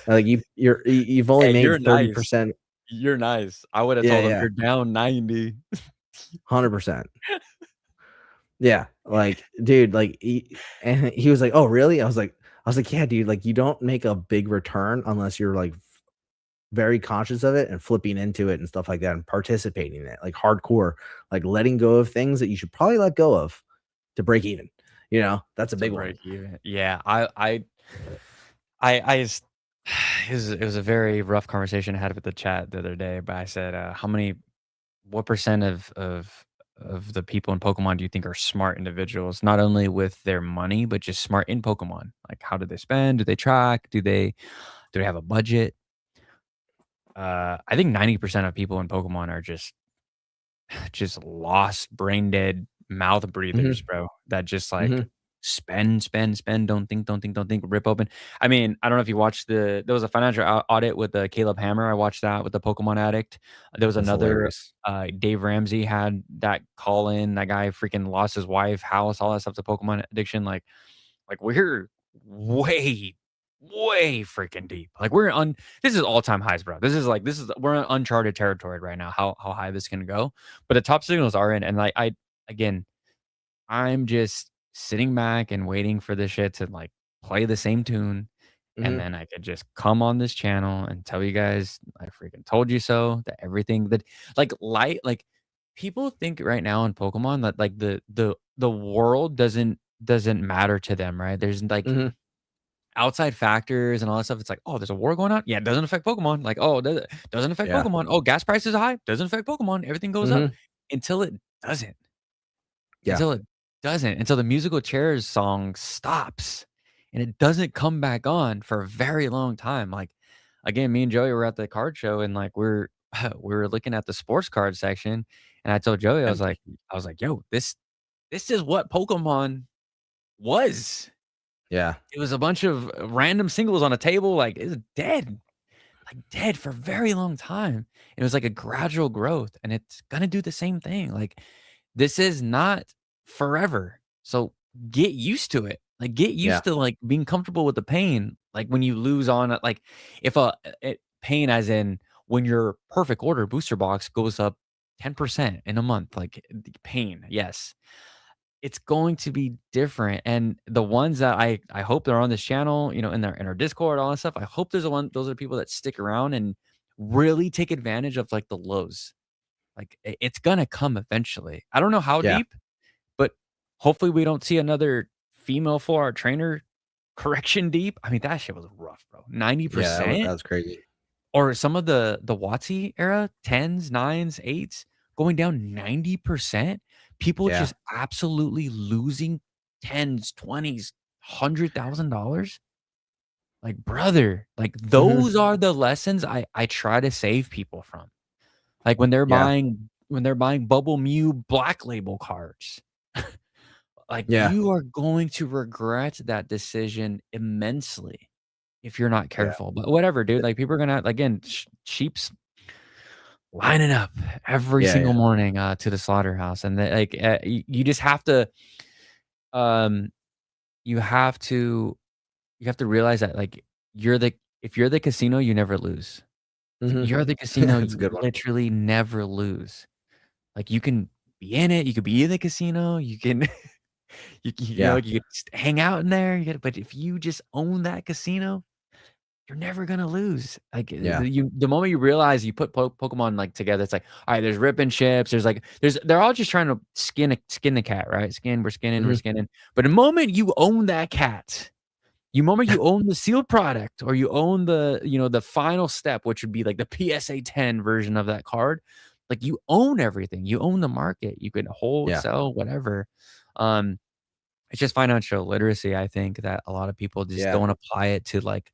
Like, you've only Hey, made you're nice. 30%. You're nice. I woulda Yeah, told him, yeah. "You're down 90." 100%. Yeah. Like, dude, like, and he was like, oh, really? I was like, yeah, dude, like, you don't make a big return unless you're like very conscious of it and flipping into it and stuff like that and participating in it, like, hardcore, like, letting go of things that you should probably let go of to break even, That's a To big one. break even. Yeah, I just it was a very rough conversation I had with the chat the other day, but I said, "How many what percent of the people in Pokemon do you think are smart individuals, not only with their money, but just smart in Pokemon? Like, how do they spend? Do they track? Do they have a budget?" I think 90% of people in Pokemon are just lost, brain dead mouth breathers, Mhm, bro, that just, like, mhm. spend, spend, spend, don't think, don't think, don't think, rip open. I mean, I don't know if you watched there was a financial audit with, Caleb Hammer, I watched that with the Pokemon Addict. There was That's another, hilarious. Dave Ramsey had that call in, that guy freaking lost his wife, house, all that stuff to Pokemon addiction, like, we're way, way freaking deep. Like, this is all-time highs, bro. We're in uncharted territory right now, how high this can go. But the top signals are in, and, like, again, I'm just sitting back and waiting for this shit to, like, play the same tune, and Mhm, then I could just come on this channel and tell you guys, "I freaking told you so," that everything that like, people think right now in Pokemon that, like, the world doesn't matter to them, right? There's, like, mhm. outside factors and all that stuff. It's like, "Oh, there's a war going on? Yeah, it doesn't affect Pokemon." Like, "Oh, doesn't affect Yeah. Pokemon. Oh, gas prices are high? Doesn't affect Pokemon. Everything goes up." Mhm. Until it doesn't. Yeah. Until it doesn't. Until the musical chairs song stops, and it doesn't come back on for a very long time. Like, again, me and Joey were at the card show, and, like, we were looking at the sports card section, and I told Joey, Empty. I was like, "Yo, this is what Pokemon was." Yeah. It was a bunch of random singles on a table, like, it's dead. like dead for a very long time. It was like a gradual growth, and it's gonna do the same thing. Like this is not forever. So get used to it. Like get Yeah. used to like being comfortable with the pain. Like when you lose on it, like if pain as in when your perfect order booster box goes up 10% in a month, like the pain, yes. It's going to be different. And the ones that I hope they're on this channel, you know, in our Discord, all that stuff. I hope those are the people that stick around and really take advantage of like the lows. Like it's gonna come eventually. I don't know how Yeah. deep, but hopefully we don't see another female 4-hour trainer correction deep. I mean, that shit was rough, bro. Yeah, that 90%? was crazy. Or some of the WotC era, 10s, 9s, 8s going down 90%. People Yeah. just absolutely losing 10s, 20s, $100,000. Like, brother, like Mhm. those are the lessons I try to save people from. Like Yeah. when they're buying Bubble Mew Black Label cards. Like, Yeah. you are going to regret that decision immensely if you're not Yeah. careful. But whatever, dude, like, people are gonna again, sheep's lining up every Yeah, single yeah. morning, to the slaughterhouse, and they like, you just have to, um, you have to you have to realize that, like, you're the if you're the casino, you never lose. If Mhm. you're the casino, That's a you good one. literally never lose. Like, you can be in it, you could be in the casino, you can you know, Yeah. you could just hang out in there, but if you just own that casino, you're never gonna lose. Like, Yeah. the moment you realize you put Pokemon, like, together, it's like, "Alright, there's Rip and Chips," there's, like they're all just trying to skin the cat, right? We're Mhm. skinning. But the moment you own that cat, the moment you own the sealed product or you own the final step, which would be, like, the PSA 10 version of that card, like, you own everything. You own the market. You can hold, Yeah. sell, whatever. Um, it's just financial literacy, I think, that a lot of people just Yeah. don't apply it to, like,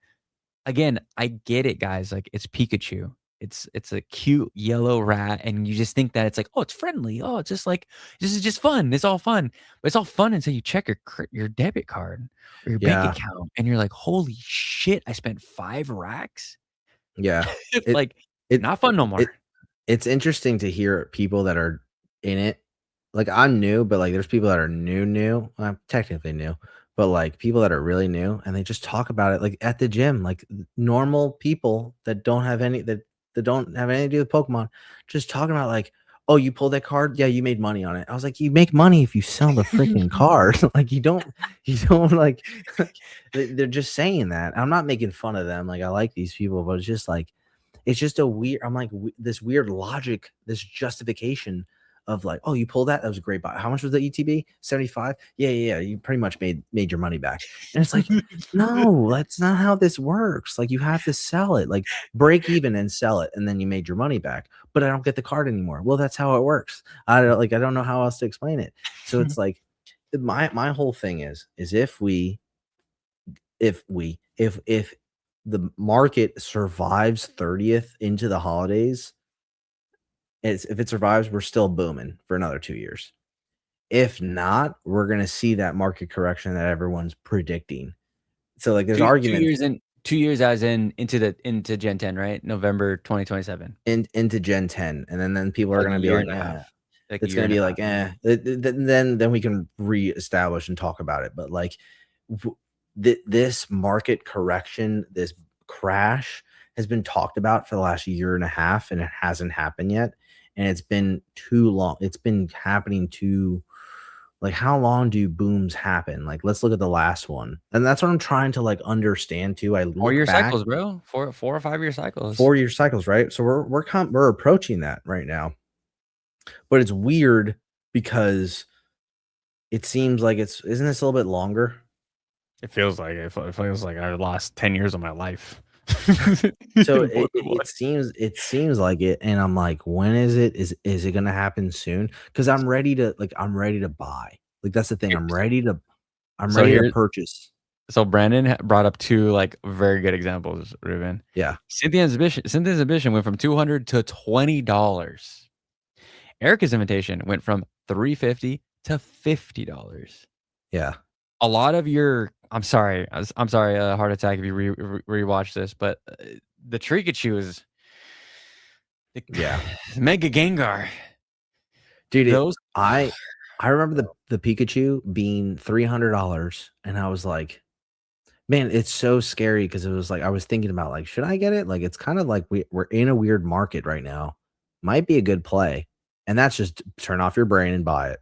again, I get it, guys, like, it's Pikachu. It's a cute yellow rat, and you just think that it's like, "Oh, it's friendly. Oh, it's just like this is just fun. It's all fun." But it's all fun until you check your debit card or your bank Yeah. account, and you're like, "Holy shit, I spent 5 racks?" Yeah. It's It like, it not fun no it more. it's interesting to hear people that are in it. Like, I'm new, but, like, there's people that are new. I'm technically new, but, like, people that are really new, and they just talk about it, like, at the gym, like, normal people that don't have any that don't have anything to do with Pokemon, just talking about, like, "Oh, you pulled that card? Yeah, you made money on it." I was like, "You make money if you sell the freaking card." Like, you don't, like they're just saying that. I'm not making fun of them, like, I like these people, but it's just, like, it's just a weird I'm like, this weird logic, this justification of like, "Oh, you pulled that? That was a great buy. How much was the ETB? 75? Yeah, yeah, yeah. You pretty much made your money back." And it's like, "No, that's not how this works. Like, you have to sell it. Like, break even and sell it, and then you made your money back. But I don't get the card anymore." Well, that's how it works. I don't know how else to explain it. So it's like my whole thing is if the market survives 30th into the holidays, if it survives, we're still booming for another 2 years. If not, we're gonna see that market correction that everyone's predicting. So, like, there's 2 arguments years in 2 years as in into Gen 10, right? November 2027. into Gen 10, and then people are Like a gonna be year like, and a "Eh." half. Like a It's year gonna and a be half. like, "Eh." Then we can reestablish and talk about it, but, like, w this market correction, this crash has been talked about for the last year and a half, and it hasn't happened yet, and it's been too long. It's been happening too like, how long do booms happen? Like, let's look at the last one, and that's what I'm trying to, like, understand too. I look 4-year back cycles, bro. 4 or 5-year cycles. 4-year cycles, right? So we're approaching that right now, but it's weird because it seems like it's isn't this a little bit longer? It feels like I lost 10 years of my life. So In both of it seems like it, and I'm like, when is it? Is it gonna happen soon? Because I'm ready to buy. Like, that's the thing. I'm So ready to here purchase. so Brandon brought up 2, like, very good examples, Ruben. Yeah, Cynthia's Ambition went from 200 to $20. Erica's Invitation went from 350 to $50. yeah, A lot of your I'm sorry, heart attack if you rewatch this, but, the Trikachu is the Yeah. Mega Gengar. Dude, Those I remember the Pikachu being $300, and I was like, man, it's so scary because it was like I was thinking about like, should I get it? Like, it's kind of like we're in a weird market right now. Might be a good play, and that's just turn off your brain and buy it.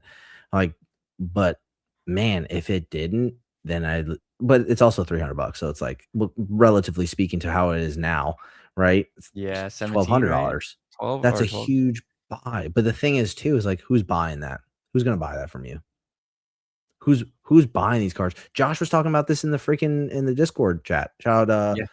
Like, but man, if it didn't, then I. But it's also $300, so it's like relatively speaking to how it is now, right? It's yeah, twelve 17, hundred right? dollars. 12 That's or a 12. huge buy. But the thing is, too, is like, who's buying that? Who's gonna buy that from you? Who's buying these cards? Josh was talking about this in the Discord chat. Shout out Yeah,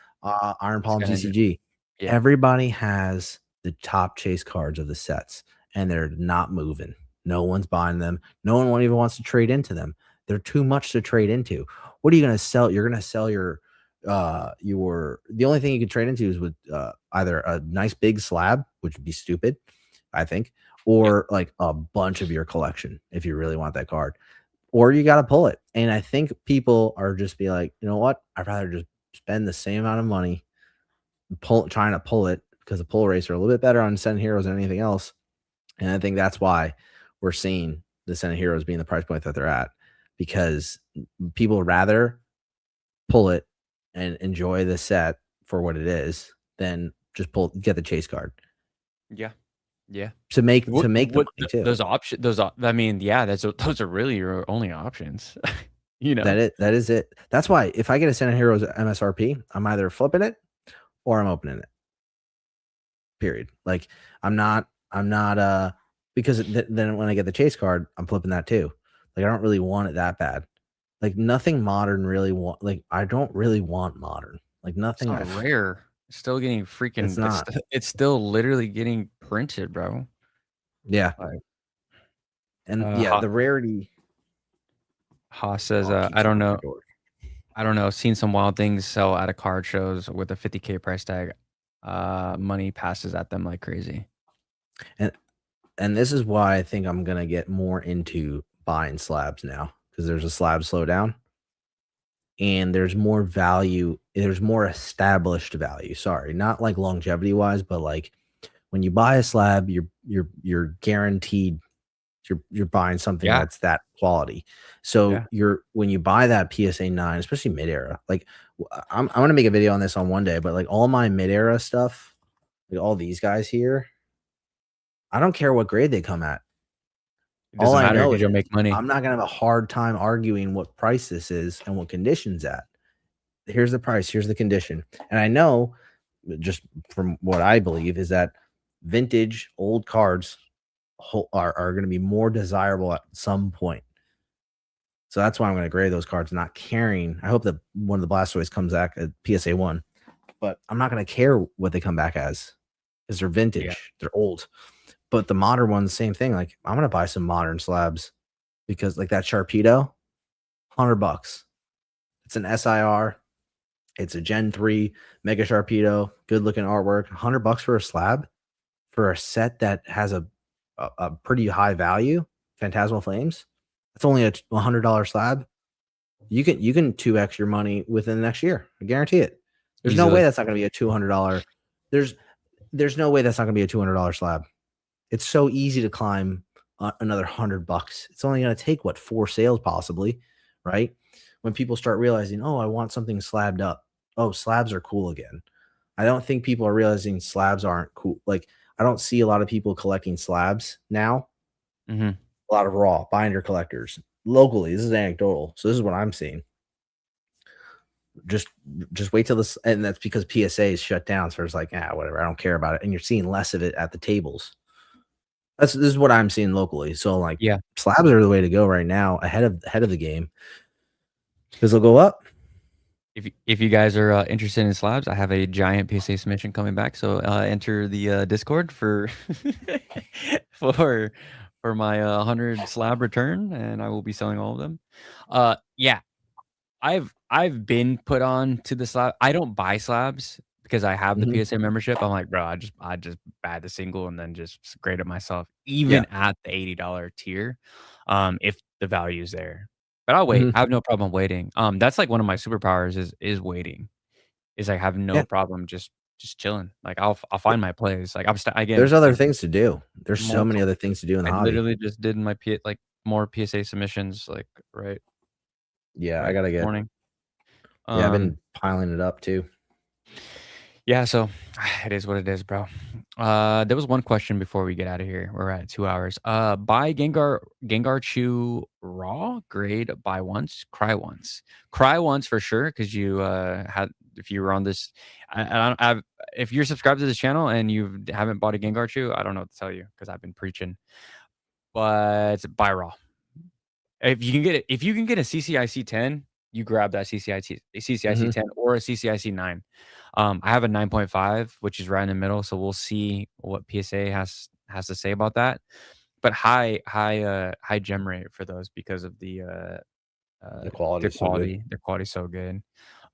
Iron Palm Sky Ninja. TCG. Yeah. Everybody has the top chase cards of the sets, and they're not moving. No one's buying them. No one even wants to trade into them. They're too much to trade into. What are you gonna sell? You're gonna sell your the only thing you can trade into is with either a nice big slab, which would be stupid, I think, Yep. or like a bunch of your collection if you really want that card, or you got to pull it. And I think people are just be like, you know what? I'd rather just spend the same amount of money trying to pull it because the pull rates are a little bit better on Send Heroes than anything else. And I think that's why we're seeing the Send Heroes being the price point that they're at, because people rather pull it and enjoy the set for what it is than just get the chase card Yeah. Yeah. to make What the what money too. those options those I mean, yeah, those are really your only options. You know? That is it. That's why if I get a Send Heroes MSRP, I'm either flipping it or I'm opening it. Period. Like I'm not because then when I get the chase card, I'm flipping that too. Like I don't really want it that bad. Like nothing modern really want like I don't really want modern. Like It's nothing not rare. It's still getting it's freaking not. it's still literally getting printed, bro. Yeah. Like, And yeah, Ha the rarity says, oh, it keeps I don't opening my know. door. I don't know. Seen some wild things sell at a card shows with a 50K price tag. Money passes at them like crazy. And and this is why I think I'm gonna get more into buying slabs now because there's a slab slowdown and there's more value. There's more established value. Sorry, not like longevity wise, but like when you buy a slab, you're guaranteed you're buying something Yeah. that's that quality. So Yeah. you're when you buy that PSA 9, especially mid era, like I'm gonna make a video on this on one day, but like all my mid era stuff, like all these guys here, I don't care what grade they come at. It All doesn't I matter know because is you'll make money. I'm not gonna have a hard time arguing what price this is and what condition's at. Here's the price, here's the condition. And I know just from what I believe is that vintage old cards are going to be more desirable at some point. So that's why I'm going to grade those cards, not caring. I hope that one of the Blastoise comes back at PSA 1, but I'm not going to care what they come back as because they're Yeah. vintage, they're old. But the modern ones, same thing. Like I'm going to buy some modern slabs because like that Sharpedo, $100. It's an SIR. It's a Gen 3 Mega Sharpedo, good looking artwork. $100 for a slab for a set that has a pretty high value. Phantasmal Flames. That's only a $100 slab. You can 2x your money within the next year. I guarantee it. There's no way Easily. that's not going to be a $200. There's there's no way that's not going to be a $200 slab. It's so easy to climb another $100. It's only going to take what 4 sales possibly, right? When people start realizing, oh, I want something slabbed up. Oh, slabs are cool again. I don't think people are realizing slabs aren't cool. Like I don't see a lot of people collecting slabs now. Mhm. A lot of raw binder collectors locally. This is anecdotal, so this is what I'm seeing. Just just wait till this, and that's because PSA is shut down. So it's like, whatever. I don't care about it, and you're seeing less of it at the tables. This is what I'm seeing locally. So like Yeah. slabs are the way to go right now, ahead of the game because they'll go up. If you guys are interested in slabs, I have a giant PSA submission coming back. So enter the Discord for for for my 100 slab return, and I will be selling all of them. Yeah, I've been put on to the slab. I don't buy slabs because I have the Mhm. PSA membership. I'm like, bro, I just buy the single and then just grade it myself, Yeah. even at the $80 tier, if the value is there. But I'll wait. Mhm. I have no problem waiting. That's like one of my superpowers is waiting. Is I have no Yeah. problem just just chilling. Like I'll find my plays. Like There's again, other things to do. There's so many multiple. other things to do in the I hobby. literally just did my like more PSA submissions like Yeah, I right gotta this get morning. yeah, I've Um been piling it up too. yeah, so it is what it is, bro. There was one question before we get out of here. We're at 2 hours. Buy Gengar Chew raw grade, buy once, cry once. Cry once for sure, because you had if you were on this I've if you're subscribed to this channel and you haven't bought a Gengar Chew, I don't know what to tell you because I've been preaching. But buy raw. If you can get a CCIC 10, you grab that CCIC Mhm. 10 or a CCIC 9. I have a 9.5, which is right in the middle, so we'll see what PSA has to say about that. But high gem rate for those because of uh The quality is so good. their quality is so good.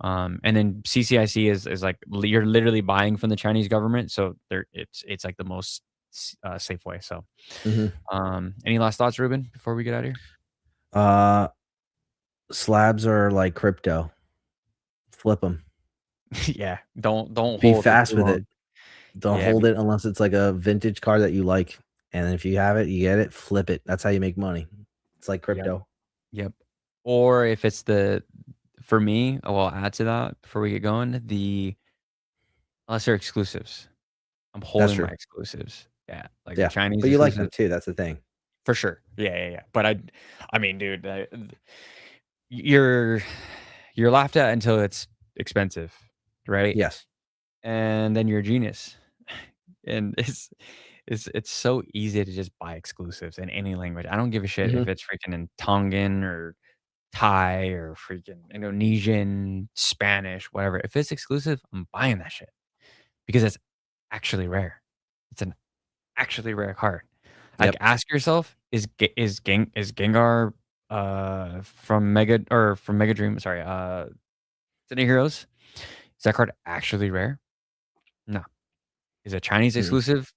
And then CCIC is like you're literally buying from the Chinese government, so it's like the most safe way. So, Mhm. any last thoughts, Ruben, before we get out of here? Uh, slabs are like crypto. Flip them. Yeah, don't Be hold for fast too with long. it. Don't Yeah, hold it unless it's like a vintage car that you like, and if you have it, you get it, flip it. That's how you make money. It's like yep, crypto. yep. Or if it's for me, I'll add to that before we get going, unless they're exclusives. I'm That's holding my true. exclusives. Yeah, like the Yeah, Chinese but you like exclusive them too, that's the thing. for sure. Yeah, yeah, yeah. But I mean, dude, you're you're laughed at until it's expensive, right? Yes. And then you're a genius. And it's so easy to just buy exclusives in any language. I don't give a shit if Mhm. it's freaking in Tongan or Thai or freaking Indonesian, Spanish, whatever. If it's exclusive, I'm buying that shit because it's actually rare. It's an actually rare card. Like, Yep. ask yourself, is Gengar from Mega Dream, sorry, City Heroes, is that card actually rare? No. Is a Chinese Mm-mm. exclusive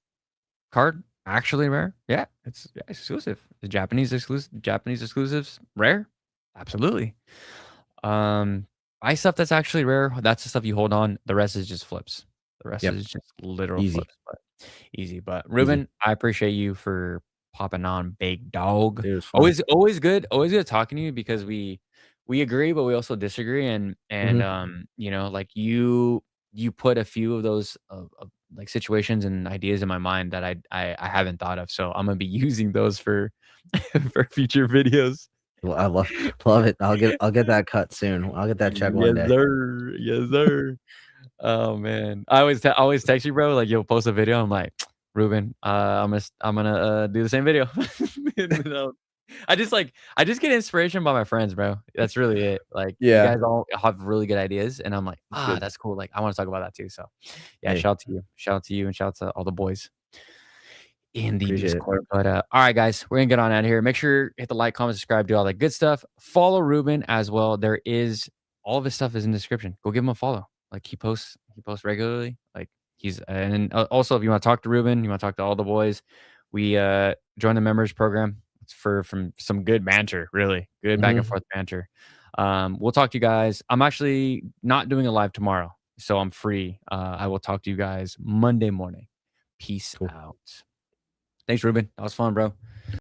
card actually rare? Yeah, it's exclusive. The Japanese exclusives rare? Absolutely. Buy stuff that's actually rare. That's the stuff you hold on. The rest is just flips. The rest Yep. is just literal Easy. flips, but easy. But Easy. Ruben, I appreciate you for popping on, big dog. Dude, it was fun. Always good talking to you because we agree, but we also disagree. And Mhm. like you put a few of those like situations and ideas in my mind that I haven't thought of. So I'm gonna be using those for for future videos. Well, I love it. I'll get that cut soon. I'll get that check one Yes, day. sir. Yes, sir. Oh man, I always text you, bro. Like you'll post a video. I'm like, Ruben, I'm gonna do the same video. And then I just get inspiration by my friends, bro. That's really it. Like you Yeah, guys all have really good ideas, and I'm like, that's good. that's cool. Like I want to talk about that too. So yeah, Hey, shout out to you, and shout out to all the boys in the appreciate it. Discord. But all right, guys, we're gonna get on out of here. Make sure hit the like, comment, subscribe, do all that good stuff. Follow Ruben as well. There is all of his stuff is in the description. Go give him a follow. Like he posts regularly. Like he's and also if you want to talk to Ruben, you want to talk to all the boys, we join the members program. It's for from some good banter, really good back and Mhm. forth banter. We'll talk to you guys. I'm actually not doing a live tomorrow, so I'm free. I will talk to you guys Monday morning. Peace Cool. out. Thanks, Ruben. That was fun, bro.